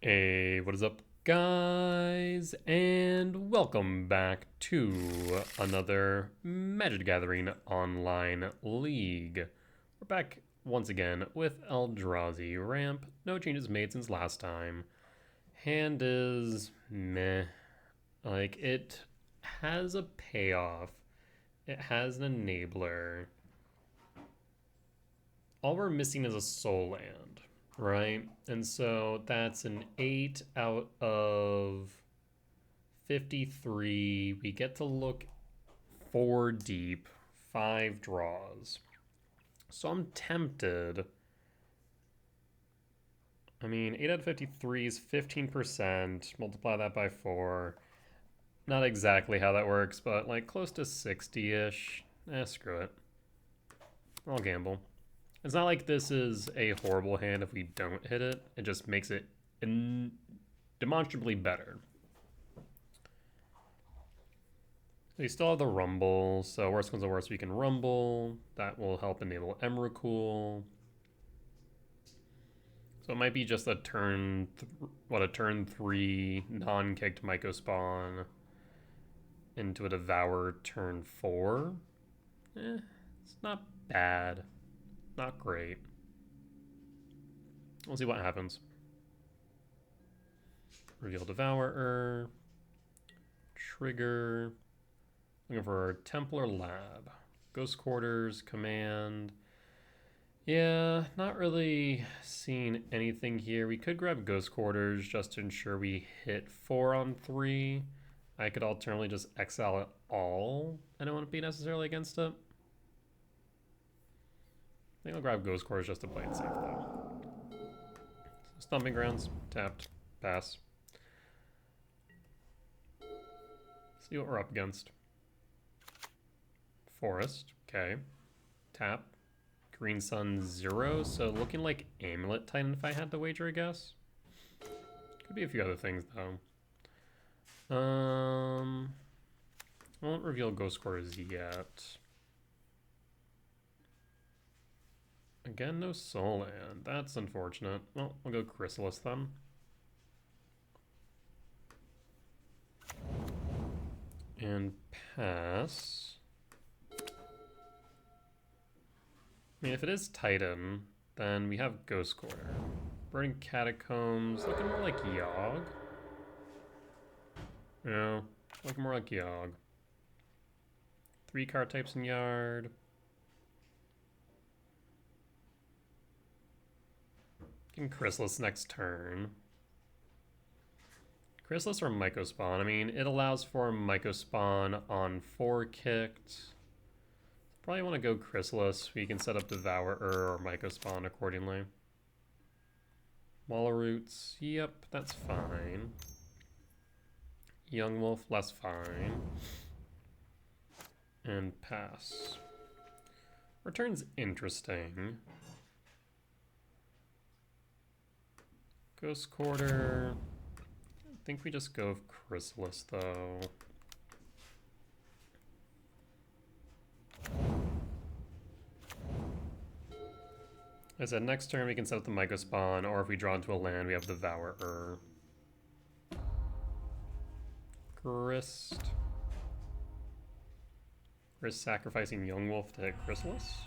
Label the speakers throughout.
Speaker 1: Hey, what is up, guys? And welcome back to another Magic the Gathering online league. We're back once again with Eldrazi ramp. No changes made since last time. Hand is meh. Like, it has a payoff. It has an enabler. All we're missing is a soul land, right? And so that's an 8 out of 53. We get to look 4 deep, 5 draws. So I'm tempted. I mean, 8 out of 53 is 15%. Multiply that by 4. Not exactly how that works, but like close to 60-ish. Screw it. I'll gamble. It's not like this is a horrible hand if we don't hit it. It just makes it demonstrably better. We still have the Rumble, so worst comes to worst, we can Rumble. That will help enable Emrakul. So it might be just a turn 3 non-kicked Myco Spawn into a Devour turn 4. It's not bad. Not great. We'll see what happens. Reveal Devourer. Trigger. Looking for Templar Lab. Ghost Quarters, Command. Yeah, not really seeing anything here. We could grab Ghost Quarters just to ensure we hit 4 on 3. I could alternatively just exile it all. I don't want to be necessarily against it. I think I'll grab Ghost Quarters just to play it safe, though. So Stomping Grounds, tapped, pass. See what we're up against. Forest, okay. Tap. Green Sun 0, so looking like Amulet Titan if I had to wager, I guess. Could be a few other things, though. I won't reveal Ghost Quarters yet. Again, no Soul Land. That's unfortunate. Well, we'll go Chrysalis then. And pass. I mean, if it is Titan, then we have Ghost Quarter. Burning Catacombs, looking more like Yawg. No, looking more like Yawg. 3 card types in Yard. Chrysalis next turn. Chrysalis or Myco Spawn? I mean, it allows for Myco Spawn on 4 kicked. Probably want to go Chrysalis. We can set up Devourer or Myco Spawn accordingly. Walla Roots, yep, that's fine. Yawgmoth, less fine. And pass. Return's interesting. Ghost Quarter. I think we just go with Chrysalis, though. I said next turn we can set up the Myco Spawn, or if we draw into a land, we have the Devourer. Grist. Grist sacrificing Yawgmoth to hit Chrysalis.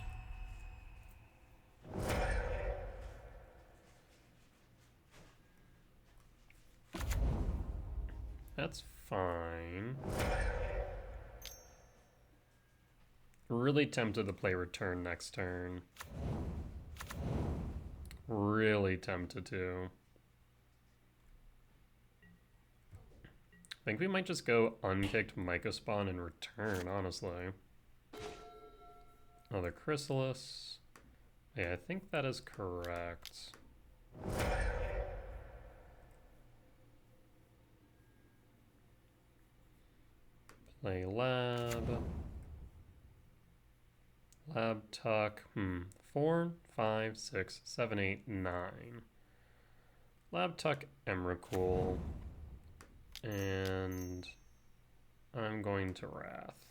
Speaker 1: That's fine. Really tempted to play Return next turn. Really tempted to. I think we might just go unkicked Myco Spawn and Return, honestly. Another Chrysalis. Yeah, I think that is correct. Play Lab. Lab Tuck. 4, 5, 6, 7, 8, 9. Lab Tuck Emrakul. And I'm going to Wrath.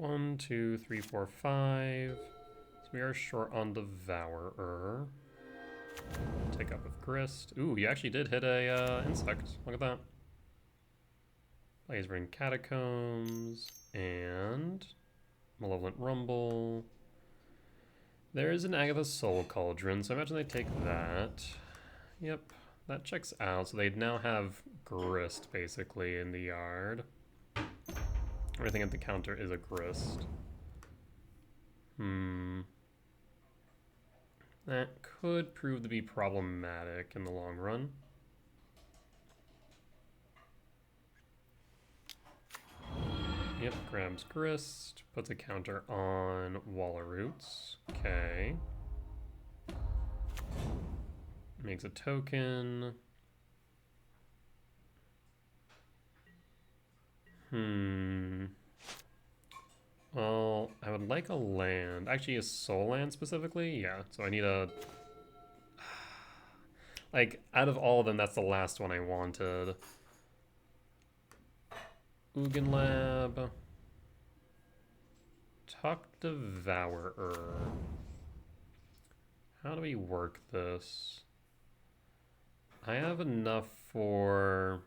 Speaker 1: 1, 2, 3, 4, 5. So we are short on Devourer. Take up with Grist. Ooh, you actually did hit a insect. Look at that. Lasering Catacombs and Malevolent Rumble. There is an Agatha's Soul Cauldron, so I imagine they take that. Yep, that checks out. So they now have Grist basically in the yard. Everything at the counter is a Grist. That could prove to be problematic in the long run. Yep, grabs Grist, puts a counter on Wall of Roots. Okay. Makes a token. Well, I would like a land. Actually, a soul land specifically? Yeah, so I need a... Like, out of all of them, that's the last one I wanted. Ugin Lab. Tuck Devourer. How do we work this? I have enough for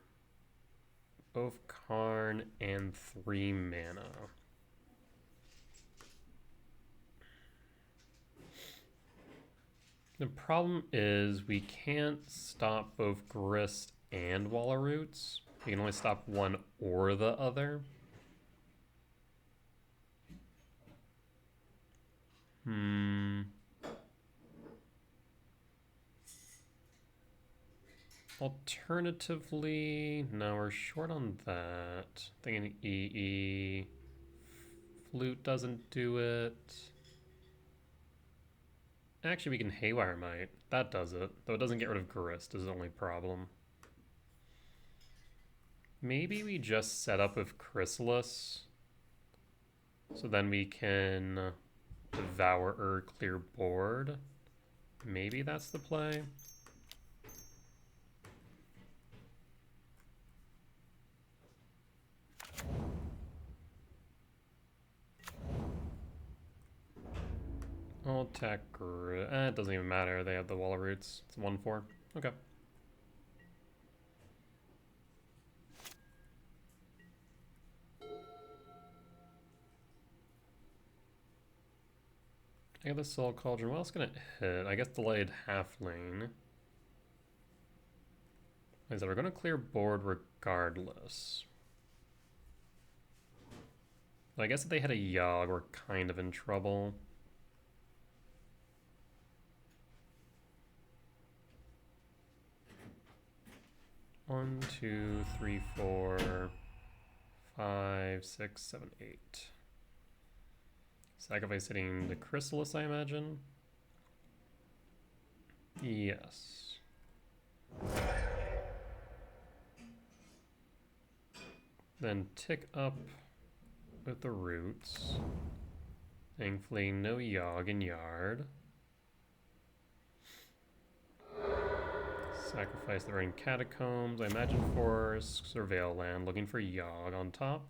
Speaker 1: both Karn and 3 mana. The problem is we can't stop both Grist and Wall of Roots. We can only stop one or the other. Alternatively, no, we're short on that. Thinking EE. Flute doesn't do it. Actually, we can Haywire Might. That does it. Though it doesn't get rid of Grist is the only problem. Maybe we just set up with Chrysalis. So then we can Devourer clear board. Maybe that's the play. I'll attack. It doesn't even matter. They have the Wall of Roots. It's 1/4. Okay. I got the Soul Cauldron. What else can it hit? I guess Delayed Halfling. Like I said, we're going to clear board regardless. But I guess if they had a Yogg, we're kind of in trouble. One, 2, 3, 4, 5, 6, 7, 8. Sacrifice hitting the Chrysalis, I imagine. Yes. Then tick up with the roots. Thankfully, no Yogg in yard. Sacrifice the Rain Catacombs. I imagine for Surveil Land, looking for Yogg on top.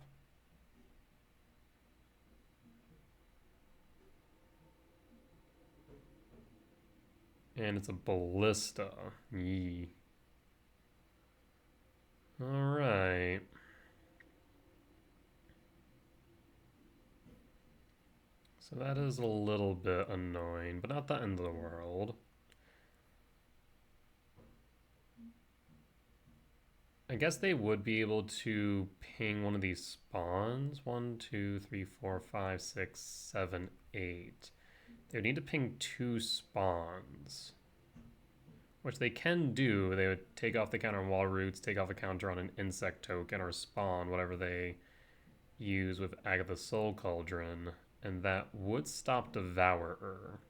Speaker 1: And it's a Ballista. Yee. Alright. So that is a little bit annoying, but not the end of the world. I guess they would be able to ping one of these spawns. 1, 2, 3, 4, 5, 6, 7, 8. They would need to ping 2 spawns, which they can do. They would take off the counter on Wall Roots, take off a counter on an insect token, or spawn, whatever they use with Agatha's Soul Cauldron, and that would stop Devourer.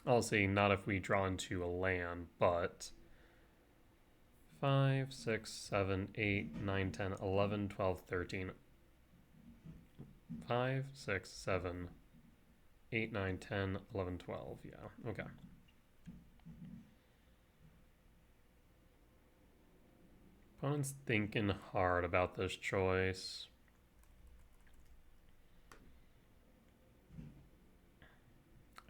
Speaker 1: I'll say not if we draw into a land, but 5, 6, 7, 8, 9, 10, 11, 12, 13. 5, 6, 7, 8, 9, 10, 11, 12. Yeah, okay. Opponent's thinking hard about this choice.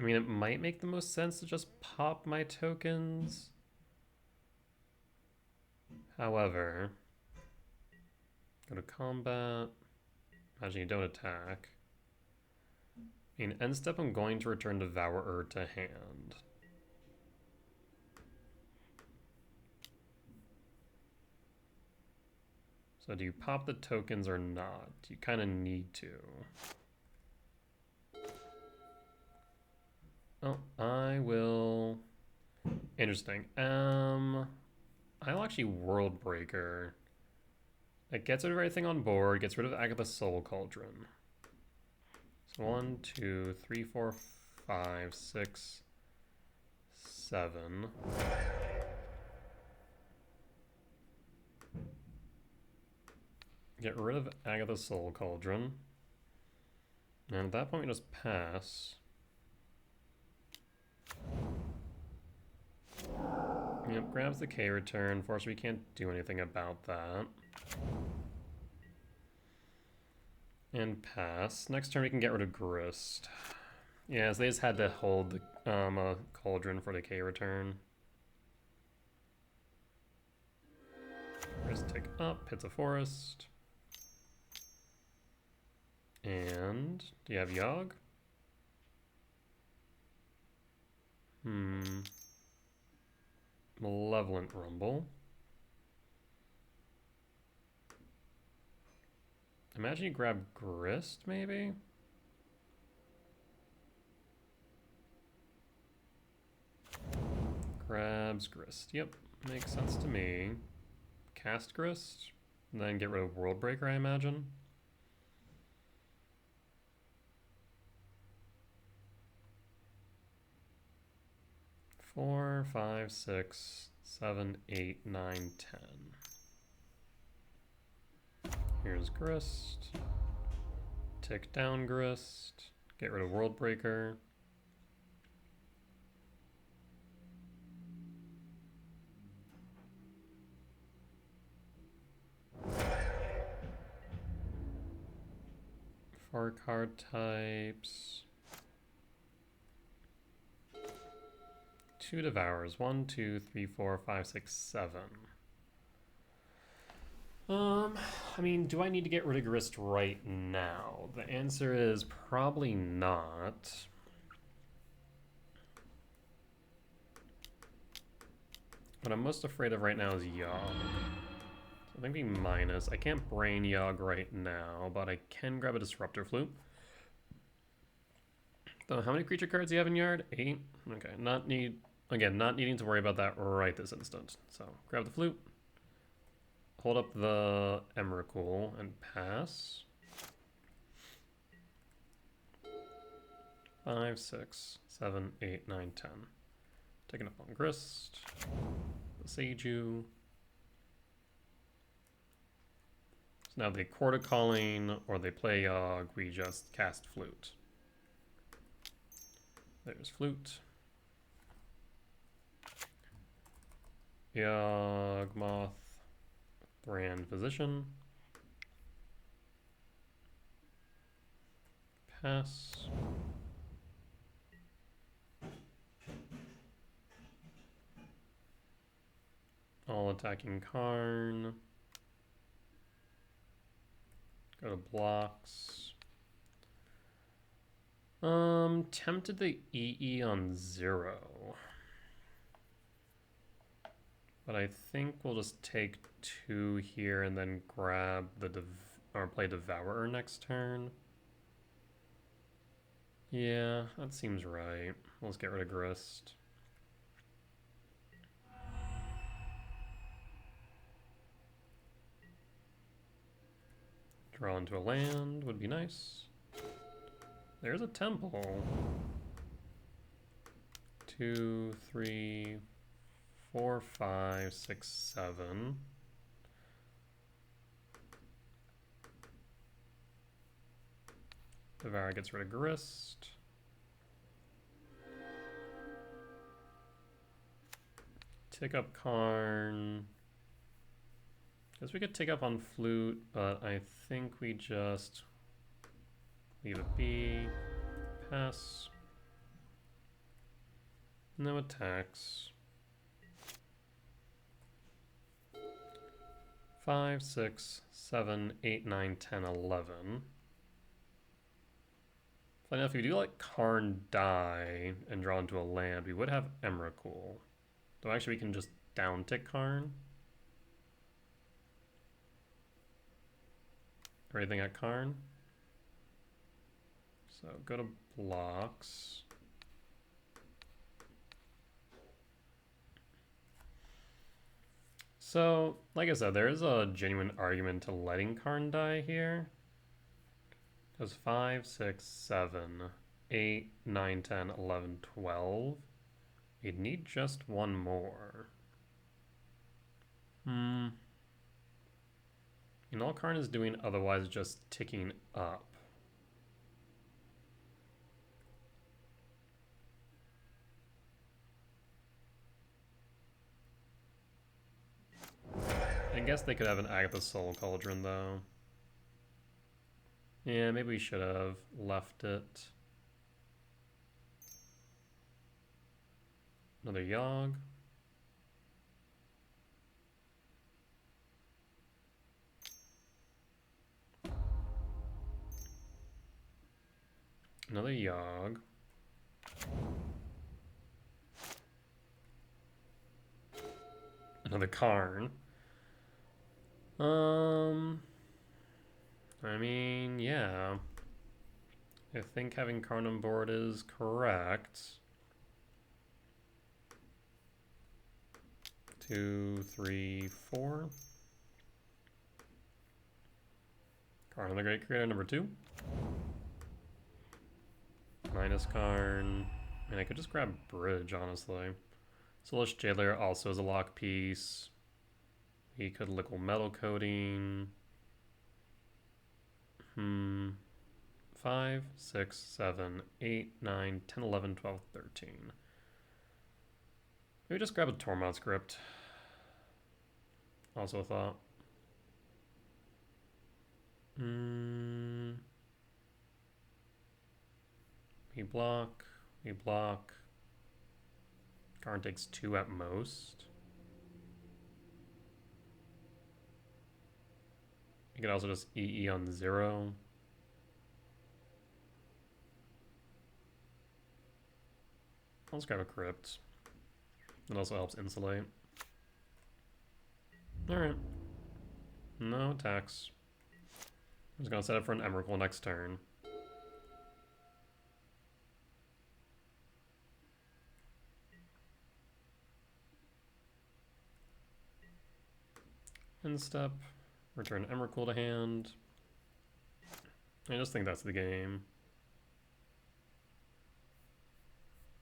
Speaker 1: I mean, it might make the most sense to just pop my tokens. However, go to combat. Imagine you don't attack. I mean, end step, I'm going to return Devourer to hand. So do you pop the tokens or not? You kind of need to. Oh, I will. Interesting. I'll actually World Breaker. It gets rid of everything on board, gets rid of Agatha's Soul Cauldron. So 1, 2, 3, 4, 5, 6, 7. Get rid of Agatha's Soul Cauldron. And at that point, we just pass. Yep, grabs the K return. Unfortunately, we can't do anything about that. And pass. Next turn, we can get rid of Grist. Yeah, so they just had to hold the Cauldron for the K return. Grist take up, hits a forest. And do you have Yogg? Malevolent Rumble. Imagine you grab Grist, maybe? Grabs Grist. Yep, makes sense to me. Cast Grist, and then get rid of World Breaker, I imagine. Four, 5, 6, 7, 8, 9, 10. Here's Grist. Tick down Grist. Get rid of World Breaker. Four card types. 2 Devours. 1, 2, 3, 4, 5, 6, 7. I mean, do I need to get rid of Grist right now? The answer is probably not. What I'm most afraid of right now is Yogg. So maybe minus. I can't brain Yogg right now, but I can grab a Disruptor Flute. So how many creature cards do you have in yard? 8? Okay, not needing to worry about that right this instant. So grab the flute. Hold up the Emrakul and pass. 5, 6, 7, 8, 9, 10. Taking up on Grist. The Seiju. So now they Chord of Calling or they play Yogg, we just cast Flute. There's Flute. Yawgmoth. Brand Physician. Pass. All attacking Karn. Go to blocks. Tempted the EE on 0. But I think we'll just take 2 here and then grab the or play Devourer next turn. Yeah, that seems right. Let's get rid of Grist. Draw into a land would be nice. There's a temple. 2, 3, 4, 5, 6, 7. Devourer gets rid of Grist. Tick up Karn. Guess we could take up on Flute, but I think we just leave it be. Pass. No attacks. 5, 6, 7, 8, 9, 10, 11. Funny enough, if we do like Karn die and draw into a land, we would have Emrakul. Though actually we can just down tick Karn. Or anything at Karn. So go to blocks. So, like I said, there is a genuine argument to letting Karn die here. Because 5, 6, 7, 8, 9, 10, 11, 12. You'd need just one more. And all Karn is doing otherwise just ticking up. I guess they could have an Agatha Soul Cauldron though. Yeah, maybe we should have left it. Another Yogg. Another Yogg. Another Karn. I mean, yeah. I think having Karn on board is correct. 2, 3, 4. Karn the Great Creator, number 2. Minus Karn. I mean, I could just grab Bridge, honestly. Soulish Jailer also is a lock piece. He could Liquid Metal Coating. 5, 6, 7, 8, 9, 10, 11, 12, 13. Maybe just grab a Tormod Script. Also a thought. We block. We block. Karn takes 2 at most. You could also just EE on 0. I'll just grab a Crypt. It also helps insulate. Alright. No attacks. I'm just gonna set up for an Emrakul next turn. End step. Return Emrakul to hand. I just think that's the game.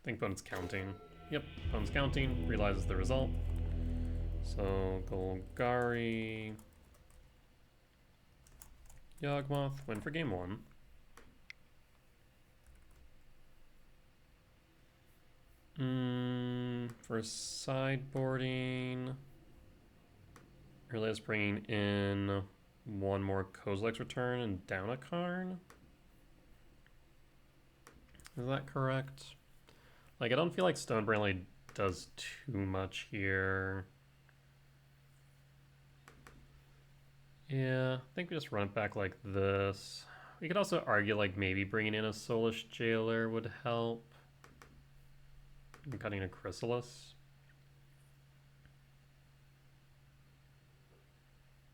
Speaker 1: I think opponent's counting. Yep, opponent's counting, realizes the result. So, Golgari Yawgmoth win for game 1. For sideboarding, really is bringing in one more Kozilek's Return and down a Karn. Is that correct? Like, I don't feel like Stonebrain really does too much here. Yeah, I think we just run it back like this. We could also argue like maybe bringing in a Soulish Jailer would help. I'm cutting a Chrysalis.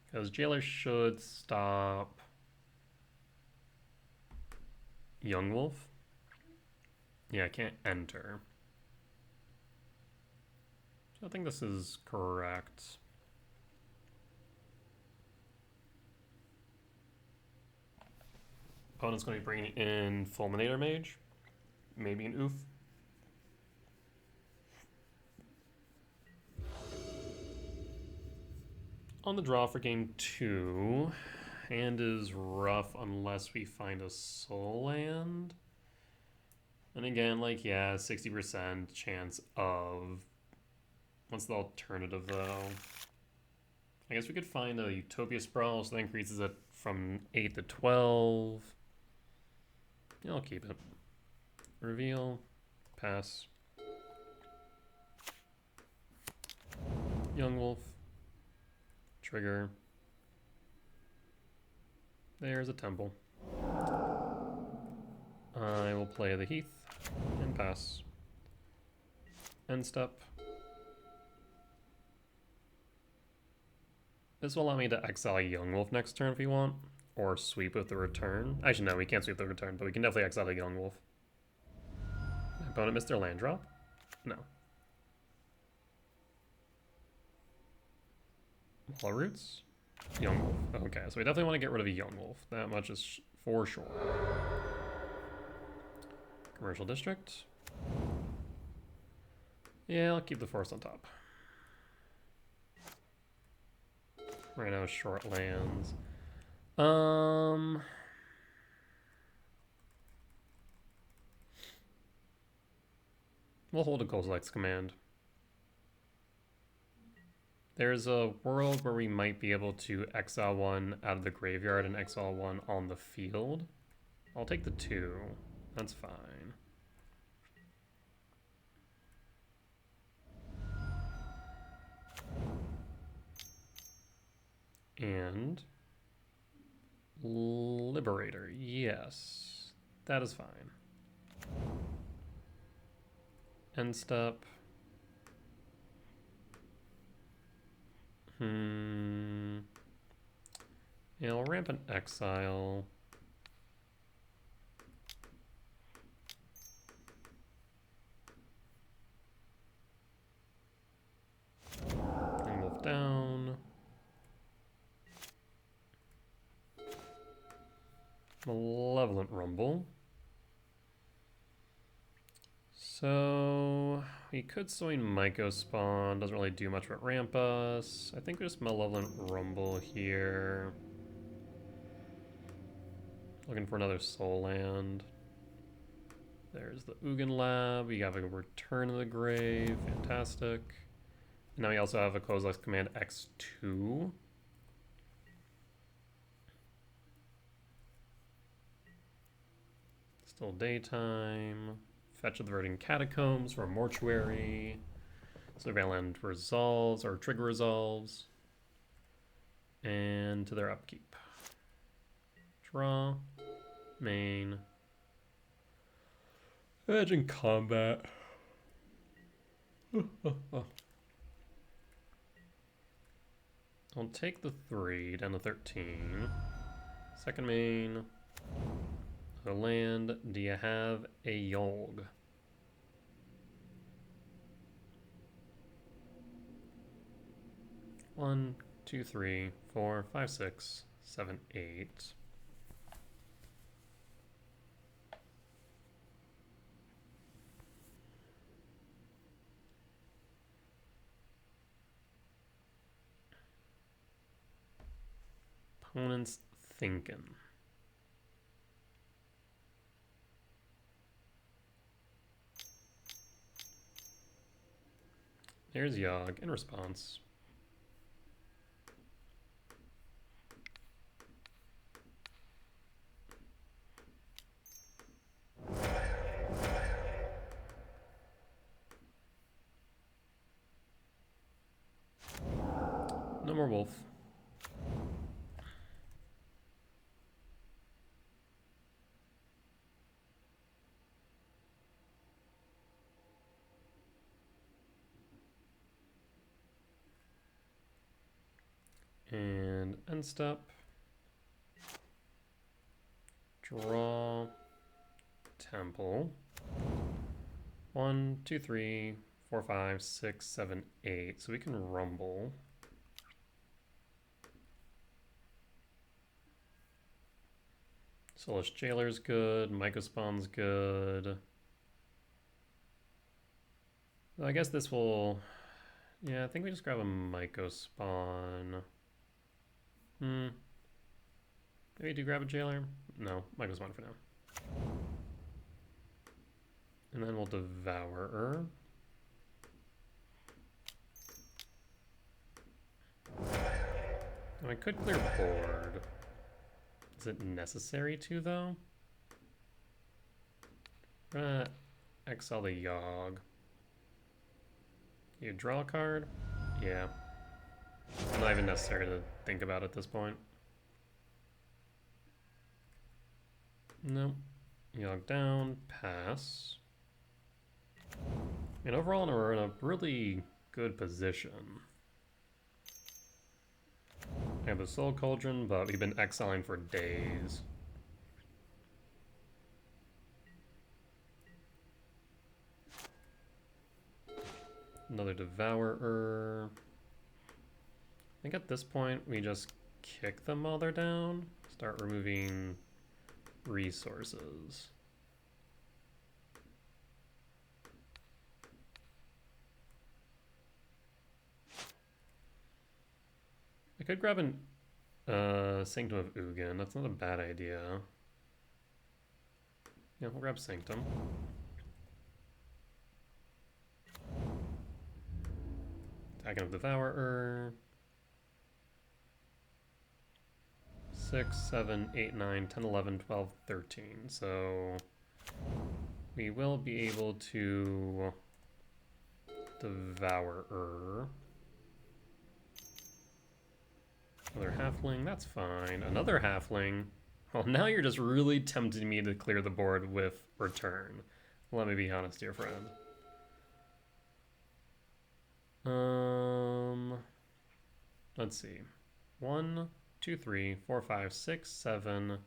Speaker 1: Because Jailer should stop Young Wolf. Yeah, I can't enter. So I think this is correct. Opponent's going to be bringing in Fulminator Mage. Maybe an Oof. On the draw for game 2. Hand is rough unless we find a soul land. And again, like, yeah, 60% chance of... What's the alternative, though? I guess we could find a Utopia Sprawl, so that increases it from 8 to 12. Yeah, I'll keep it. Reveal. Pass. Young Wolf. Trigger. There's a temple. I will play the Heath and pass. End step. This will allow me to exile Young Wolf next turn if we want, or sweep with the return. Actually, no, we can't sweep the return, but we can definitely exile the Young Wolf. My opponent missed their land drop? No. Hollow Roots? Young Wolf. Okay, so we definitely want to get rid of a Young Wolf. That much is for sure. Commercial District. Yeah, I'll keep the forest on top. Right now, short lands. We'll hold a Kozilek's Command. There's a world where we might be able to exile one out of the graveyard and exile one on the field. I'll take the 2. That's fine. And Liberator, yes, that is fine. End step. Yeah, I'll ramp an exile. And Wolf down. Malevolent Rumble. So we could swing Myco Spawn, doesn't really do much but ramp us. I think we just Malevolent Rumble here. Looking for another Soul Land. There's the Ugin Lab. We have a Return of the Grave. Fantastic. And now we also have a Kozilek's Command X2. Still daytime. Fetch of the Verdant Catacombs for a Mortuary. So Land resolves, or trigger resolves. And to their upkeep. Draw. Main. Imagine combat. I'll take the 3 down to 13. Second main. Other land. Do you have a Yolg? One, 2, 3, 4, 5, 6, 7, 8. Opponent's thinking. There's Yogg in response. No more wolf. And end step. Draw. Temple. 1, 2, 3, 4, 5, 6, 7, 8. So we can rumble. Soulless Jailer's good. Myco Spawn's good. I guess this will... Yeah, I think we just grab a Myco Spawn. Maybe do grab a Jailer? No, Myco Spawn for now. And then we'll Devourer. I could clear board. Is it necessary to, though? Exile the Yogg. You draw a card? Yeah. Not even necessary to think about at this point. Nope. Yogg down, pass. And overall, we're in a really good position. I have the Soul Cauldron, but we've been exiling for days. Another Devourer. I think at this point we just kick them while they're down. Start removing resources. I could grab an Sanctum of Ugin. That's not a bad idea. Yeah, we'll grab Sanctum. Attacking with Devourer. 6, 7, 8, 9, 10, 11, 12, 13. So we will be able to Devourer. Another halfling, that's fine. Another halfling. Well, now you're just really tempting me to clear the board with return. Let me be honest, dear friend. Let's see. 1, 2, 3, 4, 5, 6, 7,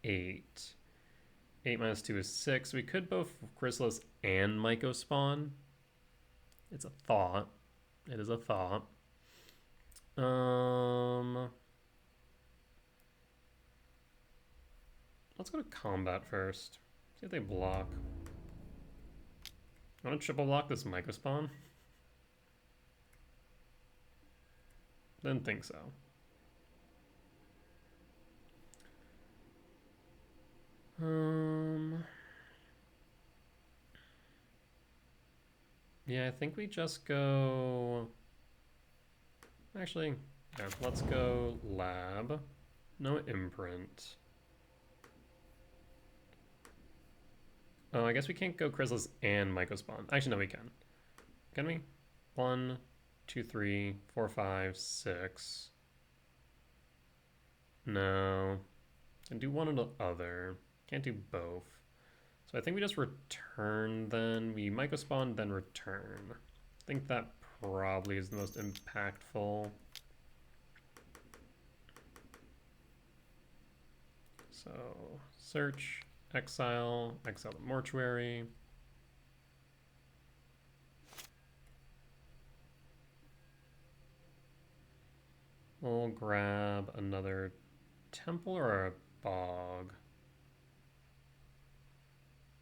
Speaker 1: 8. 8 minus 2 is 6. We could both Chrysalis and Myco spawn. It's a thought. It is a thought. Let's go to combat first. See if they block. I want to triple block this Myco spawn. Didn't think so. Yeah, I think we just go... Actually, yeah, let's go lab. No imprint. Oh, I guess we can't go Chrysalis and Myco spawn. Actually, no, we can. Can we? 1, 2, 3, 4, 5, 6. No. Can do one or the other. Can't do both. So I think we just return then. We Myco spawn, then return. I think that probably is the most impactful. So search, exile the mortuary. We'll grab another temple or a bog.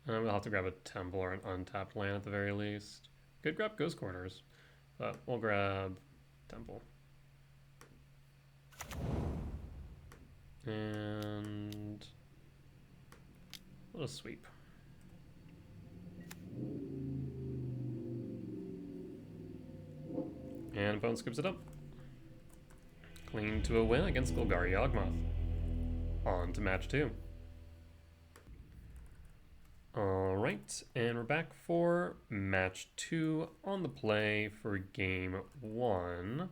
Speaker 1: And we'll have to grab a temple or an untapped land at the very least. Could grab Ghost Quarters, but we'll grab temple. And we'll just sweep. And opponent scoops it up. Clean to a win against Golgari Yawgmoth. On to match 2. Alright, and we're back for match 2 on the play for game 1.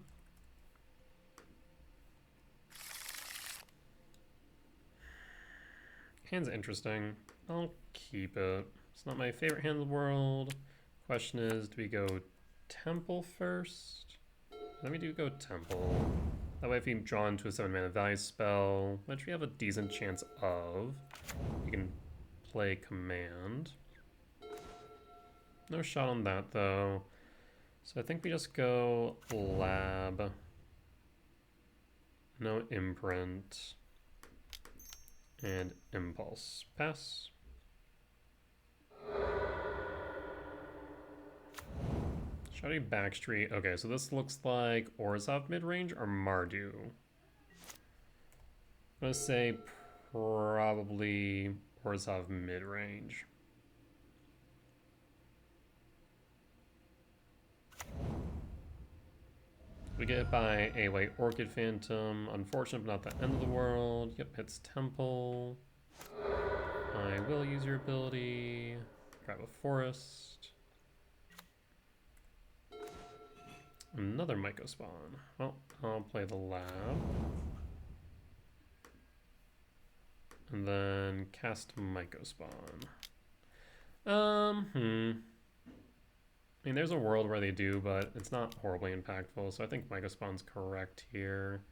Speaker 1: Hand's interesting. I'll keep it. It's not my favorite hand in the world. Question is, do we go temple first? Let me go temple. That way if we draw into a 7-mana value spell, which we have a decent chance of, we can play command. No shot on that though. So I think we just go lab. No imprint. And impulse. Pass. Shouty Backstreet. Okay, so this looks like Orzhav Midrange or Mardu. I'm gonna say probably Orzhav Midrange. We get hit by a White Orchid Phantom. Unfortunate, but not the end of the world. Yep, hits Temple. I will use your ability. Grab a Forest. Another Myco spawn. Well, I'll play the lab. And then cast Myco spawn. I mean, there's a world where they do, but it's not horribly impactful, so I think Myco spawn's correct here.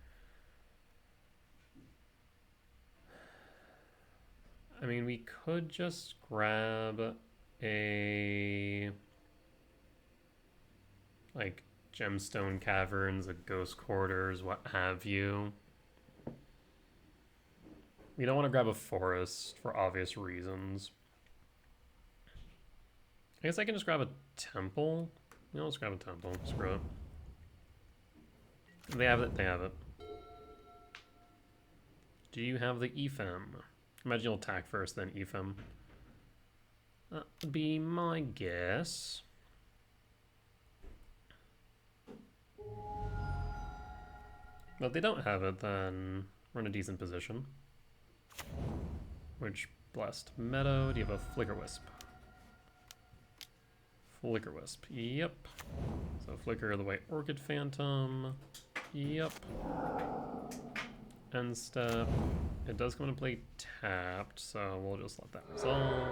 Speaker 1: I mean, we could just grab a... like, Gemstone Caverns, a Ghost Quarters, what have you. We don't want to grab a forest for obvious reasons. I guess I can just grab a temple. You know, let's grab a temple. Screw it. They have it. They have it. Do you have the Ephem? Imagine you'll attack first, then Ephem. That would be my guess. But if they don't have it, then we're in a decent position. Which blessed meadow? Do you have a Flicker Wisp? Flicker Wisp, yep. So Flicker the White Orchid Phantom, yep. End step. It does come into play tapped, so we'll just let that resolve.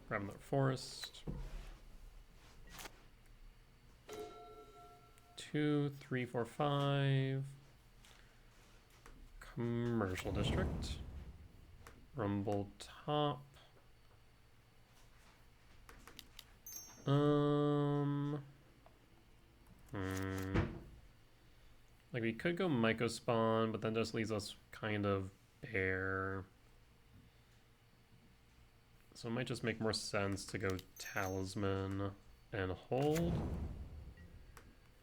Speaker 1: Grab another forest. 2, 3, 4, 5. Commercial district. Rumble top. Like we could go Myco spawn, but then just leaves us kind of bare. So it might just make more sense to go Talisman and hold.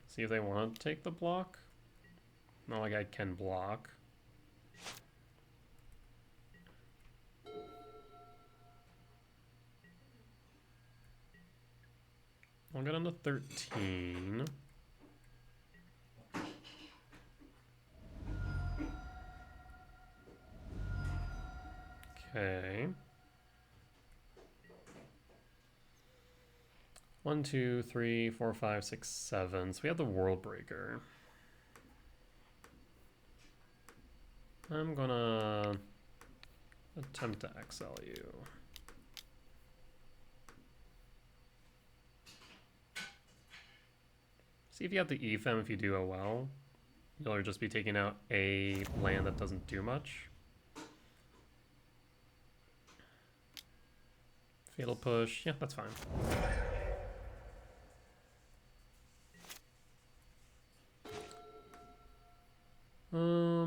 Speaker 1: See if they want to take the block. Not like I can block. I'll get on to 13. Okay. 1, 2, 3, 4, 5, 6, 7. So we have the World Breaker. I'm gonna attempt to exile you. See if you have the Ephem. If you do, oh well. You'll just be taking out a land that doesn't do much. Fatal Push. Yeah, that's fine.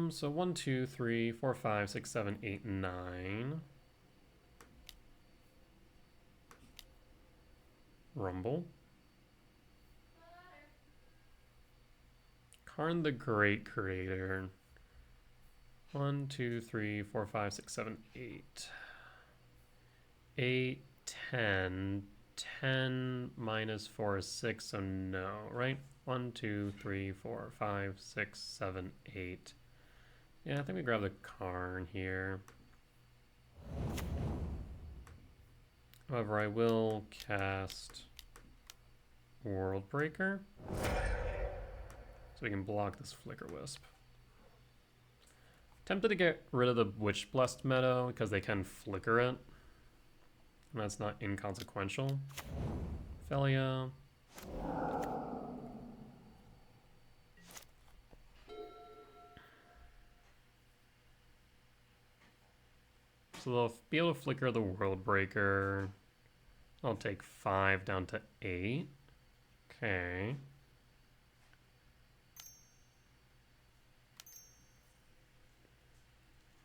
Speaker 1: So 1, 2, 3, 4, 5, 6, 7, 8, 9. Rumble. Karn the Great Creator. 1, 2, 3, 4, 5, 6, 7, 8. 8, 10. 10 minus 4 is 6, so no, right? 1, 2, 3, 4, 5, 6, 7, 8. Yeah, I think we grab the Karn here. However, I will cast World Breaker so we can block this Flicker Wisp. Tempted to get rid of the Witch Blessed Meadow because they can flicker it. And that's not inconsequential. Felia. So they'll be able to flicker the World Breaker. I'll take 5 down to 8. Okay.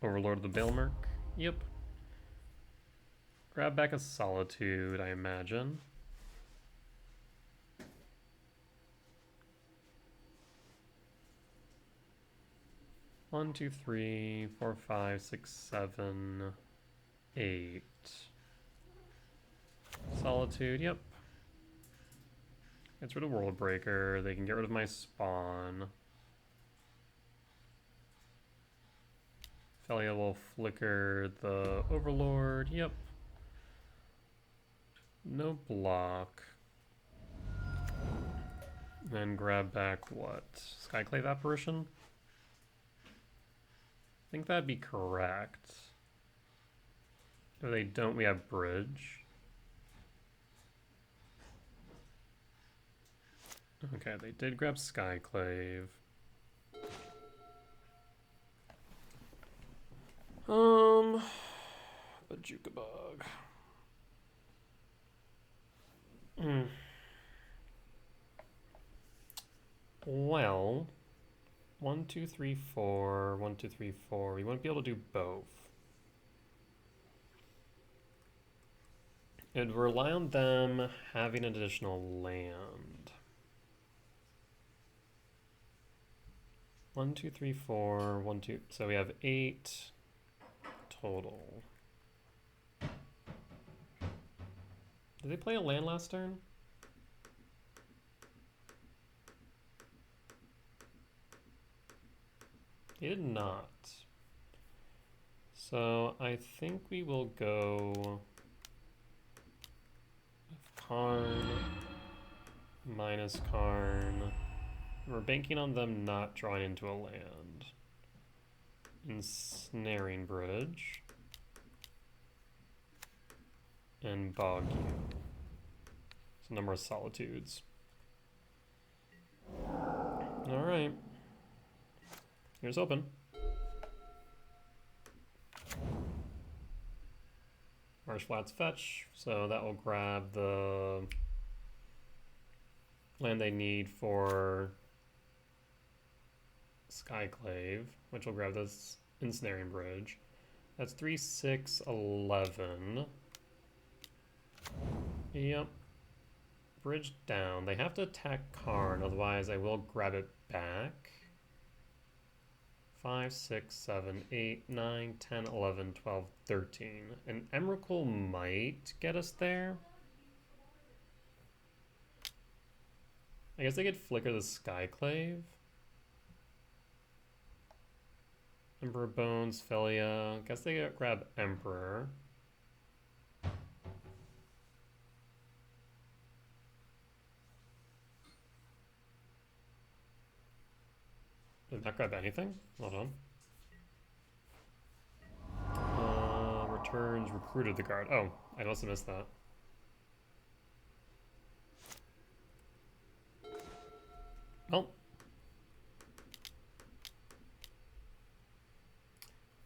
Speaker 1: Overlord of the Bailmerk. Yep. Grab back a Solitude, I imagine. One, 2, 3, 4, 5, 6, 7, 8. Solitude, yep. Gets rid of World Breaker. They can get rid of my spawn. Felia will flicker the Overlord, yep. No block. And then grab back what? Skyclave Apparition? I think that'd be correct. If they don't, we have Bridge. Okay, they did grab Skyclave. Bajuka Bug. Well, 1, 2, 3, 4, 1, 2, 3, 4. We won't be able to do both. It would rely on them having an additional land. 1, 2, 3, 4, 1, 2. So we have 8 total. Did they play a land last turn? They did not. So I think we will go Karn minus Karn. We're banking on them not drawing into a land. Ensnaring Bridge. And Bog You. So no more Solitudes. Alright. Here's open. Marsh Flats fetch, so that will grab the land they need for Skyclave, which will grab this Ensnaring Bridge. That's 3, 6, 11. Yep. Bridge down. They have to attack Karn, otherwise I will grab it back. 5, 6, 7, 8, 9, 10, 11, 12, 13. And Emrakul might get us there. I guess they could flicker the Skyclave. Emperor Bones, Philia. I guess they could grab Emperor. Did not grab anything? Hold on. Returns recruited the guard. Oh, I must have missed that. Oh.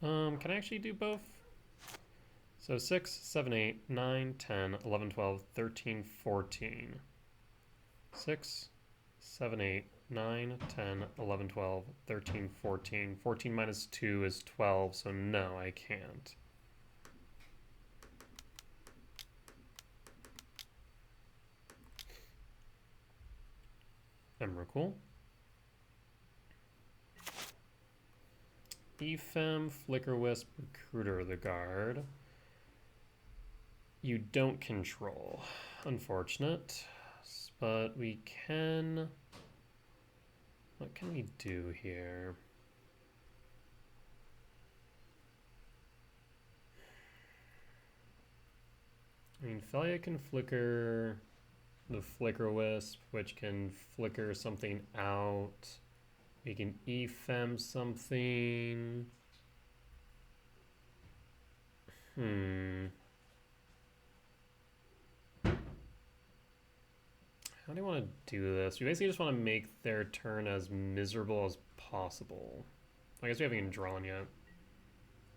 Speaker 1: Can I actually do both? So 6, 7, 8, 9, 10, 11, 12, 13, 14. 6, 7, 8, 9, 10, 11, 12, 13, 14. 14 minus 2 is 12, so no, I can't. Emrakul. Ephem, Flicker Wisp, Recruiter the guard. You don't control. Unfortunate. But we can... What can we do here? I mean, Philia can flicker the Flicker Wisp, which can flicker something out. We can Ephem something. How do you want to do this? We basically just want to make their turn as miserable as possible. I guess we haven't even drawn yet.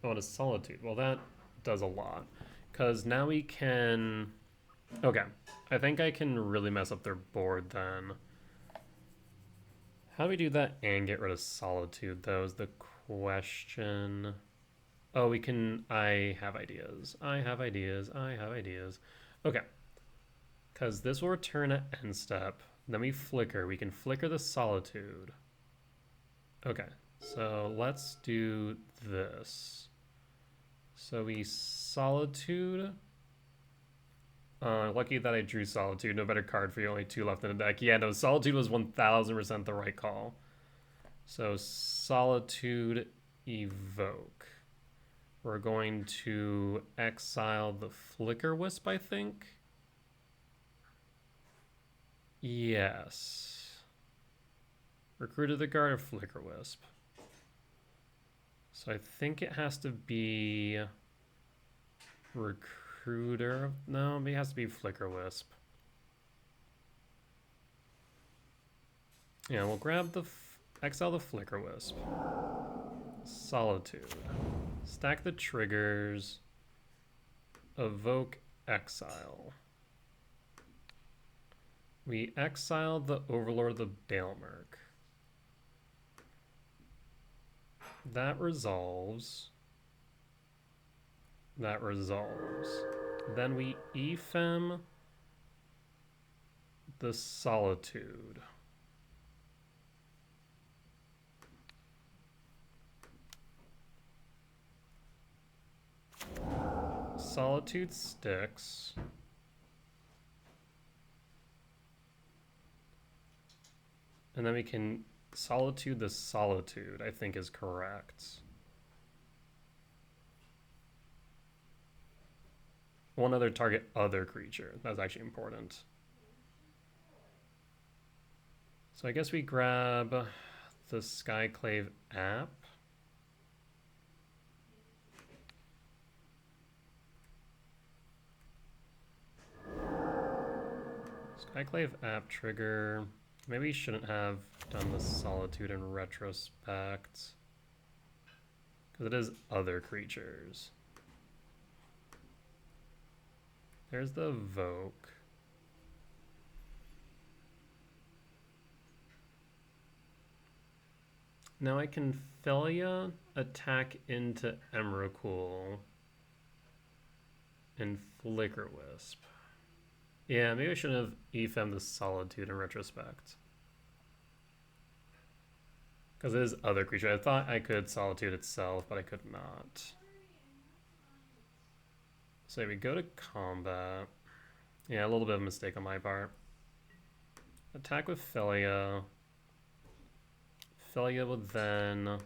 Speaker 1: Oh, and a Solitude. Well, that does a lot. Because now we can... Okay. I think I can really mess up their board then. How do we do that and get rid of Solitude, though, is the question. Oh, we can... I have ideas. I have ideas. I have ideas. Okay. Because this will return at end step. Then we flicker. We can flicker the Solitude. Okay. So let's do this. So we Solitude. Lucky that I drew Solitude. No better card for you. Only 2 left in the deck. Yeah, no, Solitude was 1000% the right call. So Solitude Evoke. We're going to exile the Flicker Wisp, I think. Yes. Recruiter the Guard or Flicker Wisp? So I think it has to be Recruiter. No, it has to be Flicker Wisp. Yeah, we'll grab the exile the Flicker Wisp. Solitude. Stack the triggers. Evoke exile. We exile the Overlord of the Baelmerk. That resolves. That resolves. Then we Ephem the Solitude. Solitude sticks. And then we can Solitude the Solitude, I think is correct. One other target other creature. That's actually important. So I guess we grab the Skyclave app. Skyclave app trigger. Maybe we shouldn't have done the Solitude in retrospect. Because it is other creatures. There's the Evoke. Now I can Felia attack into Emrakul and Flicker Wisp. Yeah, maybe I shouldn't have Ephem the Solitude in retrospect. Because it is other creature. I thought I could Solitude itself, but I could not. So we go to combat. Yeah, a little bit of a mistake on my part. Attack with Felia. Felia will then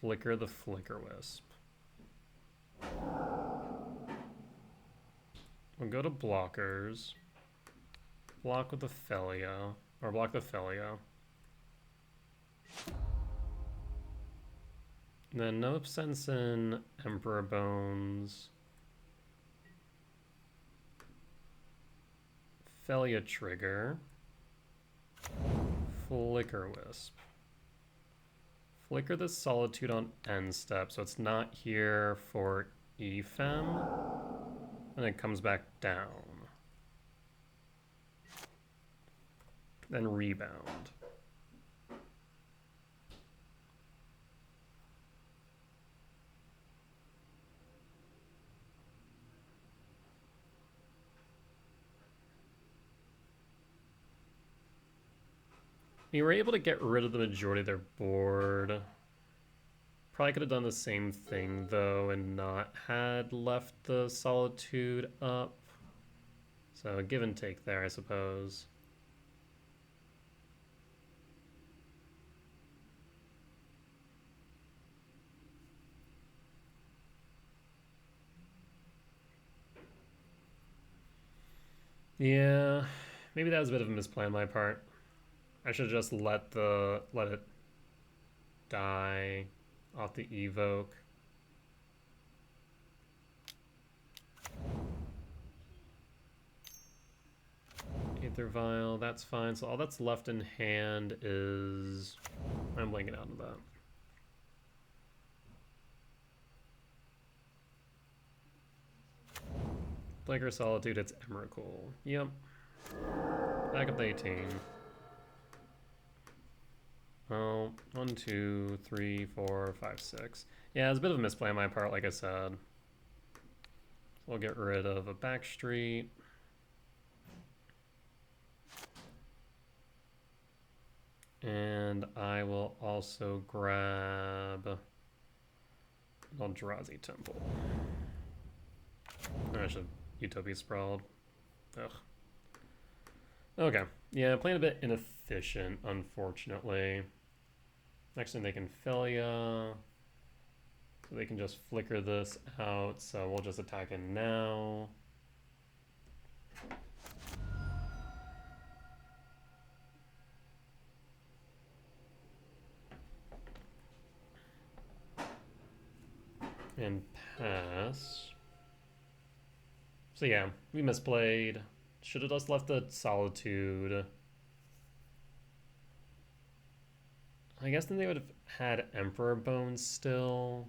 Speaker 1: flicker the Flicker Wisp. We'll go to blockers. Block with the Felia. Or block the Felia. Then no sense in Emperor Bones. Felia trigger. Flicker Wisp. Flicker the Solitude on end step, so it's not here for Ephem. And it comes back down. Then rebound. We were able to get rid of the majority of their board. Probably could have done the same thing though and not had left the Solitude up. So give and take there, I suppose. Yeah, maybe that was a bit of a misplay on my part. I should have just let it die off the evoke. Aether Vial, that's fine. So all that's left in hand is... I'm blanking out on that. Flicker Solitude, it's Emrakul. Yep. Back up to 18. Oh, 1, 2, 3, 4, 5, 6. Yeah, it's a bit of a misplay on my part, like I said. So we'll get rid of a Backstreet. And I will also grab an Eldrazi Temple. I should have Utopia Sprawled. Ugh. Okay. Yeah, playing a bit inefficient, unfortunately. Next thing they can Felia. So they can just flicker this out. So we'll just attack it now. And pass. So yeah, we misplayed. Should have just left the Solitude. I guess then they would have had Emperor Bones still.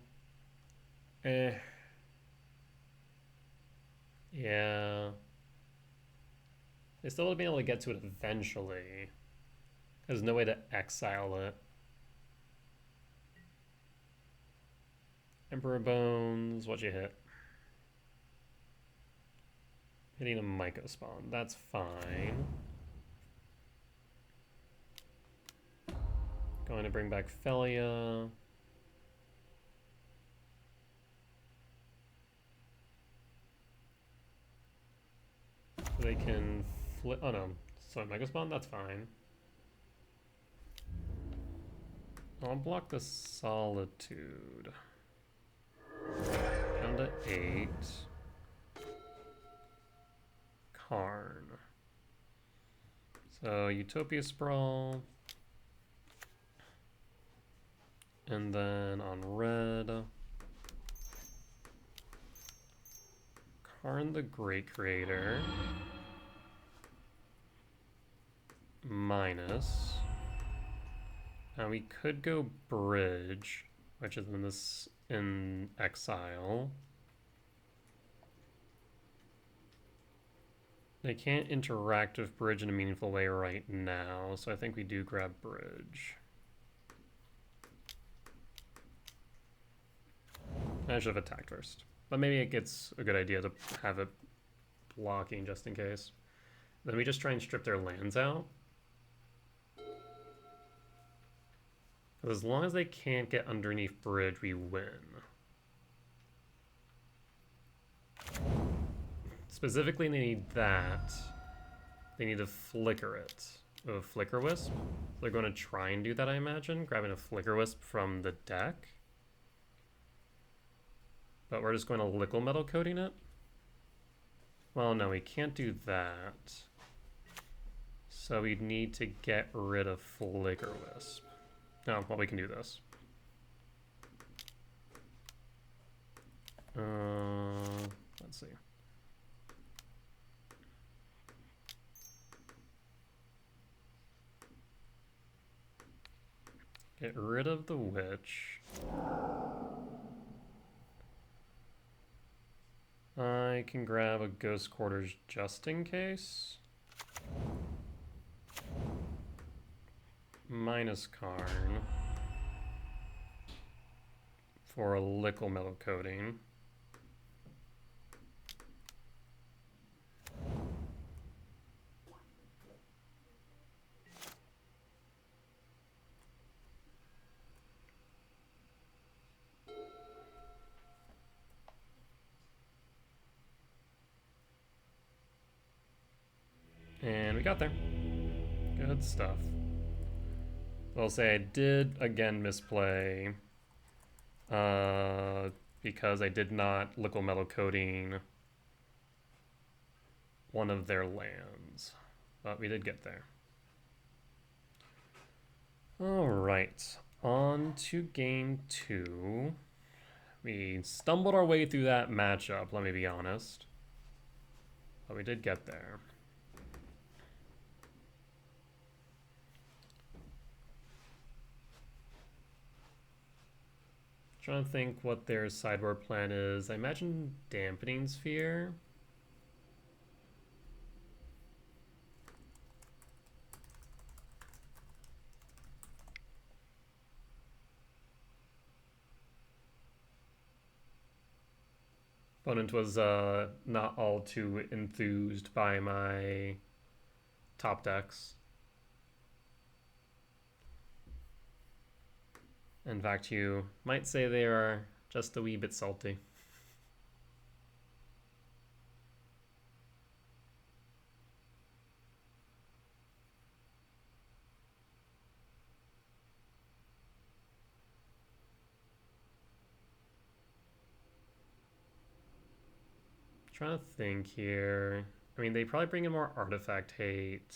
Speaker 1: Yeah. They still would have been able to get to it eventually. There's no way to exile it. Emperor Bones, what you hit? Hitting a Myco spawn, that's fine. Going to bring back Felia. So they can flip, oh no, sorry, Myco spawn, that's fine. I'll block the Solitude. Down to 8. Karn. So Utopia Sprawl. And then on red, Karn the Great Creator. Minus. Now we could go Bridge, which is in this in exile. They can't interact with Bridge in a meaningful way right now, so I think we do grab Bridge. I should have attacked first, but maybe it gets a good idea to have it blocking just in case. Then we just try and strip their lands out. Because as long as they can't get underneath Bridge, we win. Specifically, they need that. They need to flicker it with a Flicker Wisp. They're going to try and do that, I imagine, grabbing a Flicker Wisp from the deck. But we're just going to Liquid Metal Coating it. Well, no, we can't do that. So we need to get rid of Flicker Wisp. Oh, well, we can do this. Let's see. Get rid of the Witch. I can grab a Ghost Quarters just in case. Minus Karn for a Liquid Metal Coating. And we got there. Good stuff. I'll say I did again misplay because I did not Liquid Metal Coating one of their lands, but we did get there. All right, on to game 2. We stumbled our way through that matchup, let me be honest, but we did get there. Trying to think what their sideboard plan is. I imagine Dampening Sphere. Opponent was not all too enthused by my top decks. In fact, you might say they are just a wee bit salty. Trying to think here. I mean, they probably bring in more artifact hate.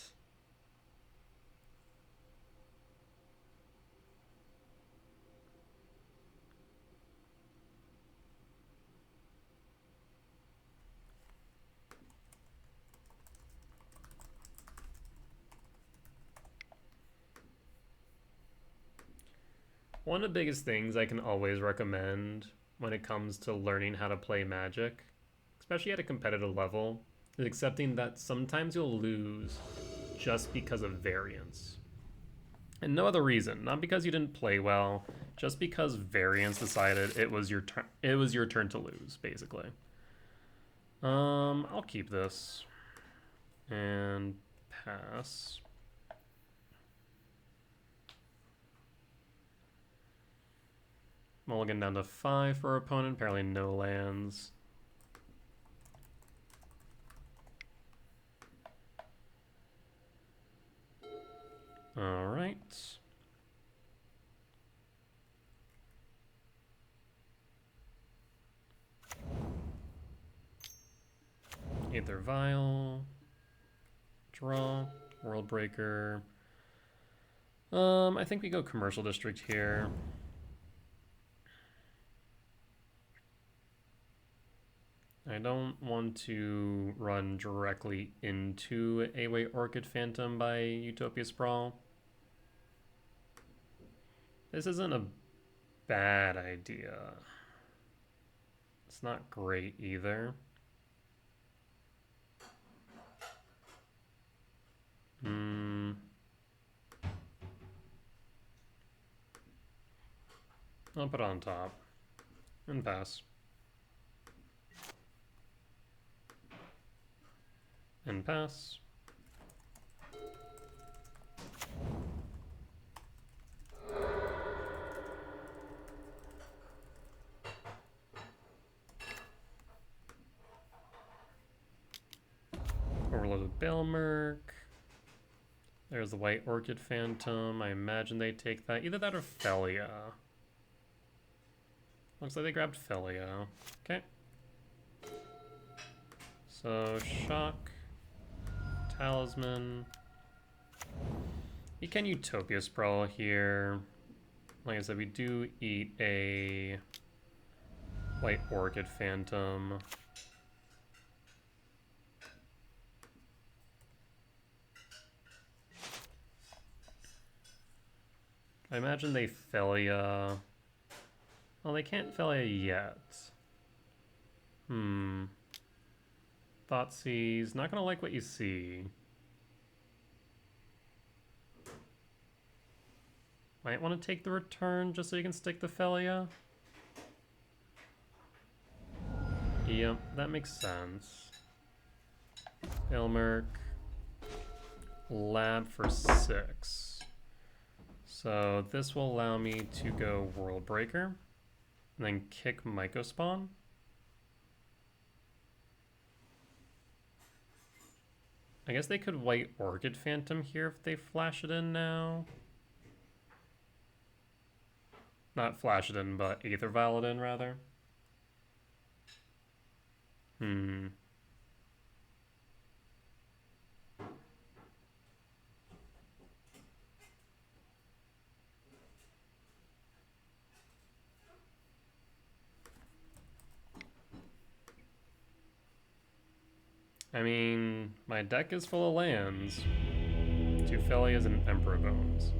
Speaker 1: One of the biggest things I can always recommend when it comes to learning how to play Magic, especially at a competitive level, is accepting that sometimes you'll lose just because of variance. And no other reason, not because you didn't play well, just because variance decided it was your turn to lose, basically. I'll keep this and pass. Mulligan down to 5 for our opponent, apparently no lands. All right. Aether Vial. Draw. World Breaker. I think we go Commercial District here. I don't want to run directly into a White Orchid Phantom by Utopia Sprawl. This isn't a bad idea. It's not great either. I'll put it on top and pass. And pass. Overloaded Bailmerk. There's the White Orchid Phantom. I imagine they take that. Either that or Felia. Looks like they grabbed Felia. Okay. So, Shock. Talisman. You can Utopia Sprawl here. Like I said, we do eat a White Orchid Phantom. I imagine they Felia. Well, they can't Felia yet. Thoughtseize. Not gonna like what you see. Might want to take the return just so you can stick the Felia. Yep, that makes sense. Ilmerk. Lab for 6. So this will allow me to go World Breaker. And then kick Mycospawn. I guess they could White Orchid Phantom here if they flash it in now. Not flash it in, but Aether Vial it in, rather. I mean, my deck is full of lands. 2 Felias and Emperor Bones.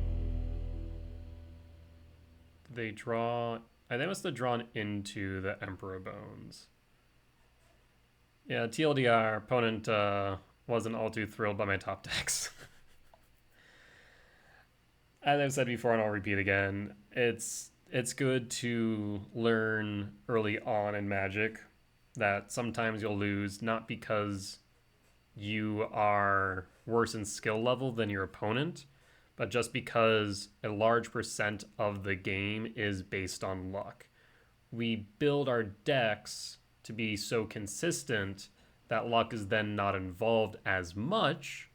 Speaker 1: Did they draw? They must have drawn into the Emperor Bones. Yeah, TLDR, opponent wasn't all too thrilled by my top decks. As I've said before, and I'll repeat again, it's good to learn early on in Magic that sometimes you'll lose, not because you are worse in skill level than your opponent, but just because a large percent of the game is based on luck. We build our decks to be so consistent that luck is then not involved as much,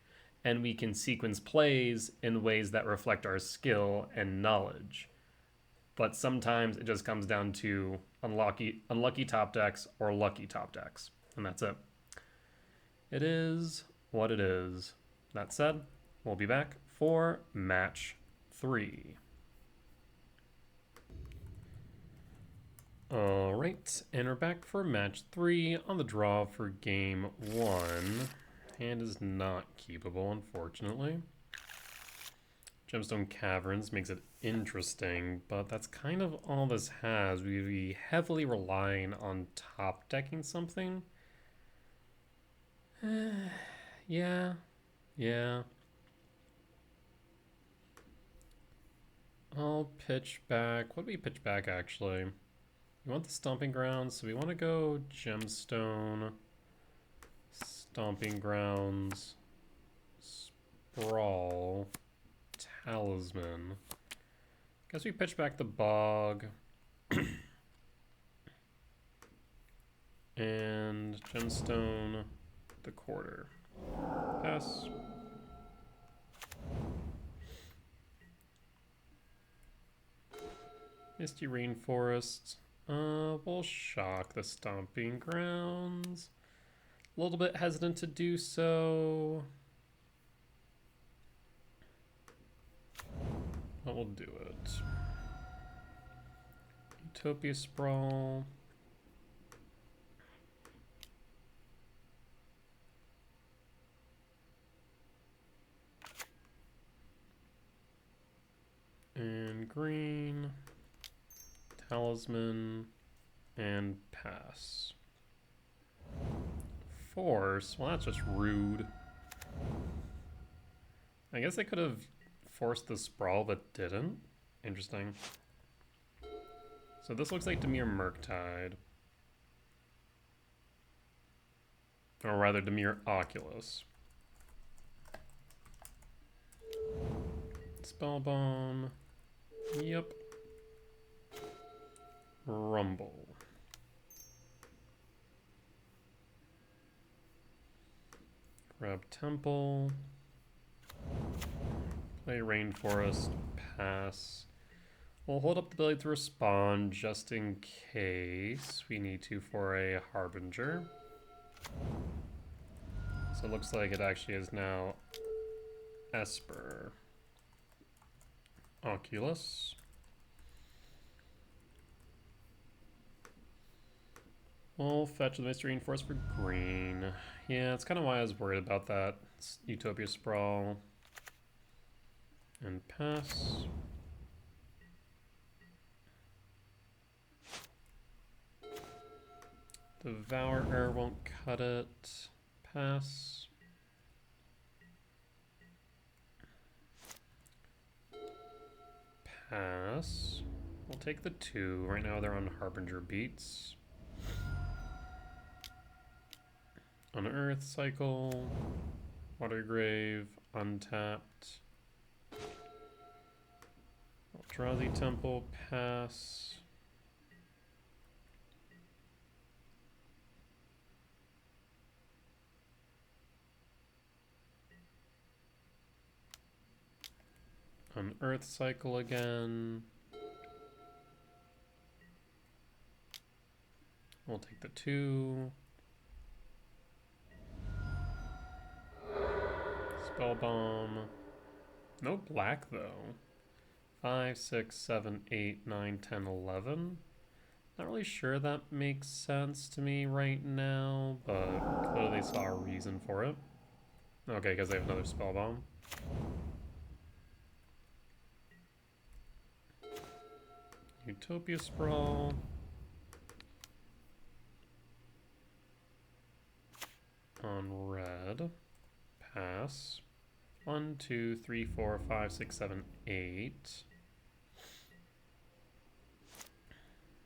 Speaker 1: and we can sequence plays in ways that reflect our skill and knowledge. But sometimes it just comes down to unlucky top decks or lucky top decks, and that's it. It is what it is. That said, we'll be back for match 3. All right, and we're back for match 3 on the draw for game 1. Hand is not keepable, unfortunately. Gemstone Caverns makes it interesting, but that's kind of all this has. We'd be heavily relying on top decking something. Yeah. I'll pitch back. What do we pitch back, actually? We want the Stomping Grounds, so we want to go Gemstone, Stomping Grounds, Sprawl, Talisman. Guess we pitch back the Bog. And Gemstone the Quarter. Pass. Misty Rainforest. We'll shock the Stomping Grounds. A little bit hesitant to do so. But we'll do it. Utopia Sprawl. And green. Talisman. And pass. Force? Well, that's just rude. I guess I could have forced the Sprawl but didn't. Interesting. So this looks like Dimir Murktide. Or rather, Dimir Oculus. Spellbomb. Yep. Rumble. Grab Temple. Play Rainforest. Pass. We'll hold up the ability to respond just in case we need to for a Harbinger. So it looks like it actually is now Esper Oculus. We'll fetch the Mystery Reinforced for green. Yeah, that's kind of why I was worried about that. It's Utopia Sprawl. And pass. Devourer won't cut it. Pass. Pass. We'll take the 2. Right now they're on Harbinger beats. Unearth Cycle. Watergrave. Untapped. Eldrazi Temple. Pass. Unearth Cycle again. We'll take the 2. Spellbomb. No black though. 5, 6, 7, 8, 9, 10, 11. Not really sure that makes sense to me right now, but clearly they saw a reason for it. Okay, because they have another Spellbomb. Utopia Sprawl. On red. Pass. 1, 2, 3, 4, 5, 6, 7, 8.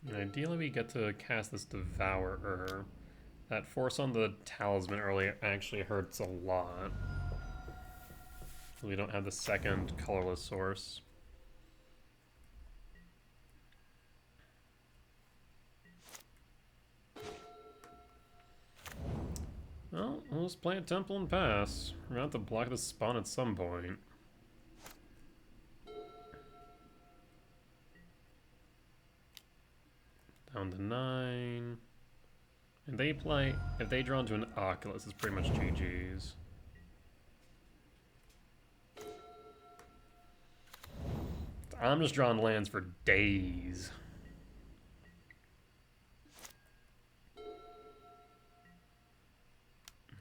Speaker 1: And ideally we get to cast this Devourer. That force on the Talisman earlier actually hurts a lot. We don't have the second colorless source. Well, we'll just play a Temple and pass. We're going to have to block this spawn at some point. Down to 9. And they play, if they draw into an Oculus, it's pretty much GG's. I'm just drawing lands for days.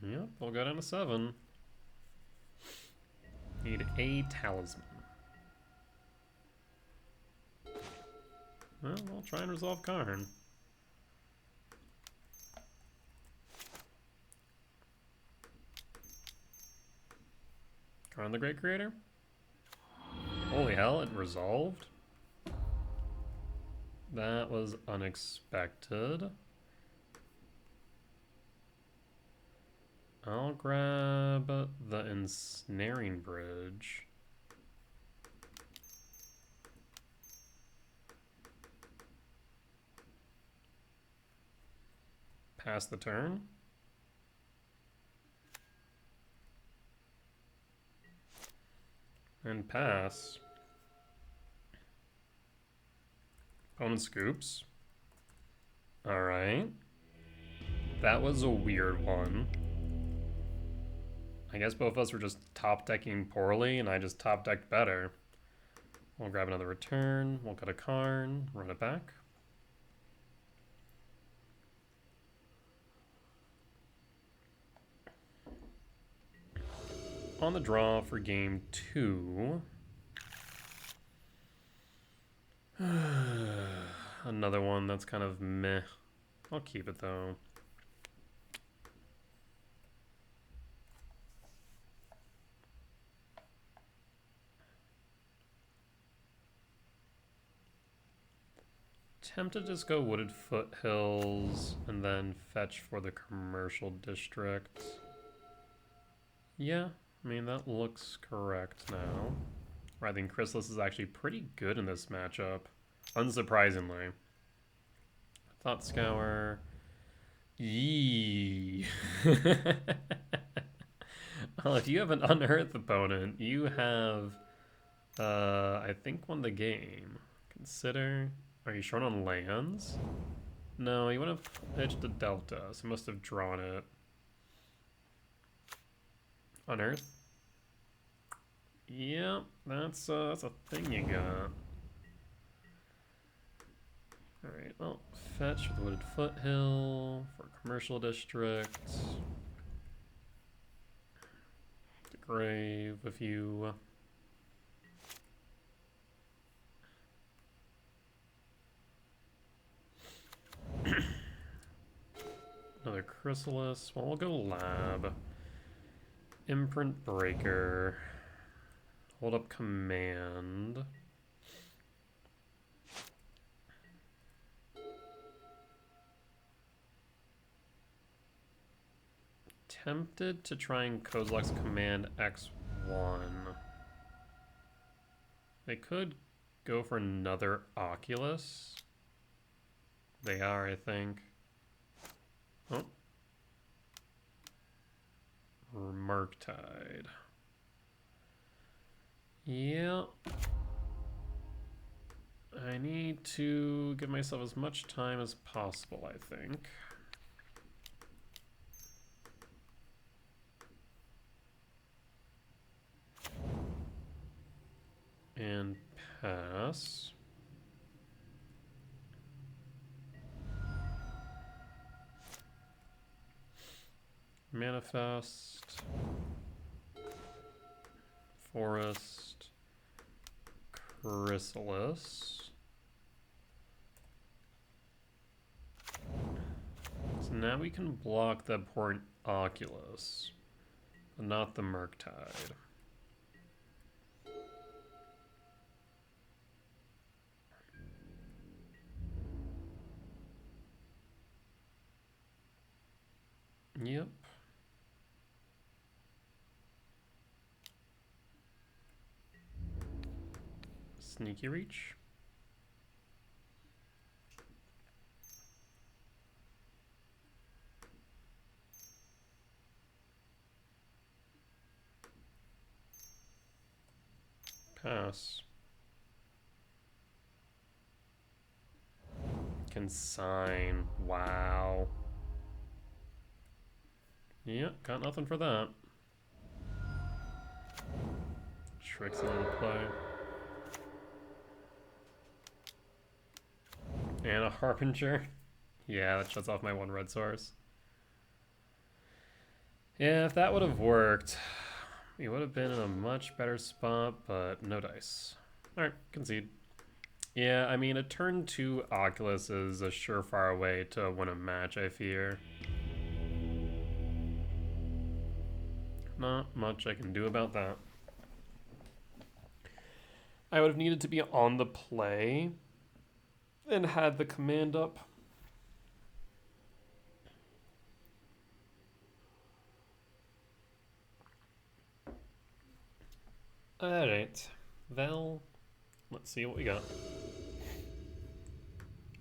Speaker 1: Yep, we'll go down to 7. Need a Talisman. Well, we'll try and resolve Karn. Karn the Great Creator? Holy hell, it resolved? That was unexpected. I'll grab the Ensnaring Bridge. Pass the turn. And pass. Opponent scoops. Alright. That was a weird one. I guess both of us were just top decking poorly, and I just top decked better. We'll grab another return. We'll cut a Karn. Run it back. On the draw for game 2. Another one that's kind of meh. I'll keep it though. Tempted to just go Wooded Foothills and then fetch for the commercial district. Yeah, I mean, that looks correct now. I think Chrysalis is actually pretty good in this matchup, unsurprisingly. Thought Scour. Yee. Well, if you have an Unearth opponent, you have, I think, won the game. Consider. Are you short on lands? No, you would have pitched a Delta, so you must have drawn it. Unearth? Yeah, that's a thing you got. Alright, well, fetch with Wooded Foothill for commercial district. The grave with you. Another Chrysalis. Well, we'll go Lab. Imprint Breaker. Hold up Command. Tempted to try and Kozilek's Command X1. They could go for another Oculus. They are, I think. Oh. Murktide. Yeah. I need to give myself as much time as possible, I think. And pass. Manifest. Forest. Chrysalis. So now we can block the important Oculus, but not the Murktide. Yep. Sneaky Reach. Pass. Consign. Wow. Yeah, got nothing for that. Tricks on play. And a Harbinger. Yeah, that shuts off my one red source. Yeah, if that would have worked, we would have been in a much better spot, but no dice. Alright, concede. Yeah, I mean, a turn 2 Oculus is a surefire way to win a match, I fear. Not much I can do about that. I would have needed to be on the play and had the command up. Alright, well, let's see what we got.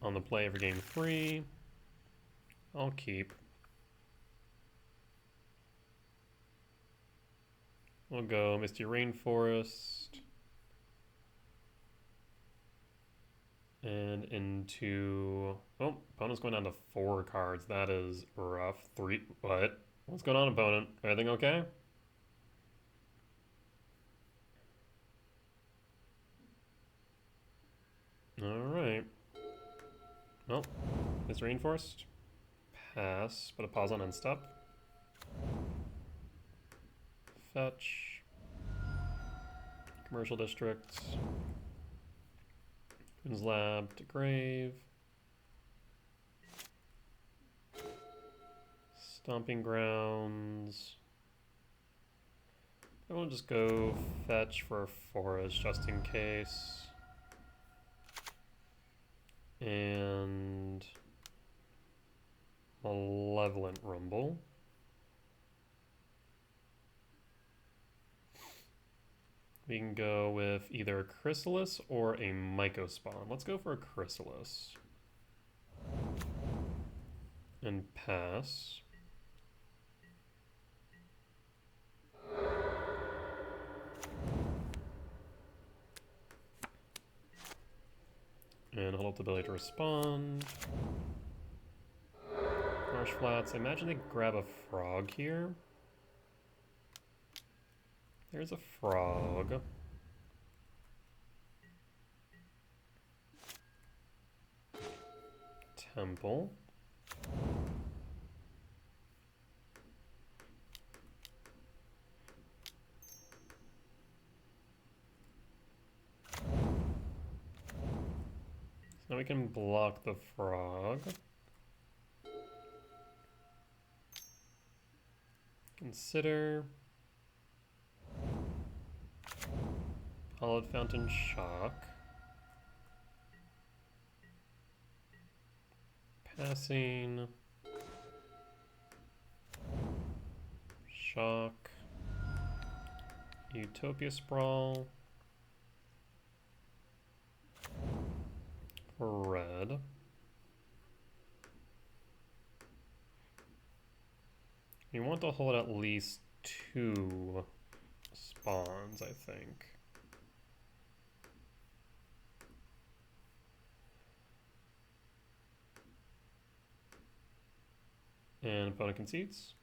Speaker 1: On the play for game 3, I'll keep. We'll go Misty Rainforest. And into... Oh, opponent's going down to 4 cards. That is rough. 3... What? What's going on, opponent? Everything okay? Alright. Well, this Rainforest. Pass. Put a pause on end step. Fetch. Commercial District. Queen's Lab to Grave. Stomping Grounds. I will just go fetch for a forest just in case. And Malevolent Rumble. We can go with either a Chrysalis or a Mycospawn. Let's go for a Chrysalis. And pass. And hold up the ability to respond. Marsh Flats. I imagine they grab a frog here. There's a frog. Temple. So now we can block the frog. Consider. Hallowed Fountain Shock. Passing. Shock. Utopia Sprawl. For red. You want to hold at least 2 spawns, I think. And opponent concedes.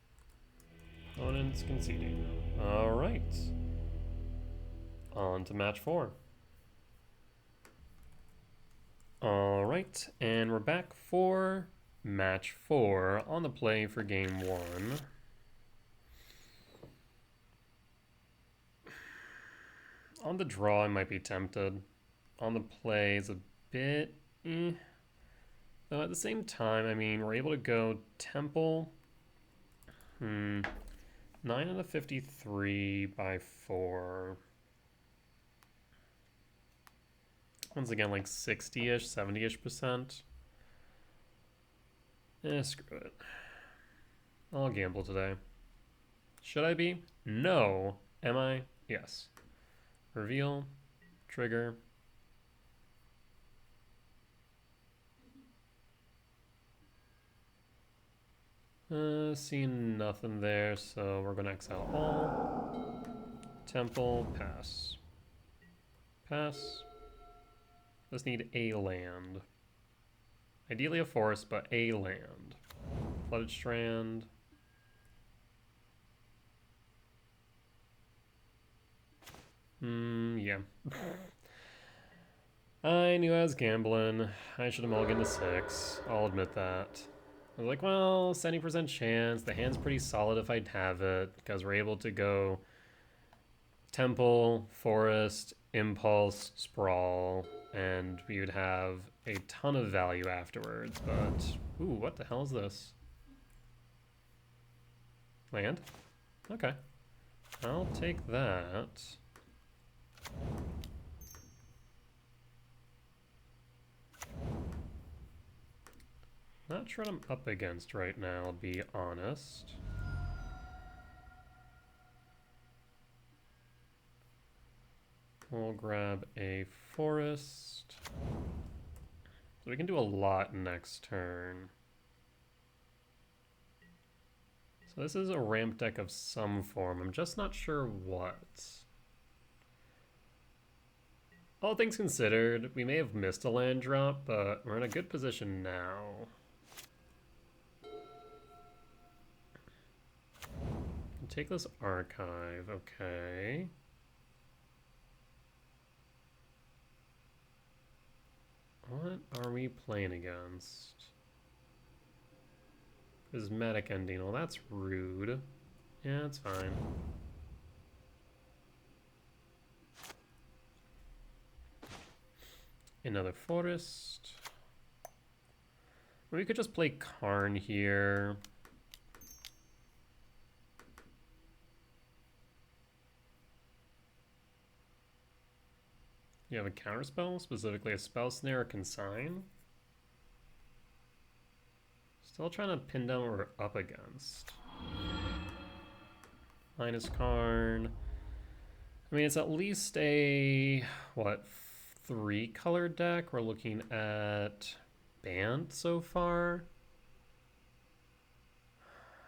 Speaker 1: Opponent's conceding. All right. On to match 4. All right, and we're back for match 4 on the play for game 1. On the draw, I might be tempted. On the play is a bit Though at the same time, I mean, we're able to go Temple. 9 out of 53 by 4. Once again, like 60-ish, 70-ish%. Screw it. I'll gamble today. Should I be? No. Am I? Yes. Reveal. Trigger. Seeing nothing there, so we're gonna exile all. Temple, pass. Pass. Just need a land. Ideally a forest, but a land. Flooded Strand. Yeah. I knew I was gambling. I should have mulliganed to 6. I'll admit that. I was like, well, 70% chance. The hand's pretty solid if I'd have it, because we're able to go Temple, Forest, Impulse, Sprawl. and we would have a ton of value afterwards, but... Ooh, what the hell is this? Land? Okay. I'll take that. Not sure what I'm up against right now, I'll be honest. We'll grab a forest. So we can do a lot next turn. So this is a ramp deck of some form. I'm just not sure what. All things considered, we may have missed a land drop, but we're in a good position now. Take this archive, okay. What are we playing against? Prismatic ending, well that's rude. Yeah, it's fine. Another forest. We could just play Karn here. You have a counterspell, specifically a spell snare or consign. Still trying to pin down what we're up against. Minus Karn. I mean, it's at least a, what, 3-color deck. We're looking at Bant so far.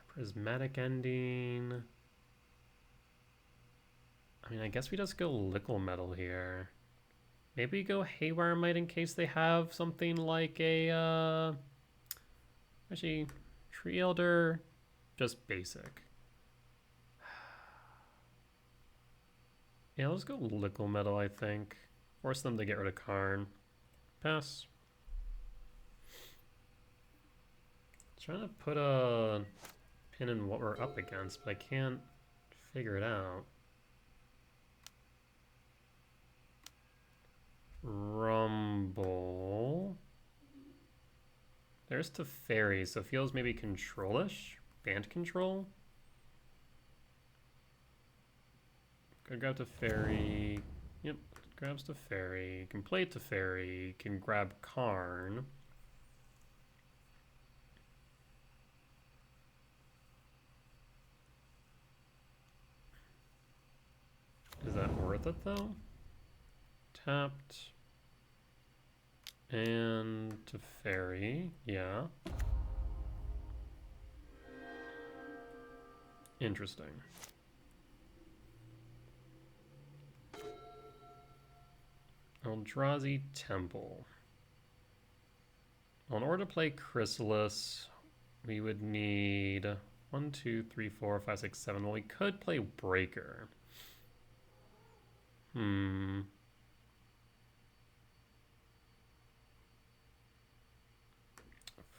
Speaker 1: Prismatic ending. I mean, I guess we just go Liquid Metal here. Maybe go Haywire Might in case they have something like a, actually, Tree Elder, just basic. Yeah, let's go Liquid Metal, I think. Force them to get rid of Karn. Pass. Trying to put a pin in what we're up against, but I can't figure it out. Rumble. There's Teferi, so feels maybe control-ish? Band control? Could grab Teferi. Yep, grabs Teferi. Can play Teferi. Can grab Karn. Is that worth it though? Tapped. And Teferi, yeah. Interesting. Eldrazi Temple. Well, in order to play Chrysalis, we would need 1, 2, 3, 4, 5, 6, 7. Well, we could play Breaker.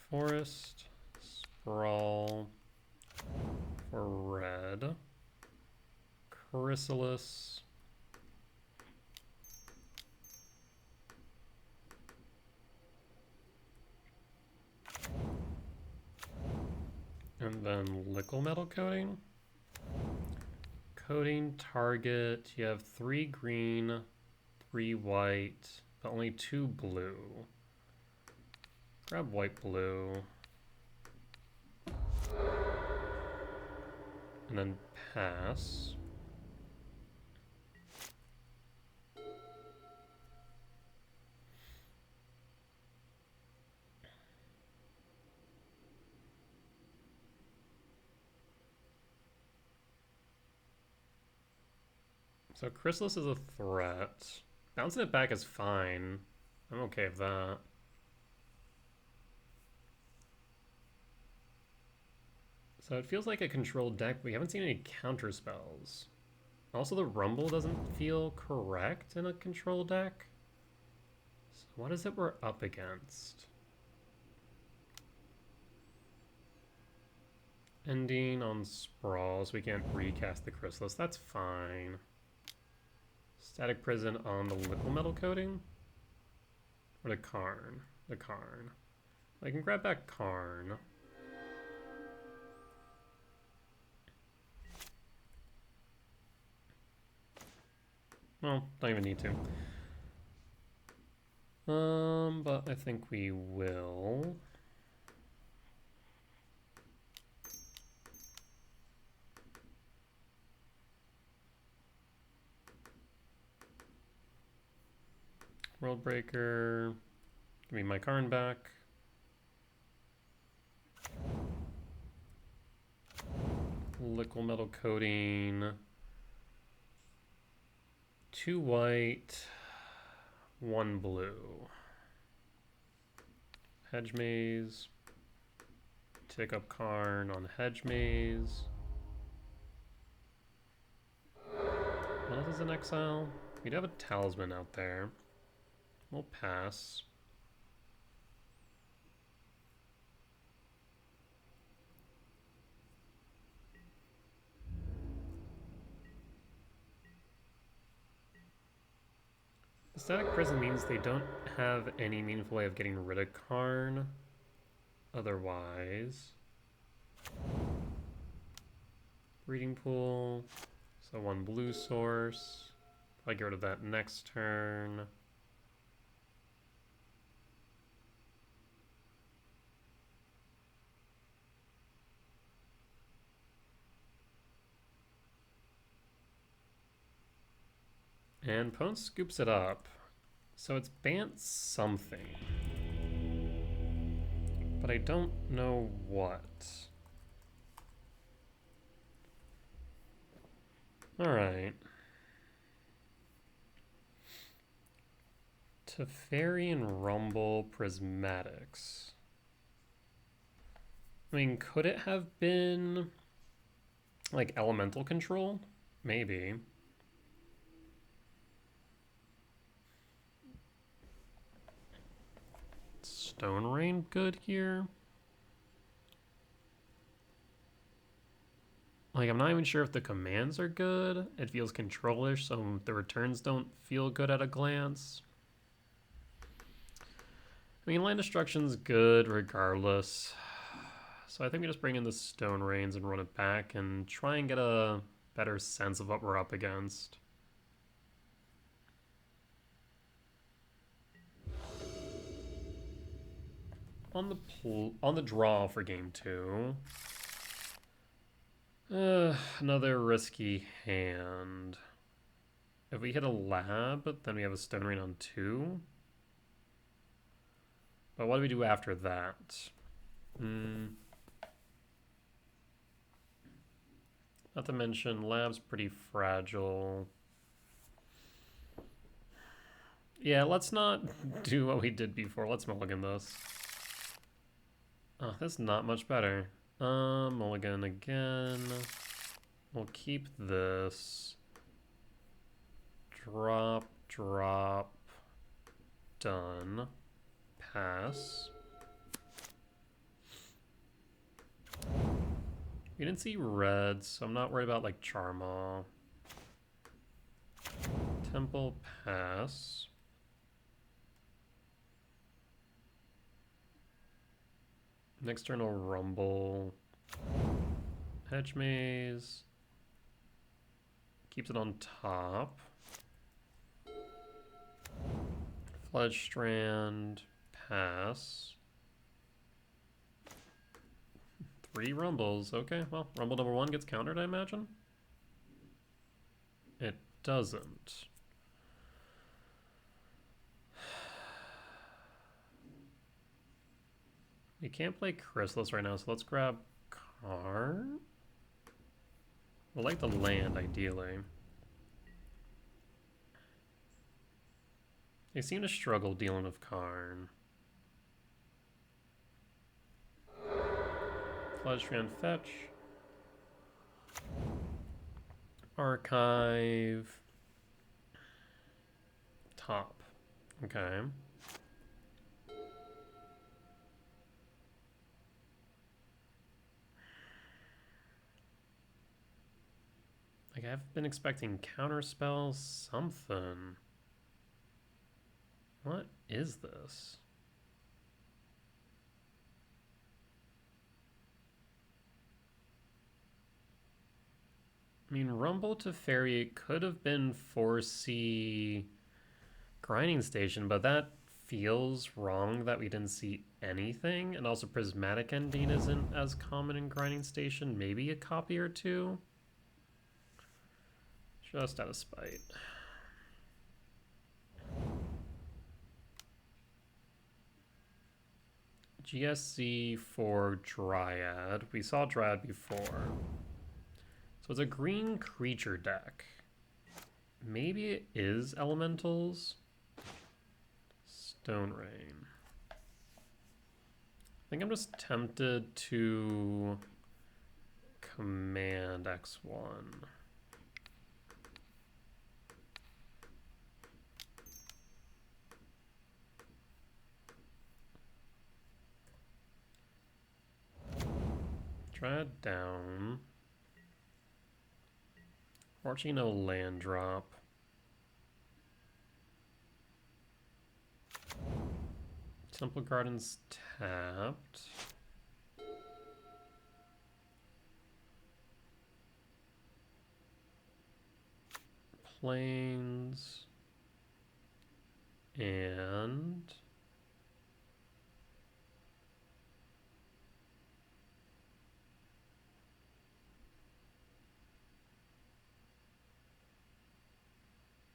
Speaker 1: Forest, Sprawl for red, Chrysalis, and then Liquid Metal Coating. Coating target, you have 3 green, 3 white, but only 2 blue. Grab white blue. And then pass. So Chrysalis is a threat. Bouncing it back is fine. I'm okay with that. So it feels like a controlled deck, but we haven't seen any counter spells. Also, the Rumble doesn't feel correct in a control deck. So what is it we're up against? Ending on Sprawl, so we can't recast the Chrysalis. That's fine. Static Prison on the Liquid Metal Coating. Or the Karn? The Karn. I can grab back Karn. Well, don't even need to. But I think we will. Worldbreaker. Give me my Karn back. Liquid metal coating. 2 white, 1 blue. Hedge Maze. Tick up Karn on Hedge Maze. What else is in exile? We'd have a Talisman out there. We'll pass. The Static Prison means they don't have any meaningful way of getting rid of Karn. Otherwise. Breeding Pool. So 1 blue source. Probably get rid of that next turn. And Pone scoops it up. So it's Bant something. But I don't know what. Alright. Teferian Rumble Prismatics. I mean, could it have been like elemental control? Maybe. Stone Rain good here? Like, I'm not even sure if the commands are good. It feels control-ish, so the returns don't feel good at a glance. I mean, land destruction's good regardless. So I think we just bring in the Stone Rains and run it back and try and get a better sense of what we're up against. On the draw for game 2. Another risky hand. If we hit a lab, then we have a Stone Rain on 2. But what do we do after that? Not to mention, lab's pretty fragile. Yeah, let's not do what we did before. Let's mulligan this. Oh, that's not much better. Mulligan again. We'll keep this. Drop, drop. Done. Pass. We didn't see red, so I'm not worried about like Charmaw. Temple, pass. Next turn will Rumble. Hedge Maze. Keeps it on top. Fledge Strand. Pass. 3 Rumbles. Okay, well, Rumble number 1 gets countered, I imagine? It doesn't. We can't play Chrysalis right now, so let's grab Karn. We'll like the land, ideally. They seem to struggle dealing with Karn. Fledgstrand fetch. Archive. Top. Okay. Like, I've been expecting counterspell something. What is this? I mean, Rumble to Fairy could have been 4C Grinding Station, but that feels wrong that we didn't see anything. And also Prismatic Ending isn't as common in Grinding Station. Maybe a copy or two. Just out of spite. GSC for Dryad. We saw Dryad before. So it's a green creature deck. Maybe it is Elementals. Stone Rain. I think I'm just tempted to command X1. Dryad down. Fortunately, no land drop. Temple Gardens tapped. Plains. And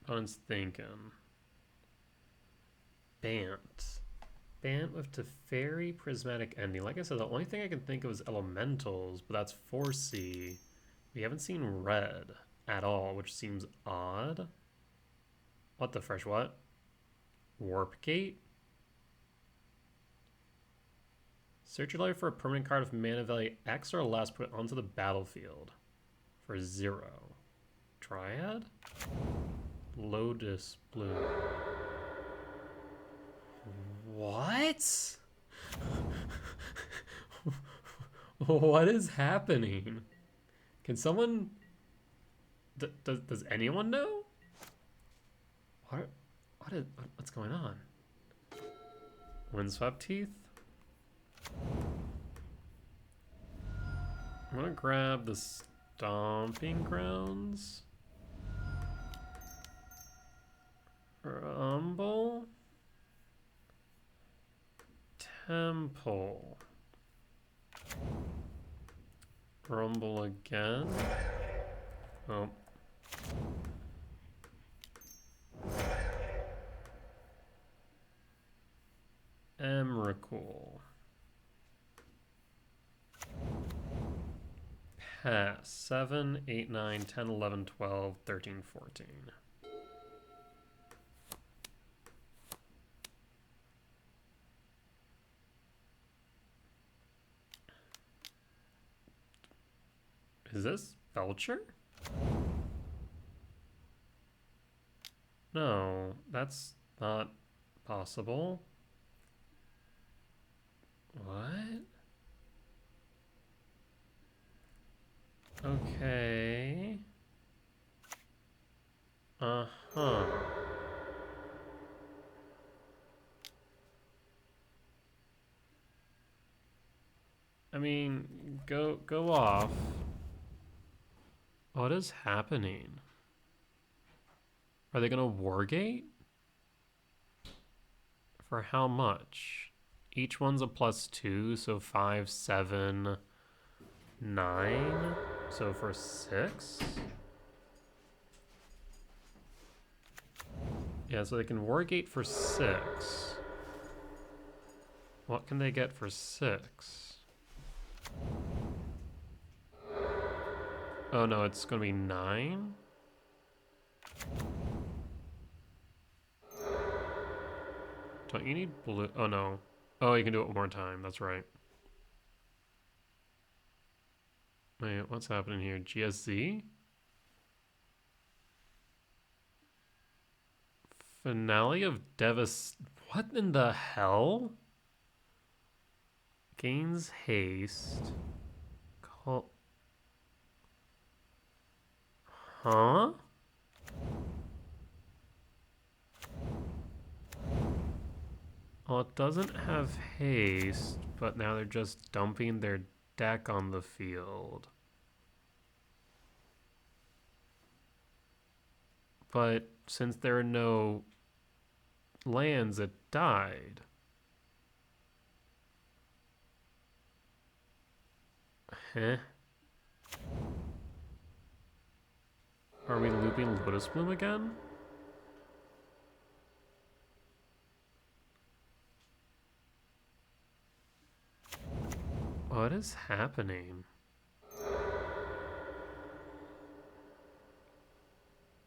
Speaker 1: opponent's thinking. Bant. Bant with Teferi, Prismatic Ending. Like I said, the only thing I can think of is Elementals, but that's 4C. We haven't seen red at all, which seems odd. What the fresh what? Warp Gate? Search your library for a permanent card of mana value X or less, put it onto the battlefield for 0. Triad? Lotus Blue. What? What is happening? Can someone... Does anyone know? What's going on? Windswept Teeth? I'm gonna grab the Stomping Grounds. Rumble. Temple. Rumble again. Oh. Emrakul. Pass. 7, 8, 9, 10, 11, 12, 13, 14. Is this Belcher? No, that's not possible. What? Okay. Uh-huh. I mean, go off. What is happening? Are they gonna Wargate? For how much? Each one's a +2, so 5, 7, 9. So for 6? Yeah, so they can Wargate for 6. What can they get for 6? Oh no, it's gonna be 9? Don't you need blue? Oh no. Oh, you can do it one more time. That's right. Wait, what's happening here? GSZ? Finale of What in the hell? Gains haste. Call. Huh? Well, it doesn't have haste, but now they're just dumping their deck on the field. But since there are no lands, it died. Huh? Are we looping Lotus Bloom again? What is happening?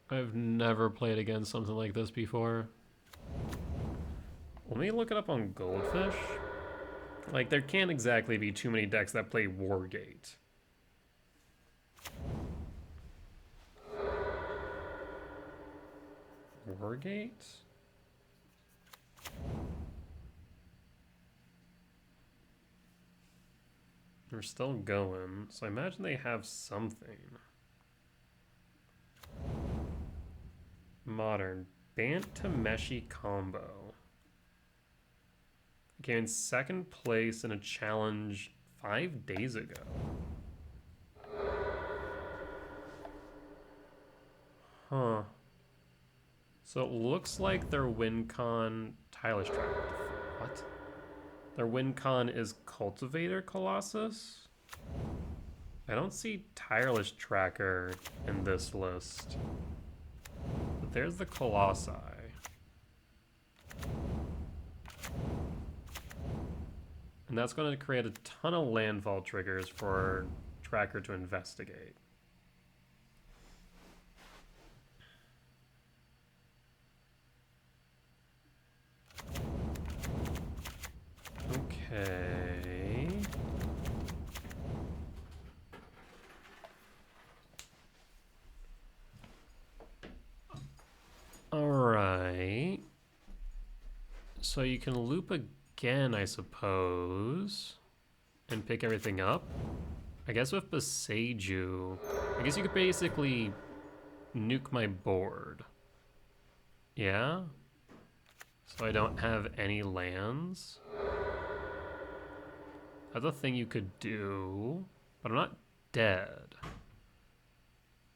Speaker 1: I've never played against something like this before. Let me look it up on Goldfish. Like, there can't exactly be too many decks that play Wargate. Wargate? They're still going, so I imagine they have something. Modern Bant Tameshi combo. Came in second place in a challenge 5 days ago. Huh. So it looks like their win con Tireless Tracker. What? Their win con is Cultivator Colossus? I don't see Tireless Tracker in this list. But there's the Colossi. And that's going to create a ton of landfall triggers for Tracker to investigate. Okay. All right. So you can loop again, I suppose, and pick everything up. I guess with Beseiju, I guess you could basically nuke my board. Yeah? So I don't have any lands. That's a thing you could do, but I'm not dead.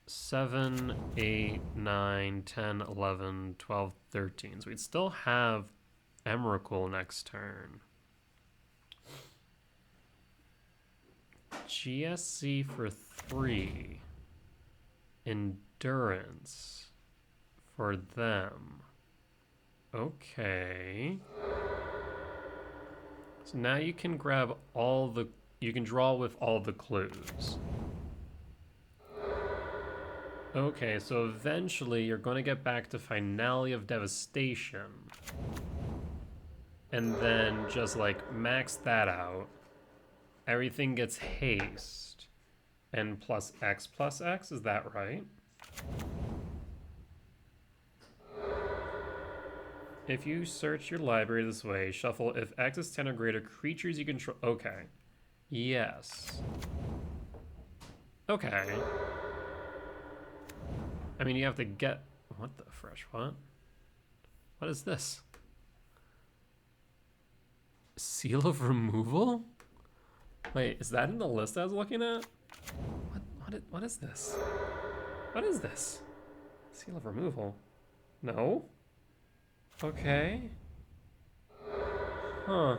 Speaker 1: 7, 8, 9, 10, 11, 12, 13. So we'd still have Emrakul next turn. GSC for 3. Endurance for them. Okay. So now you can grab all the... You can draw with all the clues. Okay, so eventually you're going to get back to Finale of Devastation. And then just like max that out. Everything gets haste. And plus X, is that right? If you search your library this way, shuffle if X is 10 or greater creatures you control. Okay. Yes. Okay. I mean, you have to get... What the fresh? What? What is this? Seal of removal? Wait, is that in the list I was looking at? What is this? What is this? Seal of removal? No? Okay. Huh.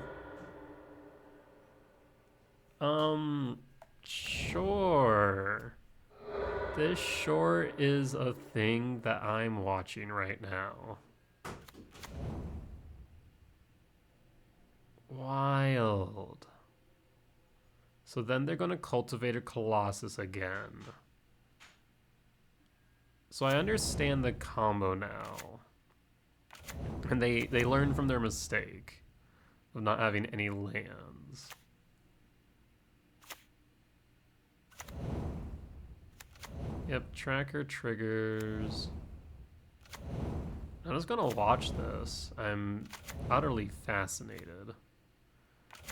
Speaker 1: Sure. This sure is a thing that I'm watching right now. Wild. So then they're going to cultivate a Colossus again. So I understand the combo now. And they learned from their mistake of not having any lands. Yep, tracker triggers. I'm just gonna watch this. I'm utterly fascinated.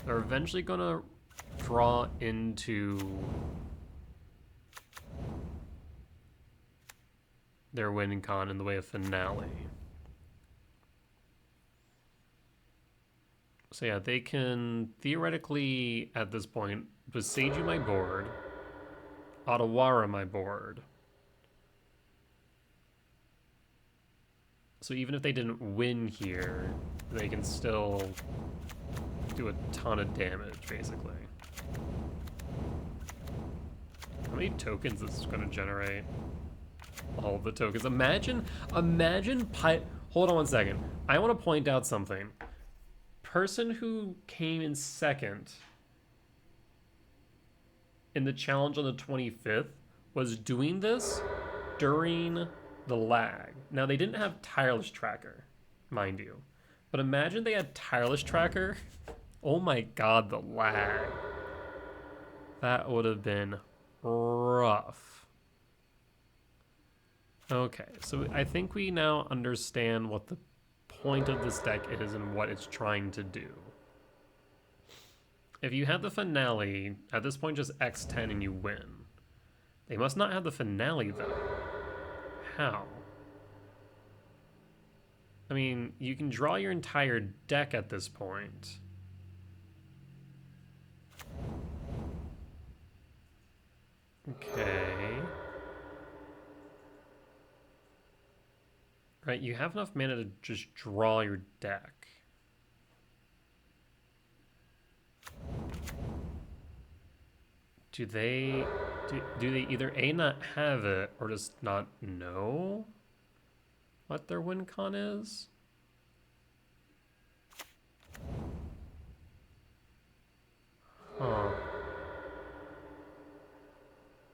Speaker 1: They're eventually gonna draw into their win con in the way of Finale. So yeah, they can theoretically, at this point, Besage my board, Otawara my board. So even if they didn't win here, they can still do a ton of damage, basically. How many tokens is this gonna generate? All the tokens. Imagine, hold on one second. I want to point out something. Person who came in second in the challenge on the 25th was doing this during the lag. Now, they didn't have Tireless Tracker, mind you. But imagine they had Tireless Tracker. Oh my god, the lag. That would have been rough. Okay, so I think we now understand what the point of this deck is and what it's trying to do. If you have the finale, at this point just X10 and you win. They must not have the finale though. How? I mean, you can draw your entire deck at this point. Okay. Right, you have enough mana to just draw your deck. Do they either A, not have it, or just not know what their win con is? Huh.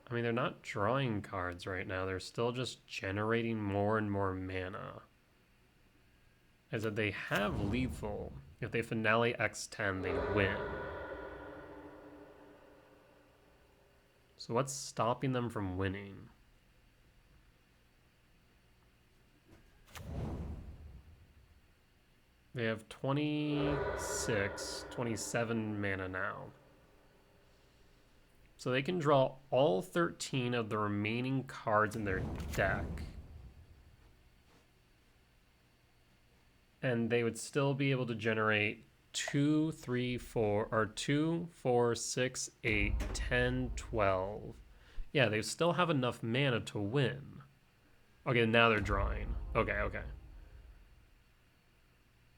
Speaker 1: I mean, they're not drawing cards right now. They're still just generating more and more mana. As if they have lethal. If they finale X10, they win. So what's stopping them from winning? They have 26, 27 mana now. So they can draw all 13 of the remaining cards in their deck. And they would still be able to generate 2, 3, 4, or 2, 4, 6, 8, 10, 12. Yeah, they still have enough mana to win. Okay, now they're drawing. Okay.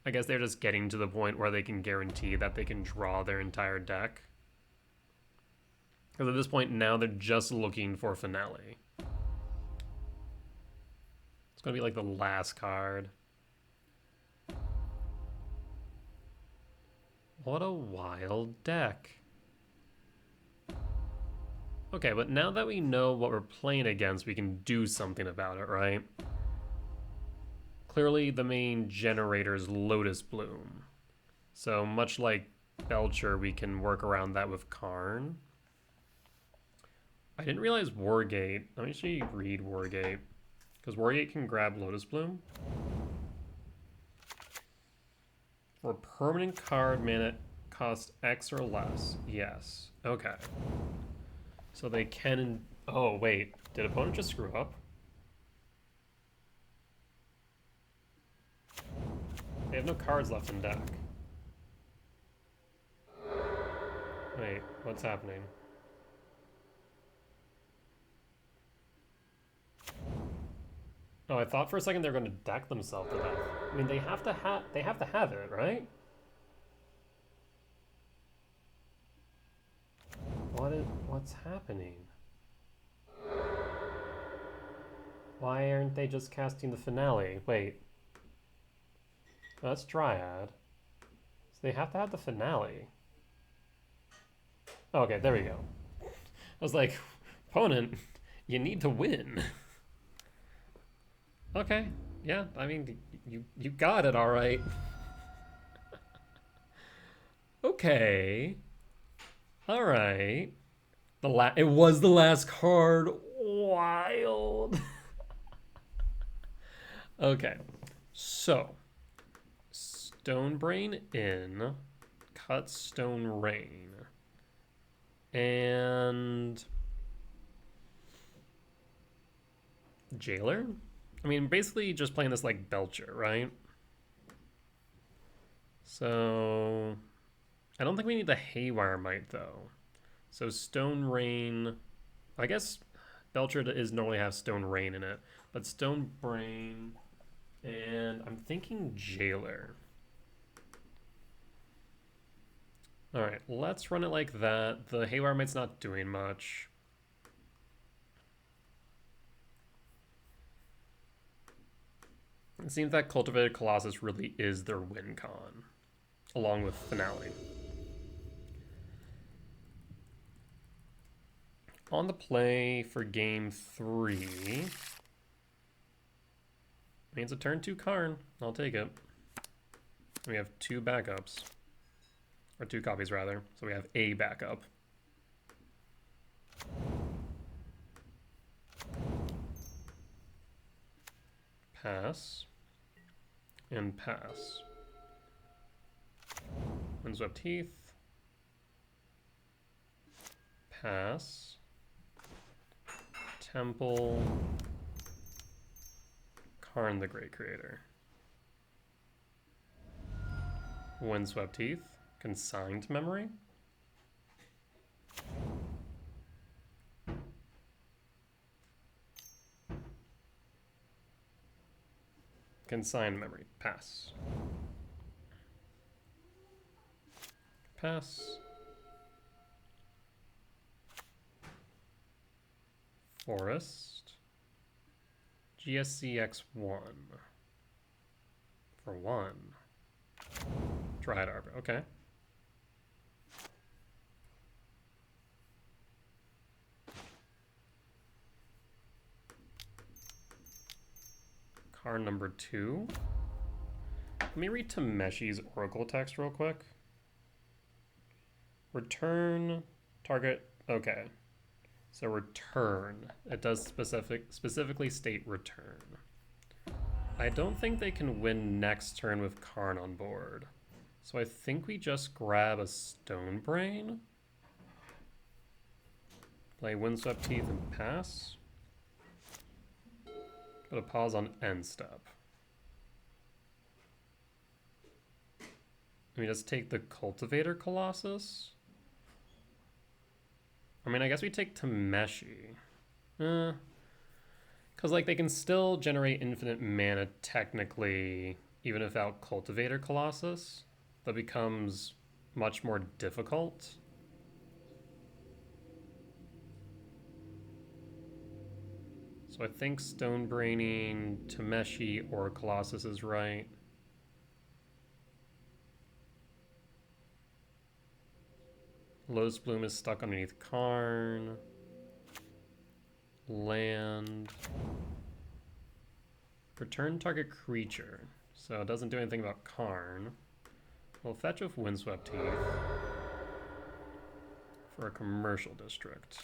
Speaker 1: I guess they're just getting to the point where they can guarantee that they can draw their entire deck. Because at this point now they're just looking for finale. It's going to be like the last card. What a wild deck. Okay, but now that we know what we're playing against, we can do something about it, right? Clearly the main generator is Lotus Bloom. So much like Belcher, we can work around that with Karn. I didn't realize Wargate. Let me actually read Wargate. Because Wargate can grab Lotus Bloom. For permanent card, mana cost X or less. Yes. Okay. So they can... Oh, wait. Did opponent just screw up? They have no cards left in deck. Wait, what's happening? Oh, I thought for a second they were going to deck themselves to death. I mean, they have to have it, right? What's happening? Why aren't they just casting the finale? Wait. Oh, that's Dryad. So they have to have the finale. Oh, okay, there we go. I was like, opponent, you need to win. Okay, yeah, I mean, you got it all right. Okay. All right. It was the last card. Wild. Okay. So, Stonebrain in, cut Stone Rain. And Jailer? I mean, basically just playing this like Belcher, right? So I don't think we need the Haywire Might though. So Stone Rain, I guess Belcher is normally have Stone Rain in it, but Stone Brain, and I'm thinking Jailer. All right, let's run it like that. The Haywire Might's not doing much. It seems that Cultivated Colossus really is their win con, along with Finale. On the play for game 3 means a turn 2 Karn. I'll take it. We have 2 backups. Or 2 copies, rather. So we have a backup. Pass. And pass. Windswept Heath. Pass. Temple. Karn the Great Creator. Windswept Heath. Consigned Memory. Consigned Memory. Pass. Pass. Forest. GSCX1. For 1. Dryad Arbor. Okay. Card number 2. Let me read Tameshi's Oracle text real quick. Return target. Okay. So return. It does specifically state return. I don't think they can win next turn with Karn on board. So I think we just grab a Stone Brain. Play Windswept Teeth and pass. Put a pause on end step. We just take the Cultivator Colossus. I mean, I guess we take Tameshi. Because, like, they can still generate infinite mana, technically, even without Cultivator Colossus. That becomes much more difficult. So I think Stone Braining, Tameshi, or Colossus is right. Lotus Bloom is stuck underneath Karn. Land. Return target creature. So it doesn't do anything about Karn. We'll fetch with Windswept Teeth for a commercial district.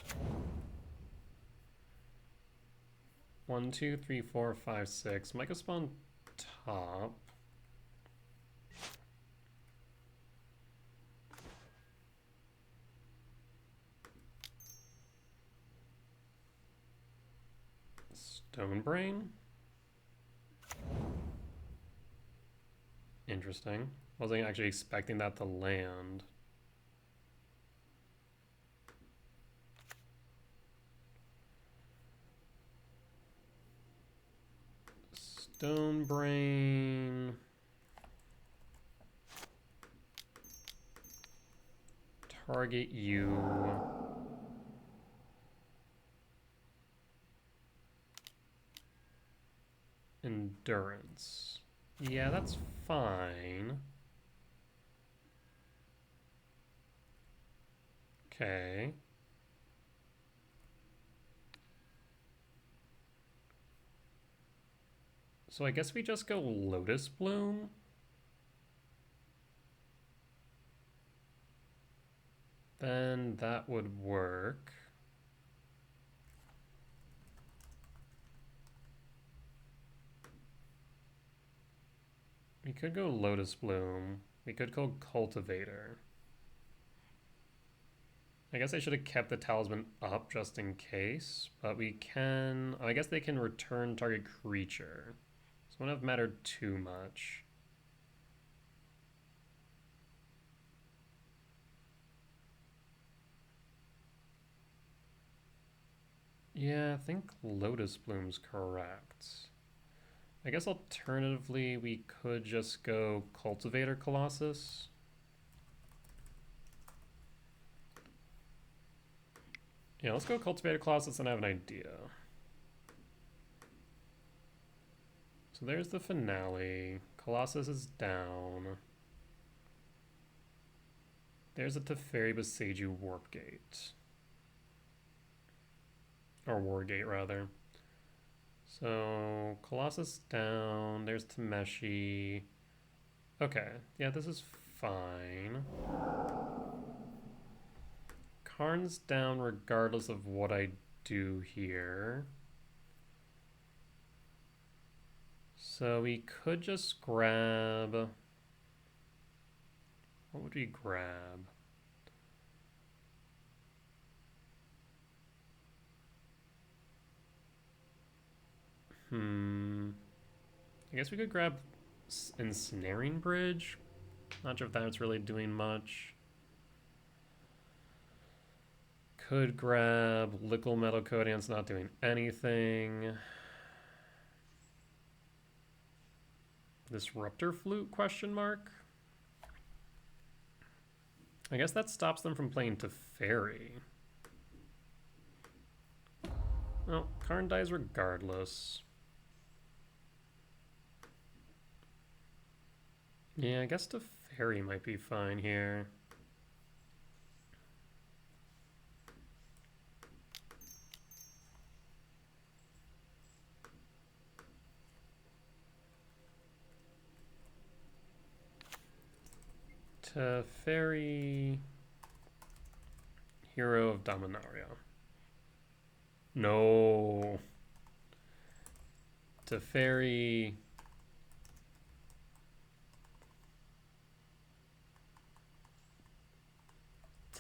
Speaker 1: 1, 2, 3, 4, 5, 6. Might go spawn top. Stone Brain. Interesting. Wasn't actually expecting that to land. Stone Brain. Target you. Endurance. Yeah, that's fine. Okay. So I guess we just go Lotus Bloom. Then that would work. We could go Lotus Bloom. We could go Cultivator. I guess I should have kept the Talisman up just in case, but we can... I guess they can return target creature. So it wouldn't have mattered too much. Yeah, I think Lotus Bloom's correct. I guess alternatively we could just go Cultivator Colossus. Yeah, let's go Cultivator Colossus and I have an idea. So there's the finale. Colossus is down. There's a Teferi Boseiju Warp Gate. Or Wargate, rather. So, Colossus down. There's Tameshi. Okay, yeah, this is fine. Karn's down regardless of what I do here. So we could just grab... What would we grab? I guess we could grab Ensnaring Bridge. Not sure if that's really doing much. Could grab Lickle Metal Coating, it's not doing anything. Disruptor Flute, question mark? I guess that stops them from playing Teferi. Well, Karn dies regardless. Yeah, I guess Teferi might be fine here. Teferi, Hero of Dominaria. No. Teferi.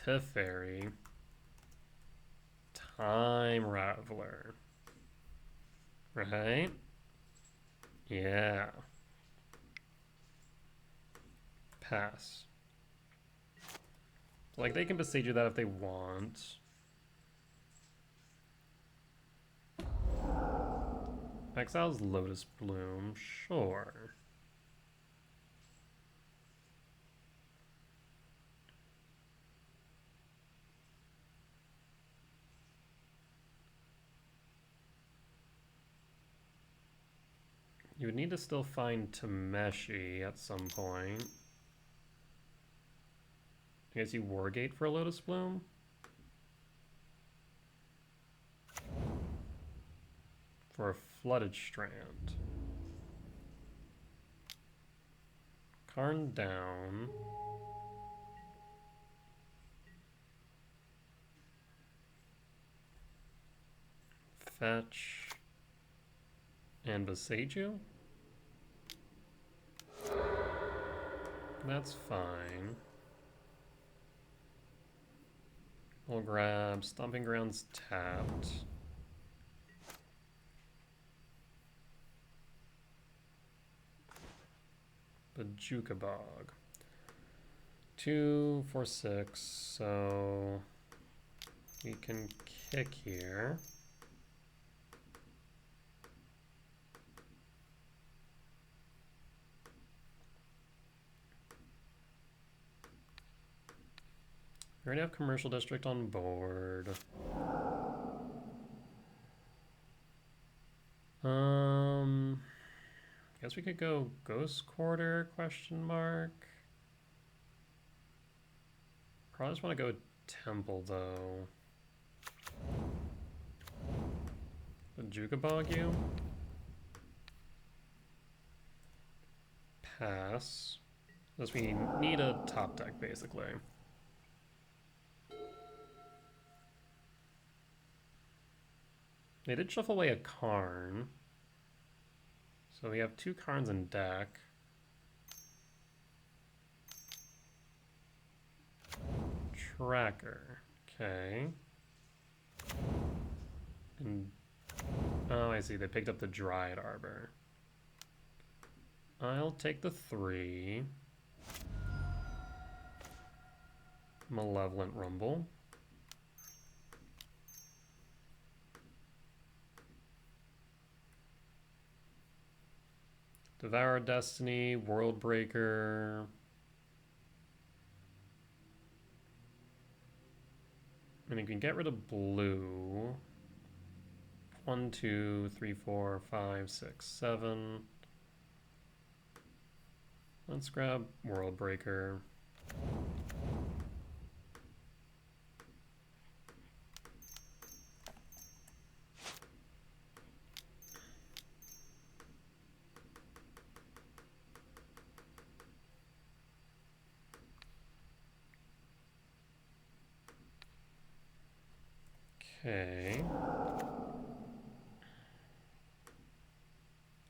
Speaker 1: Teferi. Time Raveler. Right? Yeah. Pass. Like, they can Boseiju that if they want. Exiles Lotus Bloom, sure. You would need to still find Tameshi at some point. I guess you Wargate for a Lotus Bloom? For a Flooded Strand. Karn down. Fetch. And Boseiju? That's fine. We'll grab Stomping Grounds tapped. Bajuka Bog. 2, 4, 6, so we can kick here. We already have Commercial District on board. Guess we could go Ghost Quarter, question mark. Probably just want to go Temple, though. Would Jukabog you? Pass. Unless we need a top deck, basically. They did shuffle away a Karn. So we have 2 Karns in deck. Tracker. Okay. And oh, I see. They picked up the Dryad Arbor. I'll take the 3. Malevolent Rumble. Devour Destiny, World Breaker. And you can get rid of blue. 1, 2, 3, 4, 5, 6, 7. Let's grab World Breaker. Okay.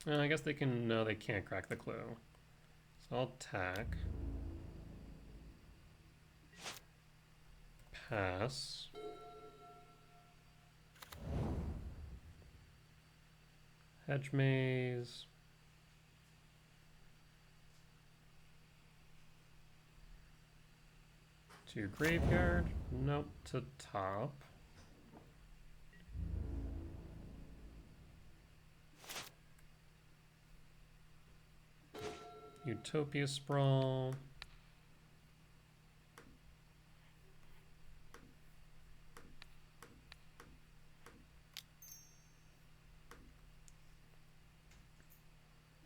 Speaker 1: I guess they can, no, they can't crack the clue. So I'll attack. Pass. Hedge Maze. To graveyard. Nope, to top. Utopia Sprawl.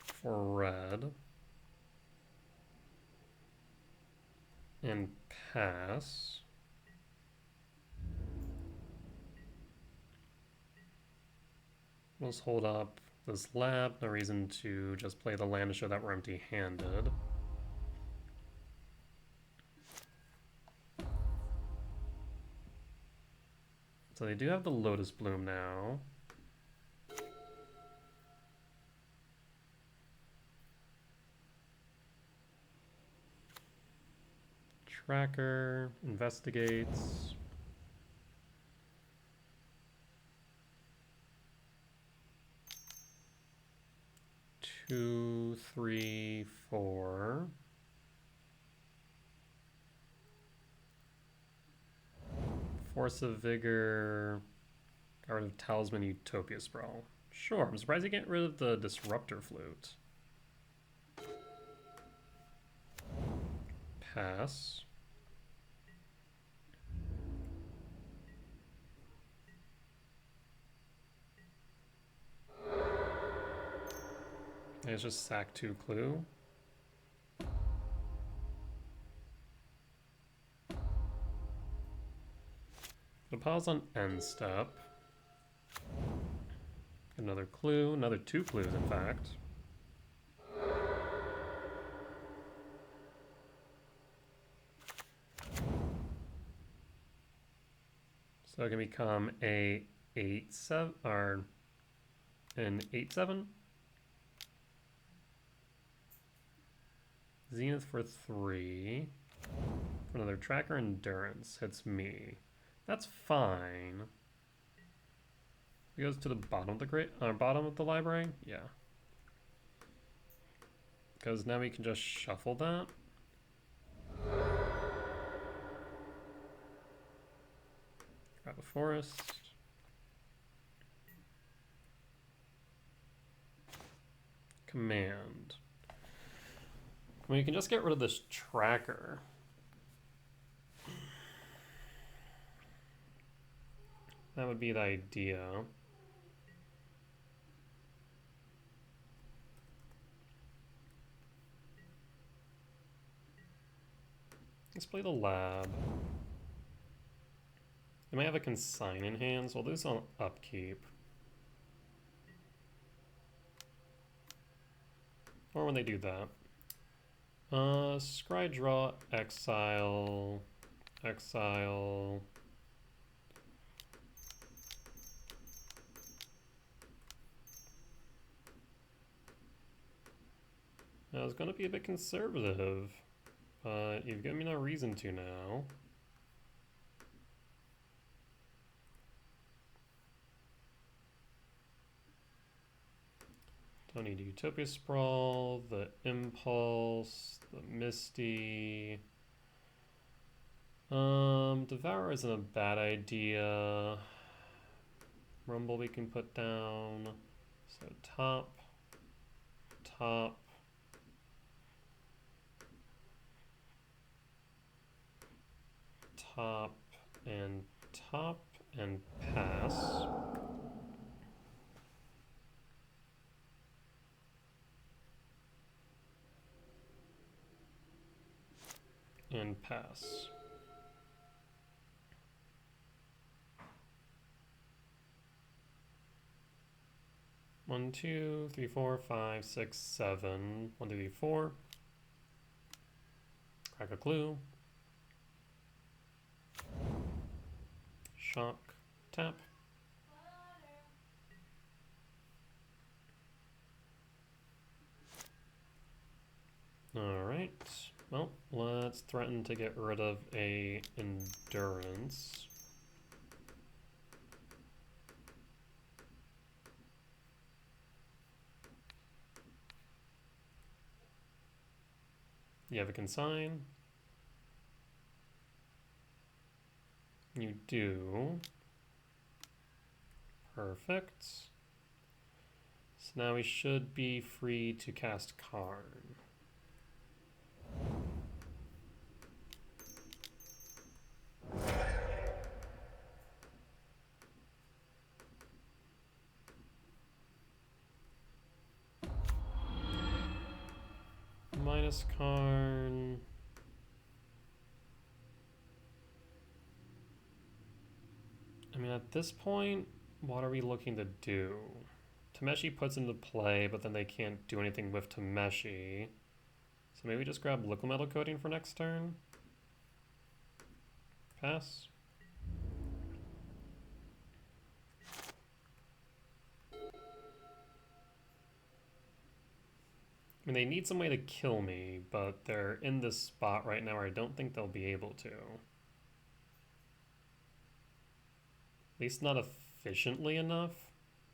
Speaker 1: For red. And pass. Let's hold up this lab. No reason to just play the land to show that we're empty-handed. So they do have the Lotus Bloom now. Tracker investigates. Two, three, four. Force of Vigor. Got rid of Talisman, Utopia Sprawl. Sure, I'm surprised you get rid of the Disruptor Flute. Pass. It's just sack 2 clue. So pause on end step. Another clue, another 2 clues in fact. So it can become a 8-7 or an 8-7. Zenith for 3. For another tracker endurance hits me. That's fine. It goes to the bottom of the bottom of the library? Yeah. Because now we can just shuffle that. Grab a forest. Command. Well, you can just get rid of this tracker. That would be the idea. Let's play the lab. They might have a consign in hand, so I'll do this on upkeep. Or when they do that. Scry draw, exile, exile. I was gonna be a bit conservative, but you've given me no reason to now. Don't need Utopia Sprawl, the Impulse, the Misty. Devour isn't a bad idea. Rumble we can put down. So top. top, top, and top, and pass. And pass. One, two, three, four, five, six, seven. 1, 2, 3, 4. Crack a clue. Shock. Tap. Alright. Well, let's threaten to get rid of a endurance. You have a consign. You do. Perfect. So now we should be free to cast Karn. Minus Karn. I mean, at this point, what are we looking to do? Tameshi puts into play, but then they can't do anything with Tameshi. So maybe just grab Liquid Metal Coating for next turn. Pass. I mean, they need some way to kill me, but they're in this spot right now where I don't think they'll be able to. At least not efficiently enough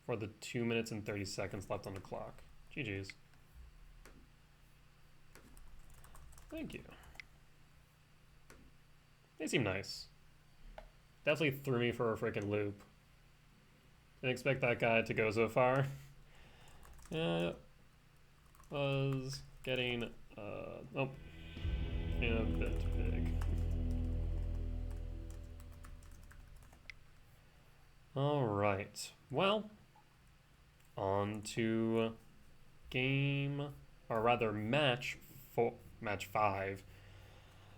Speaker 1: for the 2 minutes and 30 seconds left on the clock. GG's. Thank you. They seem nice. Definitely threw me for a freaking loop. Didn't expect that guy to go so far. Yeah. Was getting, a bit big. All right, well, on to match 5.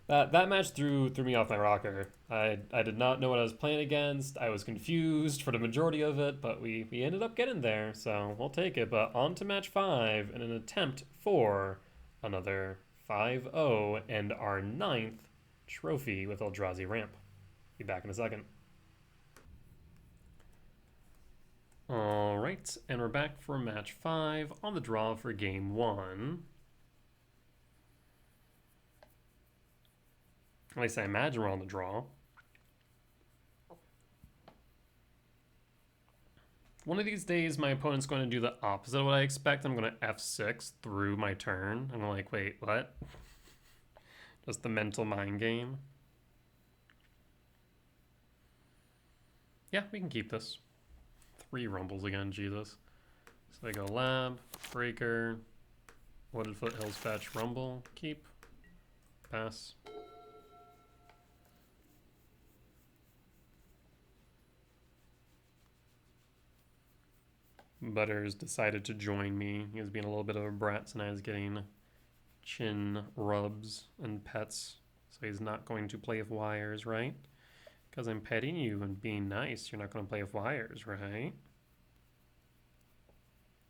Speaker 1: That match threw me off my rocker. I did not know what I was playing against. I was confused for the majority of it, but we ended up getting there, so we'll take it. But on to match 5 in an attempt for another 5-0 and our 9th trophy with Eldrazi Ramp. Be back in a second. All right, and we're back for match 5 on the draw for game 1. At least I imagine we're on the draw. One of these days, my opponent's going to do the opposite of what I expect. I'm going to F6 through my turn. I'm like, wait, what? Just the mental mind game. Yeah, we can keep this. 3 rumbles again, Jesus. So I go Lab, Breaker, Wooded Foothills Fetch, Rumble, keep, pass. Butters decided to join me. He was being a little bit of a brat, so now he's getting chin rubs and pets. So he's not going to play with wires, right? Because I'm petting you and being nice, you're not going to play with wires, right?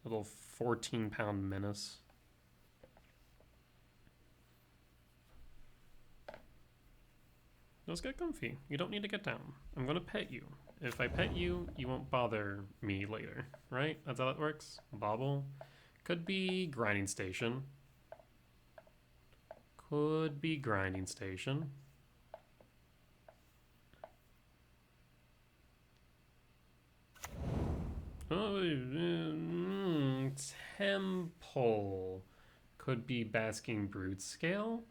Speaker 1: Little 14-pound menace. Just get comfy. You don't need to get down. I'm going to pet you. If I pet you, you won't bother me later, right? That's how that works. Bobble. Could be Grinding Station. Could be Grinding Station. Oh, Temple. Could be Basking Brood Scale.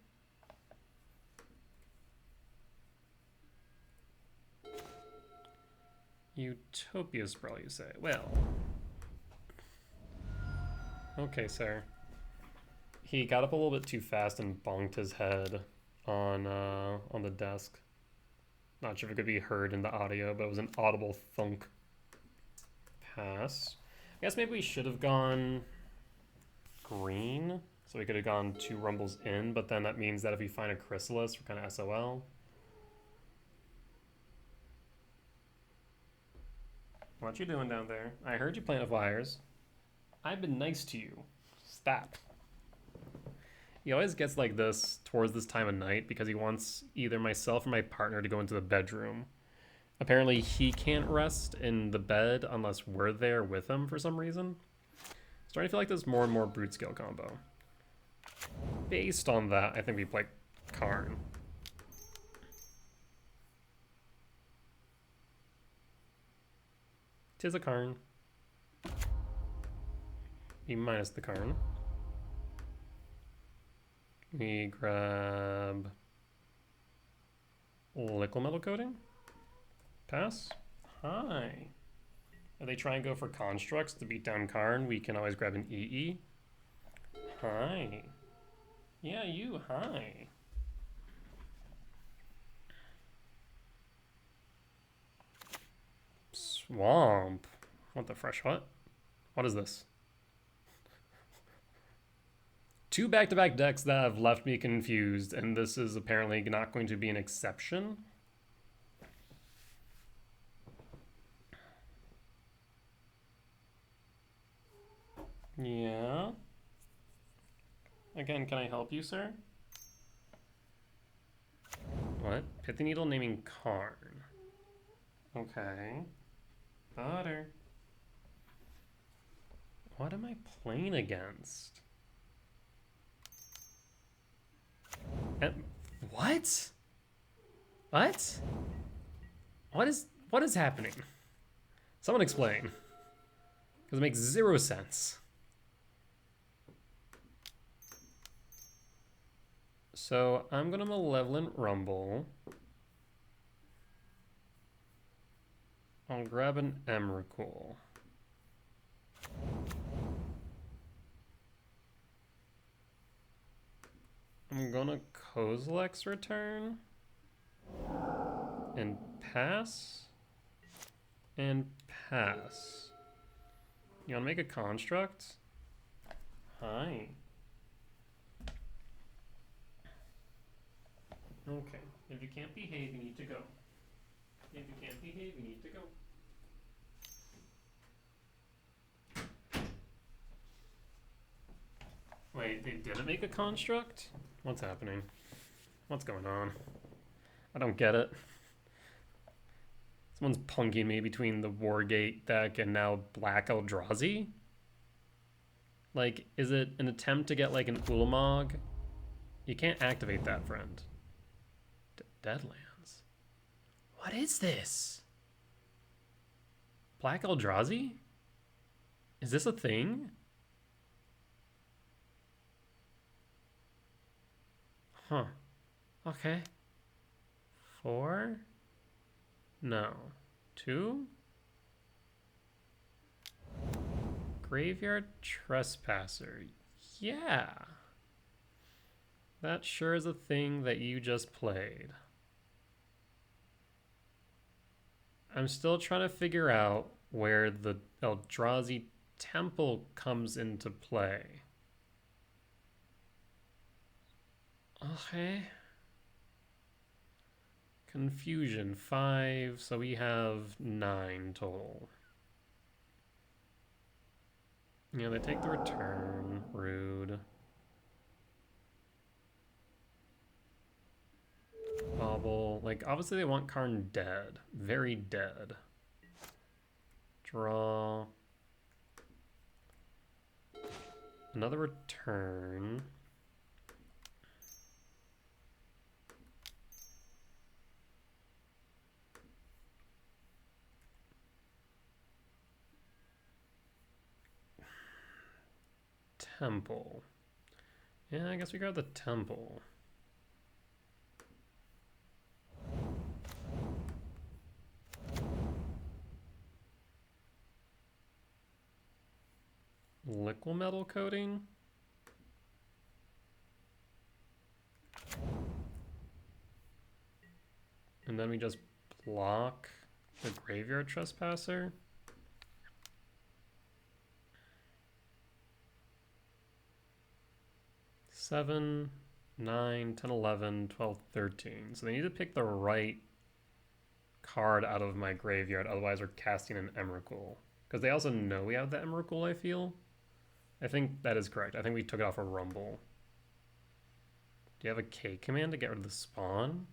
Speaker 1: Utopia Sprawl, you say? Well. Okay, sir. He got up a little bit too fast and bonked his head on the desk. Not sure if it could be heard in the audio, but it was an audible thunk. Pass. I guess maybe we should have gone green, so we could have gone 2 rumbles in, but then that means that if we find a Chrysalis, we're kind of SOL. What you doing down there? I heard you playing with wires. I've been nice to you. Stop. He always gets like this towards this time of night because he wants either myself or my partner to go into the bedroom. Apparently he can't rest in the bed unless we're there with him for some reason. Starting to feel like there's more and more brute scale combo. Based on that, I think we play Karn. Tis a Karn. E minus the Karn. We grab Liquid Metal Coating. Pass. Hi. If they try and go for constructs to beat down Karn, we can always grab an EE. Hi. Yeah, you, hi. Swamp. What the fresh what? What is this? 2 back-to-back decks that have left me confused, and this is apparently not going to be an exception. Yeah. Again, can I help you, sir? What? Pithy Needle naming Karn. Okay. Butter. What am I playing against? What? What? What is happening? Someone explain. Because it makes 0 sense. So I'm gonna Malevolent Rumble. I'll grab an Emrakul. I'm gonna Kozilek's Return and pass and pass. You wanna make a construct? Hi. Okay, if you can't behave, you need to go. If you can't behave, you need to go. Wait, they didn't make a construct? What's happening? What's going on? I don't get it. Someone's punking me between the Wargate deck and now Black Eldrazi? Like, is it an attempt to get like an Ulamog? You can't activate that, friend. Deadlands. What is this? Black Eldrazi? Is this a thing? Huh. Okay. 4? No. 2? Graveyard Trespasser. Yeah. That sure is a thing that you just played. I'm still trying to figure out where the Eldrazi Temple comes into play. Okay. Confusion 5, so we have 9 total. Yeah, they take the return. Rude. Bobble. Like, obviously they want Karn dead. Very dead. Draw. Another return. Temple. Yeah, I guess we got the temple. Liquid metal coating? And then we just block the Graveyard Trespasser. Seven, 9, 10, 11, 12, 13. So they need to pick the right card out of my graveyard, otherwise we're casting an Emrakul. Because they also know we have the Emrakul, I feel. I think that is correct. I think we took it off a Rumble. Do you have a K command to get rid of the spawn?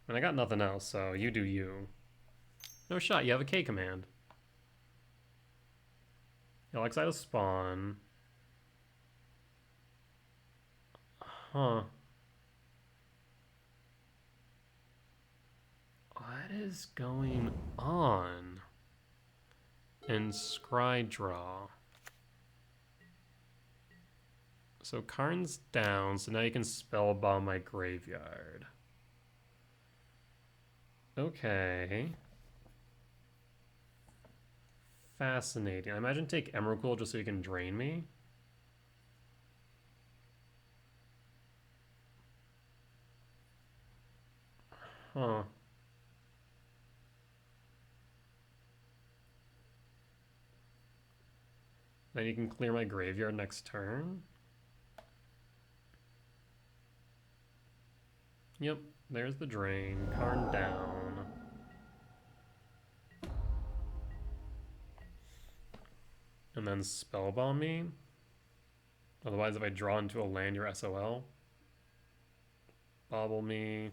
Speaker 1: And I got nothing else, so you do you. No shot, you have a K command. You'll exile spawn. Huh. What is going on? And scry draw. So Karn's down, so now you can spellbomb my graveyard. Okay. Fascinating. I imagine take Emrakul just so you can drain me. Huh. Then you can clear my graveyard next turn. Yep, there's the drain. Karn down. And then spellbomb me. Otherwise, if I draw into a land, you're SOL. Bobble me.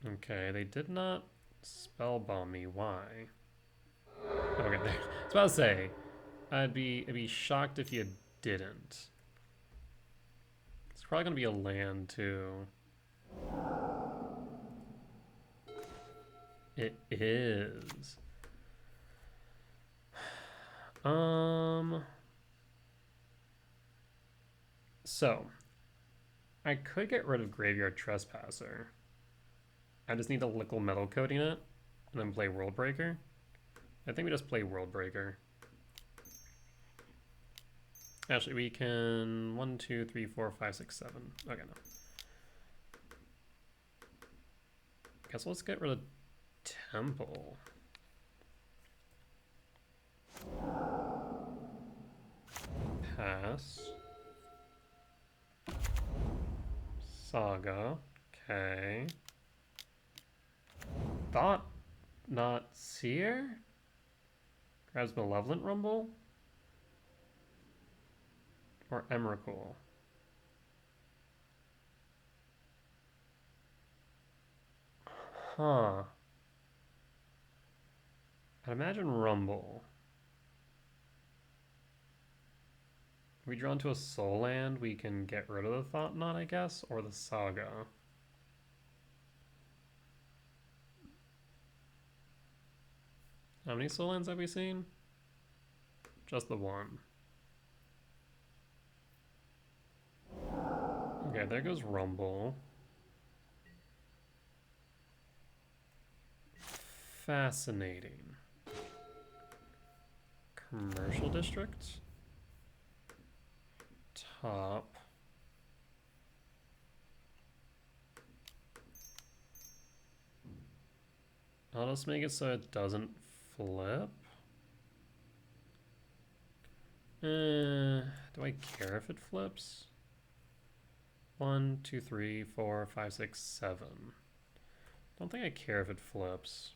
Speaker 1: Okay, they did not spellbomb me. Why? Okay, I was about to say, I'd be shocked if you didn't. It's probably gonna be a land too. It is. So I could get rid of Graveyard Trespasser. I just need to Liquid Metal Coating it and then play World Breaker. I think we just play World Breaker. Actually, we can 1, 2, 3, 4, 5, 6, 7. Okay, no. Guess let's get rid of Temple. Pass. Saga. Okay. Thought not Seer? Grabs Malevolent Rumble? Or Emrakul? Huh. I'd imagine Rumble. If we draw into a Soul Land, we can get rid of the Thought Knot, I guess, or the Saga. How many Soul Lands have we seen? Just the one. Okay, there goes Rumble. Fascinating. Commercial District. Top. I'll just make it so it doesn't flip. Do I care if it flips? 1, 2, 3, 4, 5, 6, 7. Don't think I care if it flips.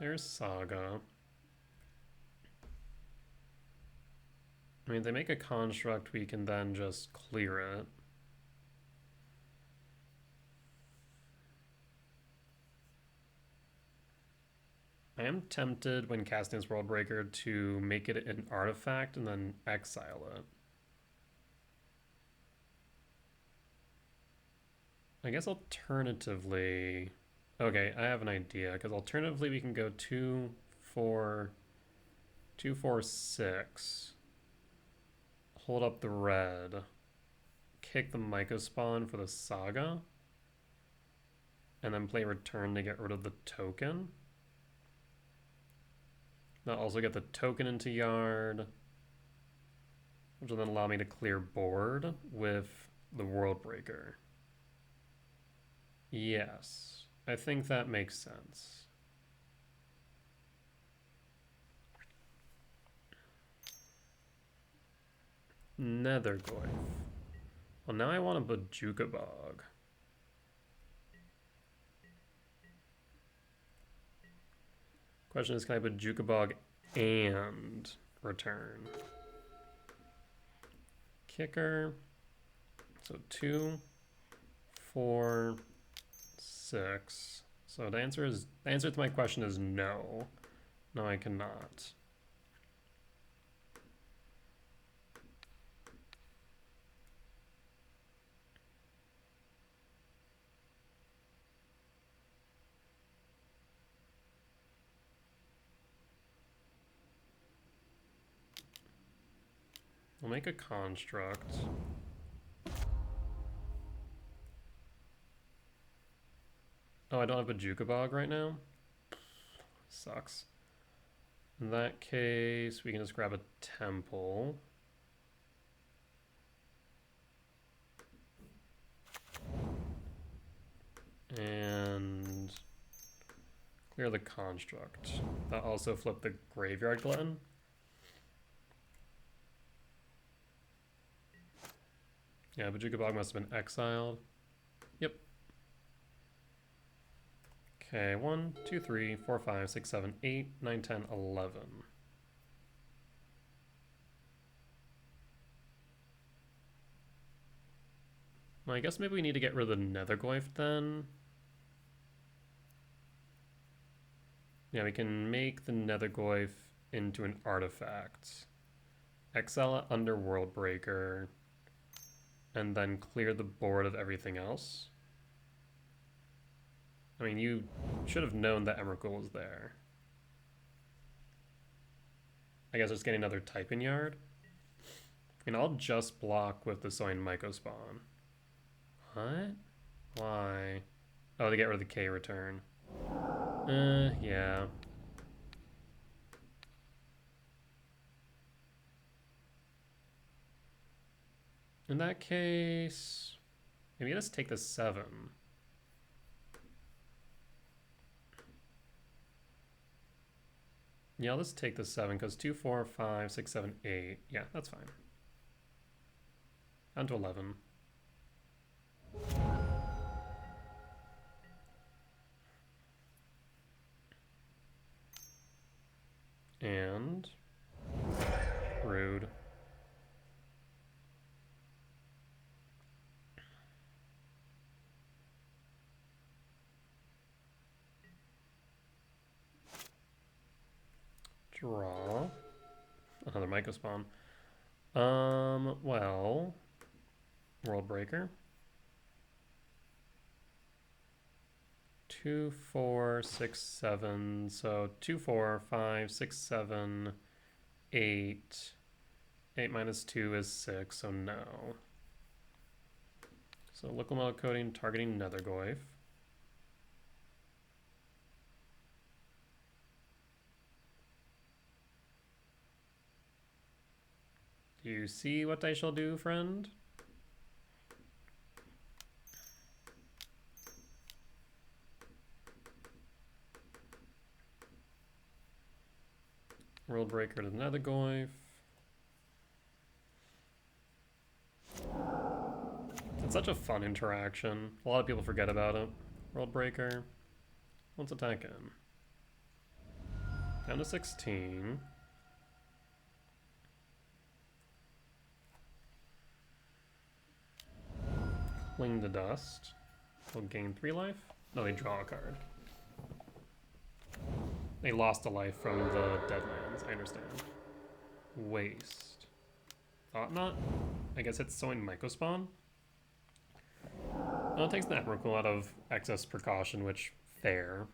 Speaker 1: There's Saga. I mean, if they make a construct, we can then just clear it. I am tempted when casting this World Breaker to make it an artifact and then exile it. I guess alternatively... Okay, I have an idea, because alternatively we can go 2, 4, 2, 4, 6. Hold up the red. Kick the Myco Spawn for the Saga. and then play return to get rid of the token. I'll also get the token into yard, which will then allow me to clear board with the World Breaker. Yes, I think that makes sense. Nethergoyf. Well, now I want a Bojuka Bog. Question is, can I Bojuka Bog and return? Kicker. So 2, 4, 6. So the answer to my question is no. No, I cannot. We'll make a construct. Oh, I don't have a Bojuka Bog right now? Sucks. In that case, we can just grab a temple. And clear the construct. That also flipped the Graveyard Glutton. Yeah, Bojuka Bog must have been exiled. Yep. Okay, 1, 2, 3, 4, 5, 6, 7, 8, 9, 10, 11. Well, I guess maybe we need to get rid of the Nethergoyf then. Yeah, we can make the Nethergoyf into an artifact. Exile it under World Breaker. And then clear the board of everything else. I mean, you should have known that Emrakul was there. I guess it's getting another type in yard. And I'll just block with the Soin Myco spawn. What? Why? Oh, to get rid of the K return. Yeah. In that case, maybe let's take the 7. Yeah, let's take the 7 because 2, 4, 5, 6, 7, 8. Yeah, that's fine. Down to 11. And rude. Draw. Another Myco spawn. Well, World Breaker. 2, 4, 6, 7. So 2, 4, 5, 6, 7, 8. 8 minus 2 is 6, so no. So local model coding targeting Nethergoyf. Do you see what I shall do, friend? World Breaker to Nethergoyf. It's such a fun interaction. A lot of people forget about it. World Breaker. Let's attack him. Down to 16. Cling to Dust. We'll gain 3 life. No, they draw a card. They lost a life from the Deadlands, I understand. Waste. Thought not? I guess it's Soin Myco spawn? Well, it takes the Emrakul out of excess precaution, which, fair.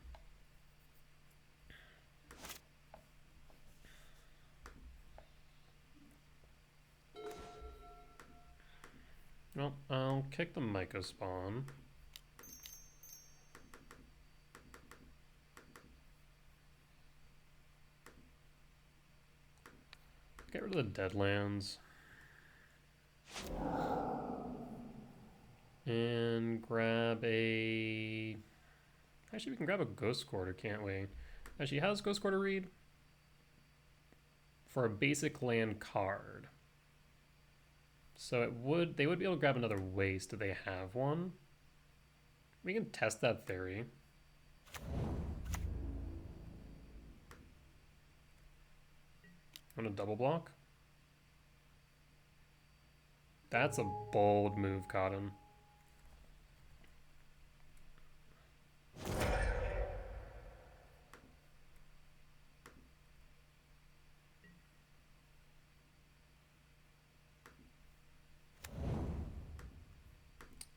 Speaker 1: Well, I'll kick the Myco spawn. get rid of the Deadlands. And grab a... Actually, we can grab a Ghost Quarter, can't we? Actually, how does Ghost Quarter read? For a basic land card. So they would be able to grab another waste. Do they have one? We can test that theory. On a double block? That's a bold move, Cotton.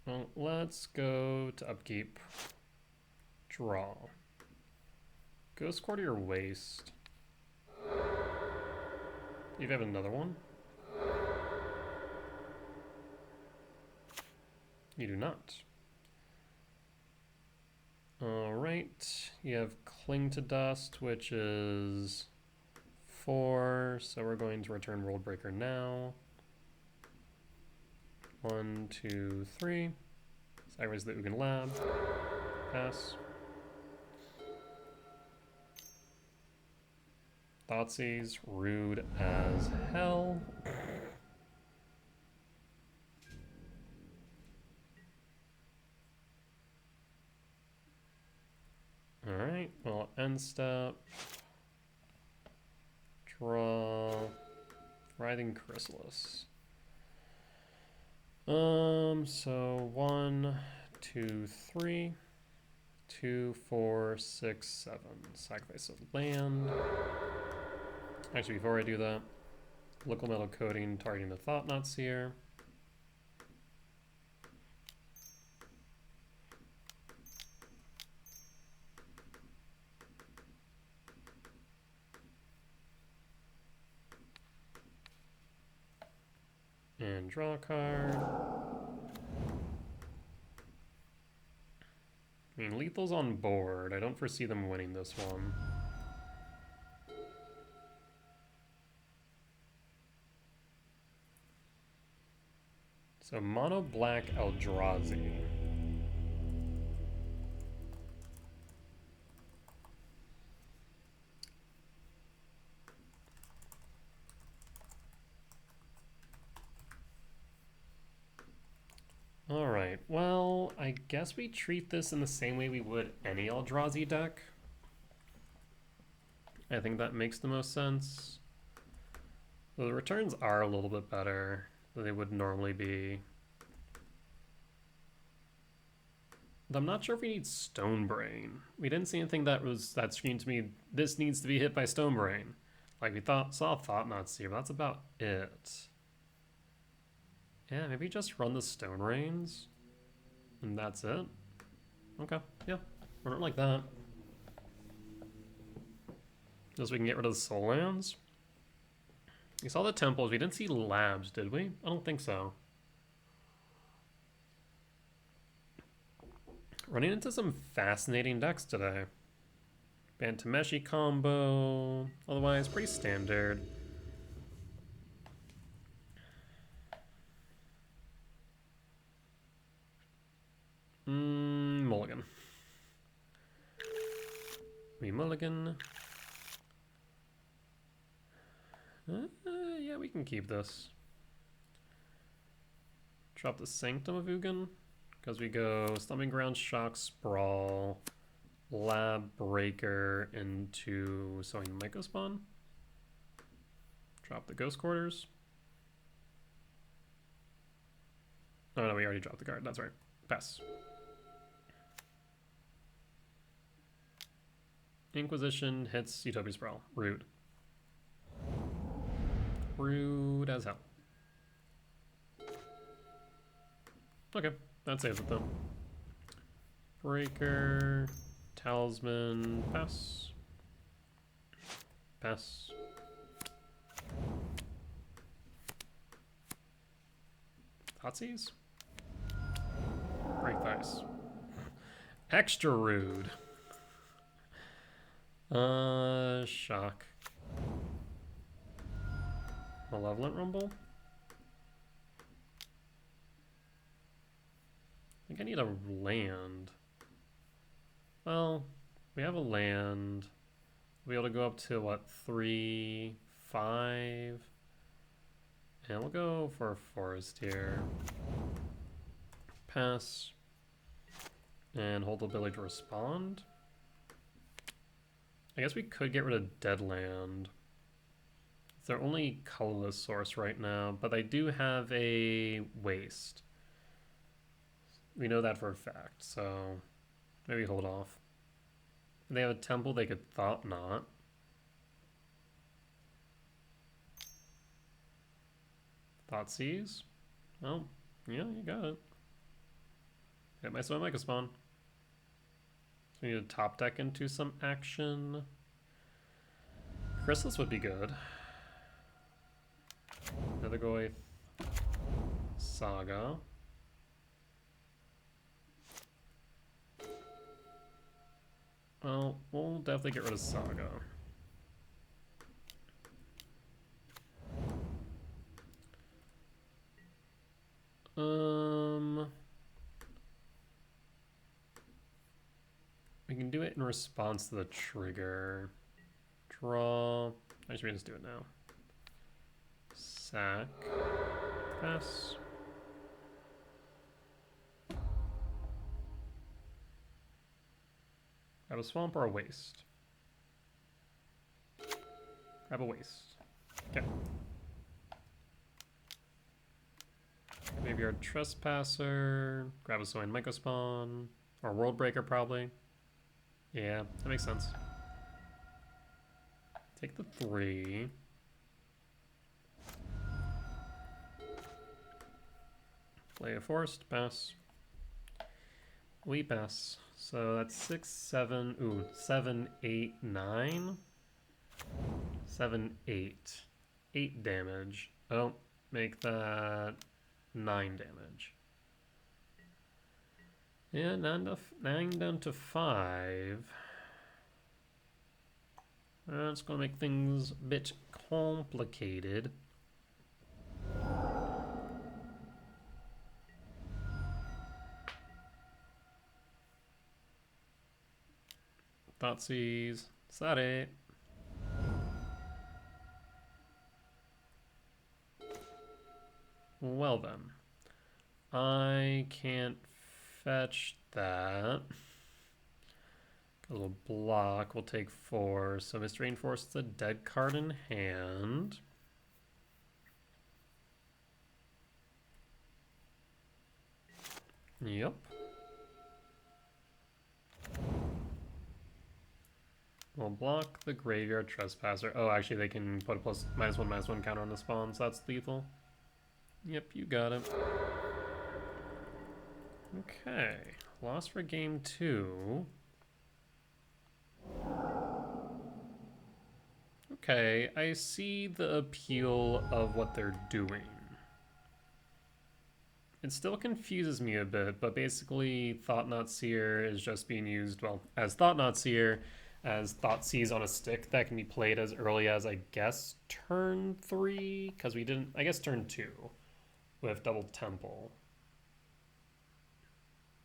Speaker 1: Well, let's go to upkeep. Draw. Ghost Quarter your waste. You have another one? You do not. Alright, you have Cling to Dust, which is 4, so we're going to return World Breaker now. 1, 2, 3. Sacrifice the Ugin Lab. Pass. Thoughtseize, rude as hell. Alright, well, end step. Draw. Writhing Chrysalis. So 1, 2, 3. 2, 4, 6, 7. Sacrifice of land. Actually, before I do that, local metal coating targeting the Thought-Knot Seer. And draw a card. I mean, lethal's on board. I don't foresee them winning this one. So Mono-Black Eldrazi. Alright, well, I guess we treat this in the same way we would any Eldrazi deck. I think that makes the most sense. The returns are a little bit better than they would normally be. But I'm not sure if we need Stonebrain. We didn't see anything that screamed to me, this needs to be hit by Stonebrain. Like we saw Thought-Knot Seer, but that's about it. Yeah, maybe just run the Stone Rains. And that's it. Okay, yeah. Run it like that. Just so we can get rid of the Soul Lands. We saw the temples. We didn't see labs, did we? I don't think so. Running into some fascinating decks today. Bant Tameshi combo. Otherwise, pretty standard. Mulligan. We mulligan. Yeah, we can keep this. Drop the Sanctum of Ugin, because we go Stomping Ground, Shock, Sprawl, Lab Breaker into Sowing Mycospawn. Drop the Ghost Quarters. Oh no, we already dropped the card, that's right. Pass. Inquisition hits Utopia Sprawl. Rude. Rude as hell. Okay, that saves it though. Breaker, Talisman, pass. Pass. Thoughtseize? Break Dice. Extra rude. Shock. Malevolent Rumble? I think I need a land. Well, we have a land. We'll be able to go up to what, 3, 5? And we'll go for a forest here. Pass. And hold the ability to respond. I guess we could get rid of Deadland. It's their only colorless source right now, but they do have a waste. We know that for a fact, so maybe hold off. If they have a temple, they could Thought Knot. Thoughtseize? Oh, yeah, you got it. Hit my Soul Mega Spawn. So we need to top deck into some action. Chrysalis would be good. Nethergoyf. Saga. Well, we'll definitely get rid of Saga. We can do it in response to the trigger. Draw. I should just do it now. Sack. Pass. Grab a swamp or a waste? Grab a waste. Okay. Maybe our Trespasser. Grab a Soin Mycospawn. Or World Breaker, probably. Yeah, that makes sense. Take the 3. Play a forest, pass. We pass. So that's 6, 7, ooh, 7, 8, 9. 7, 8. 8 damage. Oh, make that 9 damage. Yeah, 9 down to 5. That's going to make things a bit complicated. Thoughtseize. Is that it? Well then. I can't fetch that. A little block will take 4. So Mr. Rainforest is a dead card in hand. Yep. We'll block the Graveyard Trespasser. Oh, actually they can put a +1/-1 counter on the spawn, so that's lethal. Yep, you got it. Okay, lost for game 2. Okay, I see the appeal of what they're doing. It still confuses me a bit, but basically Thought-Knot Seer is just being used, well, as Thought-Knot Seer, as Thoughtseize on a stick that can be played as early as, I guess, turn 3? Because we didn't, I guess turn 2 with Double Temple.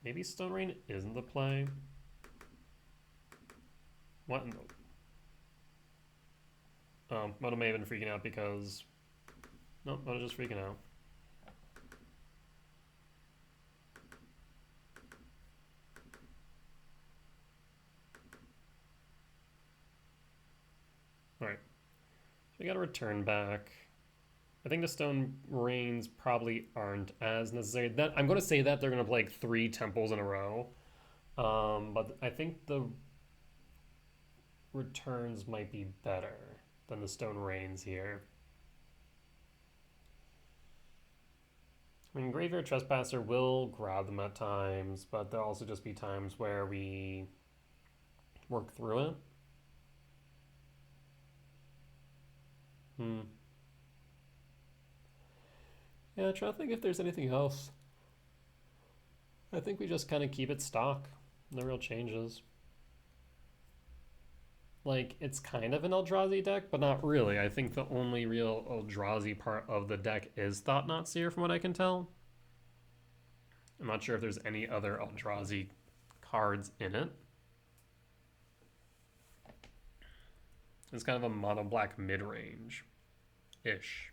Speaker 1: Maybe Stone Rain isn't the play? What in the... Oh, Mono may have been freaking out because... Nope, Mono's just freaking out. Alright. So we gotta return back. I think the Stone Rains probably aren't as necessary. That I'm gonna say that they're gonna play like 3 temples in a row. But I think the returns might be better than the Stone Rains here. I mean, Graveyard Trespasser will grab them at times, but there'll also just be times where we work through it. Yeah, trying to think if there's anything else. I think we just kind of keep it stock. No real changes. Like, it's kind of an Eldrazi deck, but not really. I think the only real Eldrazi part of the deck is Thought-Knot Seer, from what I can tell. I'm not sure if there's any other Eldrazi cards in it. It's kind of a mono-black mid-range-ish.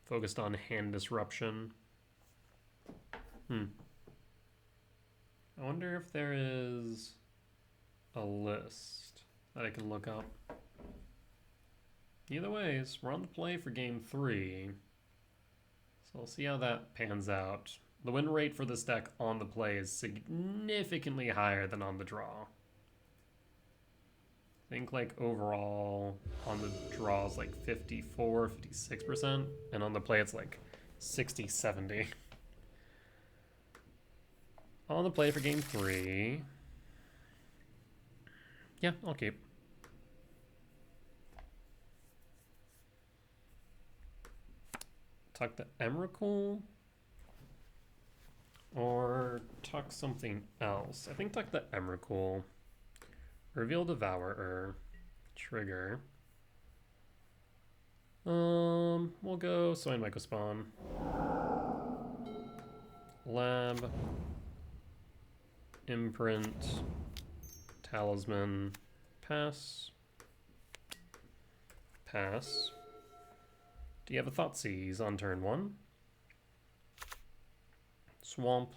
Speaker 1: Focused on hand disruption. I wonder if there is a list that I can look up. Either ways, we're on the play for game 3. So we'll see how that pans out. The win rate for this deck on the play is significantly higher than on the draw. I think like overall on the draw is like 54, 56%, and on the play it's like 60, 70. On the play for game 3. Yeah, I'll keep. Tuck the Emrakul or tuck something else. I think tuck the Emrakul. Reveal Devourer. Trigger. We'll go Soin Mycospawn. Lab. Imprint. Talisman. Pass. Pass. Do you have a Thoughtseize on turn 1? Swamp.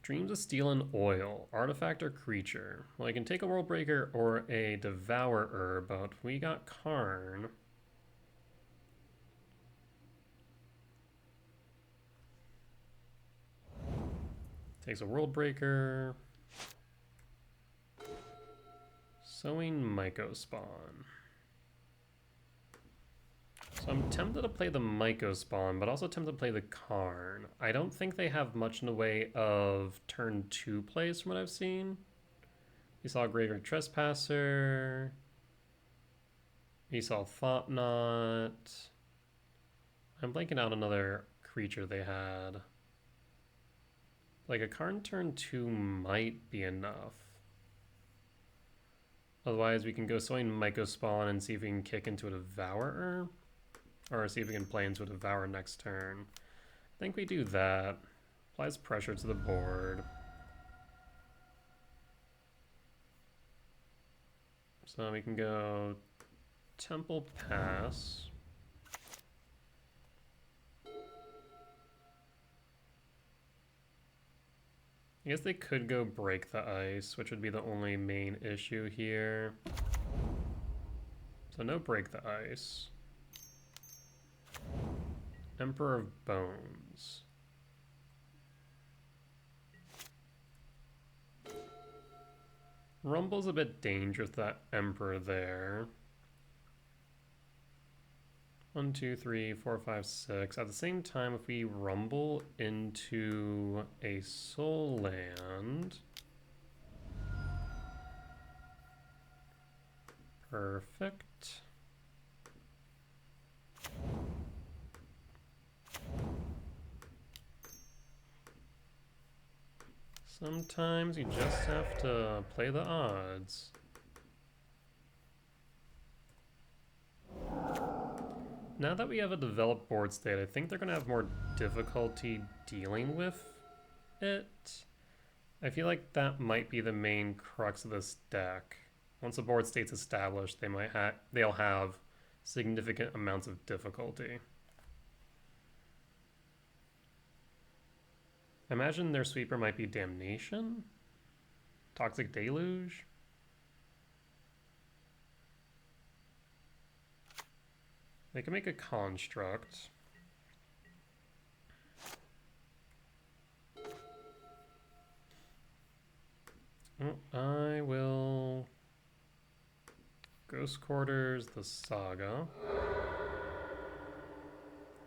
Speaker 1: Dreams of Steel and Oil. Artifact or creature. Well, I can take a World Breaker or a Devourer, but we got Karn. Takes a World Breaker. Sowing Mycospawn. So I'm tempted to play the Mycospawn, but also tempted to play the Karn. I don't think they have much in the way of turn 2 plays from what I've seen. You saw Graveyard Trespasser. You saw Thought-Knot. I'm blanking out another creature they had. Like a Karn turn 2 might be enough. Otherwise, we can go Sowing Mycospawn and see if we can kick into a Devourer. Or see if we can play into a Devourer next turn. I think we do that. Applies pressure to the board. So we can go Temple Pass. I guess they could go Break the Ice, which would be the only main issue here. So no Break the Ice. Emperor of Bones. Rumble's a bit dangerous, that Emperor there. 1, 2, 3, 4, 5, 6. At the same time, if we rumble into a soul land. Perfect. Sometimes you just have to play the odds. Now that we have a developed board state, I think they're going to have more difficulty dealing with it. I feel like that might be the main crux of this deck. Once the board state's established, they'll have significant amounts of difficulty. I imagine their sweeper might be Damnation? Toxic Deluge? They can make a construct. I will Ghost Quarters the Saga.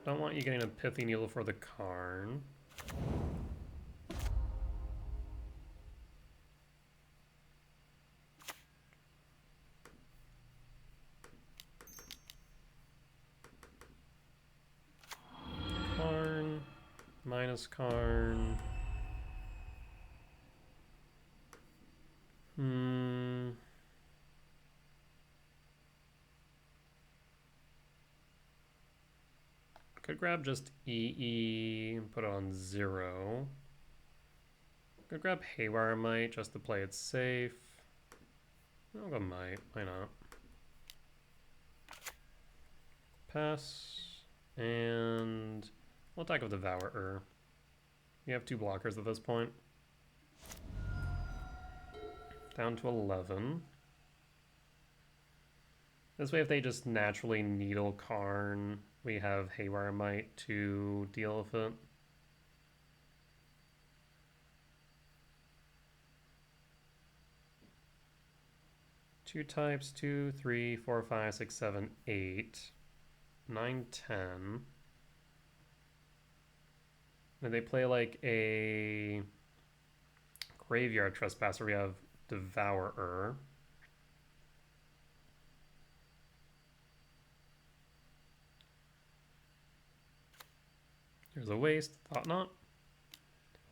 Speaker 1: Don't want you getting a Pithy Needle for the Karn. Karn, minus Karn. Could grab just EE and put it on 0. Could grab Haywire Might just to play it safe. I'll go Might, why not? Pass, and we'll attack with Devourer. We have 2 blockers at this point. Down to 11. This way, if they just naturally Needle Karn, we have Haywire Might to deal with it. Two types, 2, 3, 4, 5, 6, 7, 8, 9, 10. And they play like a Graveyard Trespasser. We have Devourer. There's a waste, Thought Knot.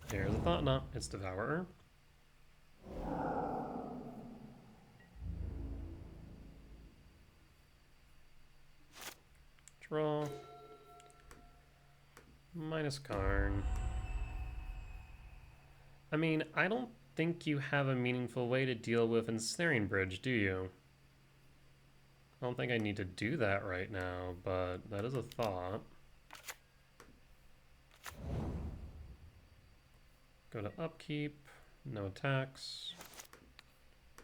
Speaker 1: There's a Thought Knot, it's Devourer. Draw. Minus Karn. I mean, I don't think you have a meaningful way to deal with Ensnaring Bridge, do you? I don't think I need to do that right now, but that is a thought. Go to Upkeep, no attacks,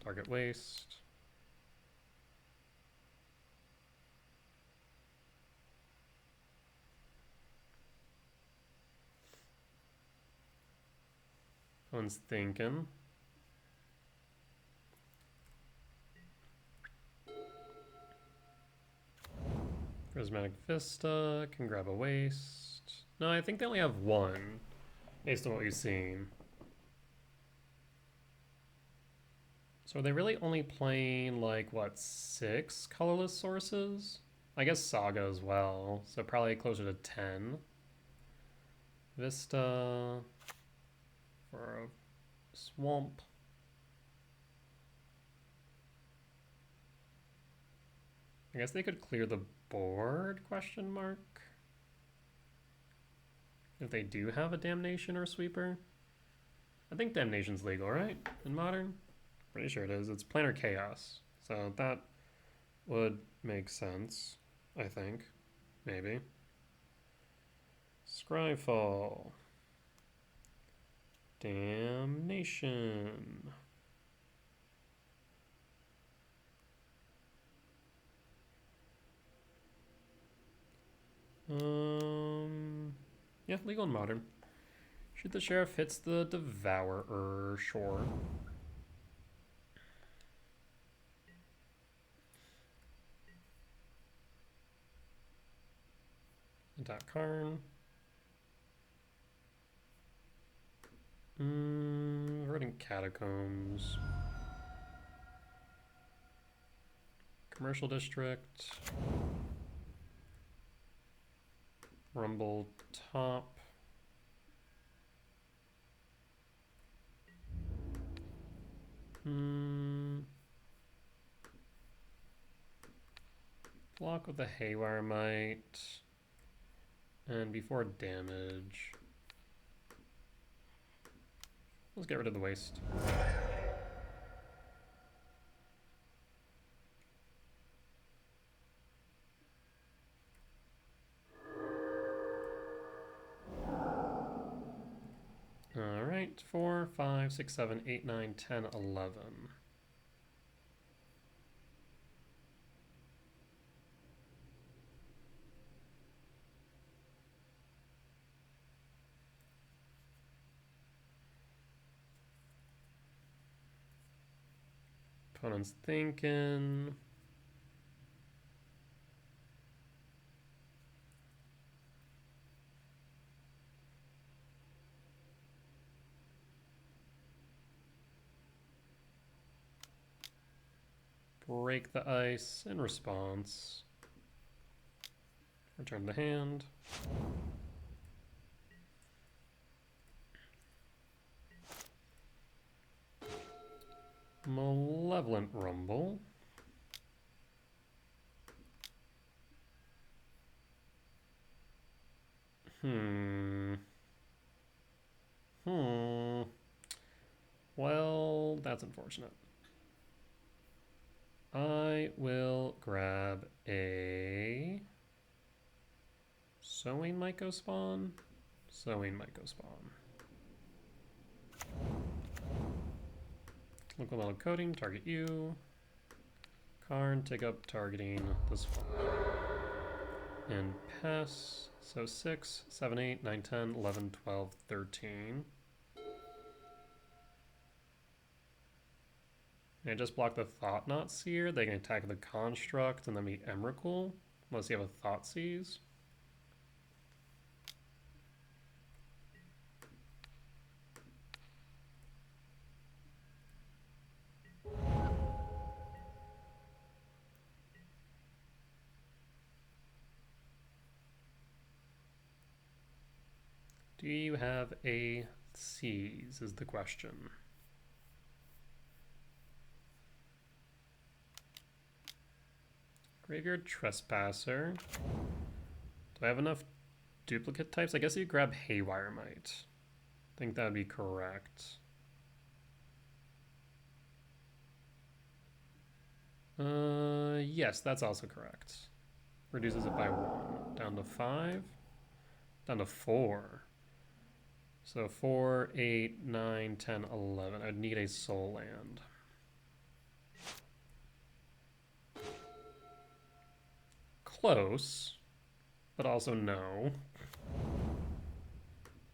Speaker 1: target waste. One's thinking. Prismatic Vista, can grab a waste. No, I think they only have 1, based on what we've seen. So are they really only playing, like, what, 6 colorless sources? I guess Saga as well, so probably closer to 10. Vista for a swamp. I guess they could clear the board, question mark? If they do have a Damnation or Sweeper. I think Damnation's legal, right? In Modern? Pretty sure it is. It's Planar Chaos. So that would make sense, I think. Maybe. Scryfall. Damnation. Yeah, legal and modern. Shoot the Sheriff hits the Devourer, sure. Attack Karn. Verdant Catacombs. Commercial District. Rumble Top. Block with the Haywire Might. And before damage, let's get rid of the waste. All right, 4, 5, 6, 7, 8, 9, 10, 11. Opponent's thinking. Break the ice in response. Return the hand. Malevolent Rumble. Hmm. Well, that's unfortunate. I will grab a Sowing Mycospawn. Sowing Mycospawn. Local metal coating, target you. Karn, take up targeting the swamp. And pass. So 6, 7, 8, 9, 10, 11, 12, 13. And I just block the Thought-Knot Seer. They can attack the Construct and then be Emrakul, unless you have a Thoughtseize. Do you have a seize is the question. Graveyard Trespasser. Do I have enough duplicate types? I guess you grab Haywire Might. I think that would be correct. Yes, that's also correct. Reduces it by 1. Down to 5. Down to 4. So 4, 8, 9, 10, 11. I'd need a Soul Land. Close, but also no.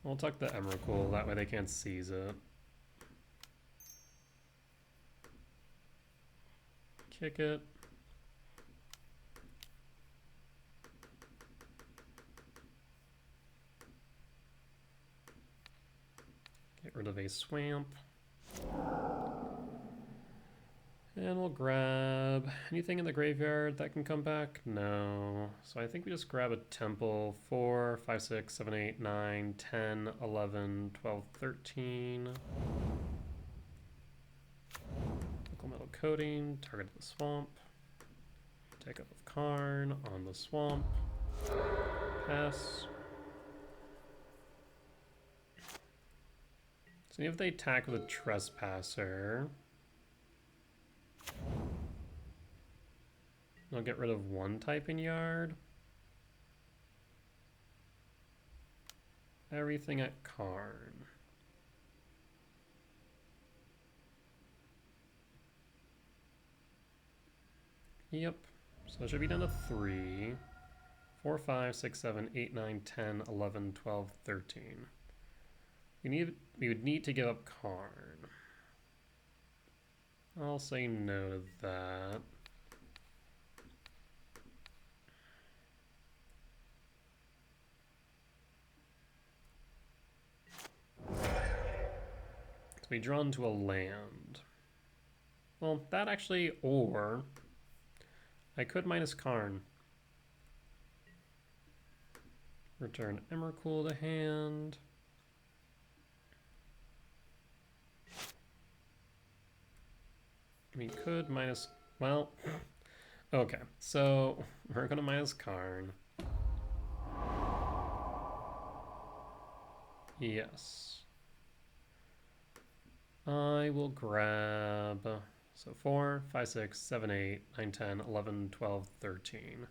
Speaker 1: We'll tuck the Emrakul, that way they can't seize it. Kick it. Get rid of a swamp. And we'll grab anything in the graveyard that can come back? No. So I think we just grab a temple. 4, 5, 6, 7, 8, 9, 10, 11, 12, 13. Local metal coating, target the swamp. Take up of Karn on the swamp. Pass. So if they attack with a Trespasser, I'll get rid of one type in yard. Everything at Karn. Yep. So it should be down to 3. 4, 5, 6, 7, 8, 9, 10, 11, 12, 13. We would need to give up Karn. I'll say no to that. So we draw into a land. Well, that actually, or I could minus Karn. Return Emrakul to hand. We could minus, well, okay, so we're gonna minus Karn. Yes. I will grab, so 4, 5, 6, 7, 8, 9, 10, 11, 12, 13.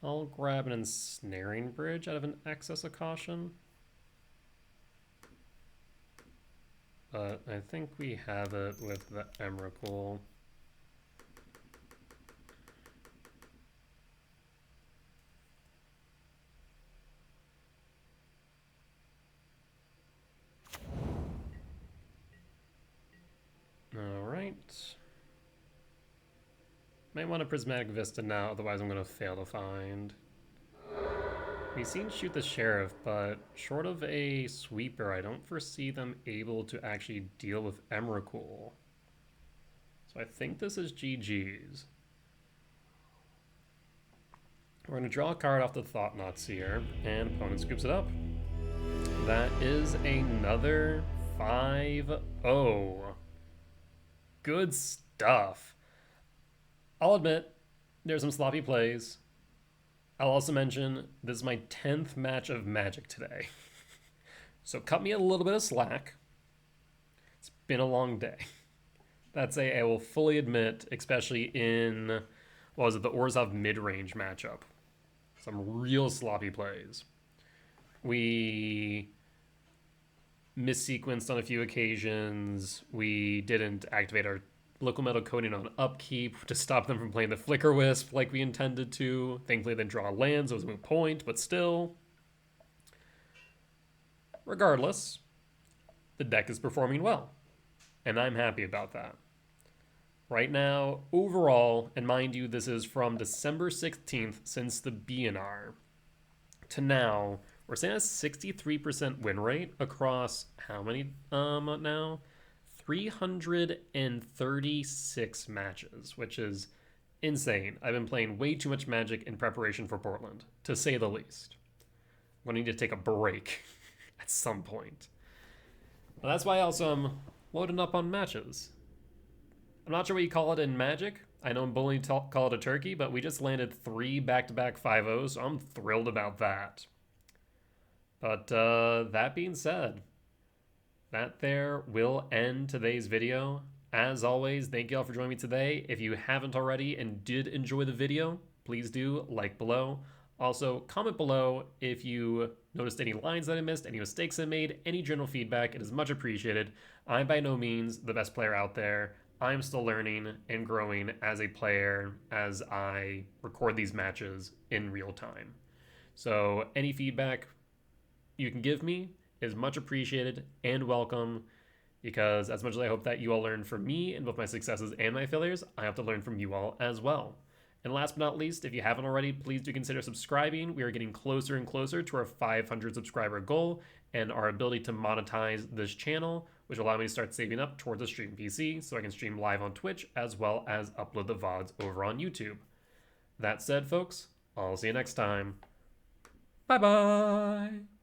Speaker 1: I'll grab an Ensnaring Bridge out of an Excess of Caution. But I think we have it with the Emrakul. Alright. Might want a Prismatic Vista now, otherwise I'm going to fail to find. We've seen Shoot the Sheriff, but short of a sweeper, I don't foresee them able to actually deal with Emrakul. So I think this is GG's. We're going to draw a card off the Thought-Knot Seer, and opponent scoops it up. That is another 5-0. Good stuff. I'll admit, there's some sloppy plays. I'll also mention this is my 10th match of Magic today. So cut me a little bit of slack. It's been a long day. I will fully admit, especially in, what was it, the Orzhav Midrange matchup. Some real sloppy plays. We missequenced on a few occasions. We didn't activate our local metal coating on upkeep to stop them from playing the Flicker Wisp like we intended to. Thankfully, they didn't draw lands, so it was a moot point, but still. Regardless, the deck is performing well, and I'm happy about that. Right now, overall, and mind you, this is from December 16th since the BNR to now, we're saying a 63% win rate across how many now? 336 matches, which is insane. I've been playing way too much Magic in preparation for Portland, to say the least. I'm going to need to take a break at some point. Well, that's why also I'm loading up on matches. I'm not sure what you call it in Magic. I know bullying call it a turkey, but we just landed 3 back-to-back 5-0s, so I'm thrilled about that. But that being said, that there will end today's video. As always, thank you all for joining me today. If you haven't already and did enjoy the video, please do like below. Also, comment below if you noticed any lines that I missed, any mistakes I made, any general feedback. It is much appreciated. I'm by no means the best player out there. I'm still learning and growing as a player as I record these matches in real time. So any feedback you can give me is much appreciated and welcome, because as much as I hope that you all learn from me in both my successes and my failures, I have to learn from you all as well. And last but not least, if you haven't already, please do consider subscribing. We are getting closer and closer to our 500 subscriber goal and our ability to monetize this channel, which will allow me to start saving up towards a stream PC so I can stream live on Twitch as well as upload the VODs over on YouTube. That said, folks, I'll see you next time. Bye-bye!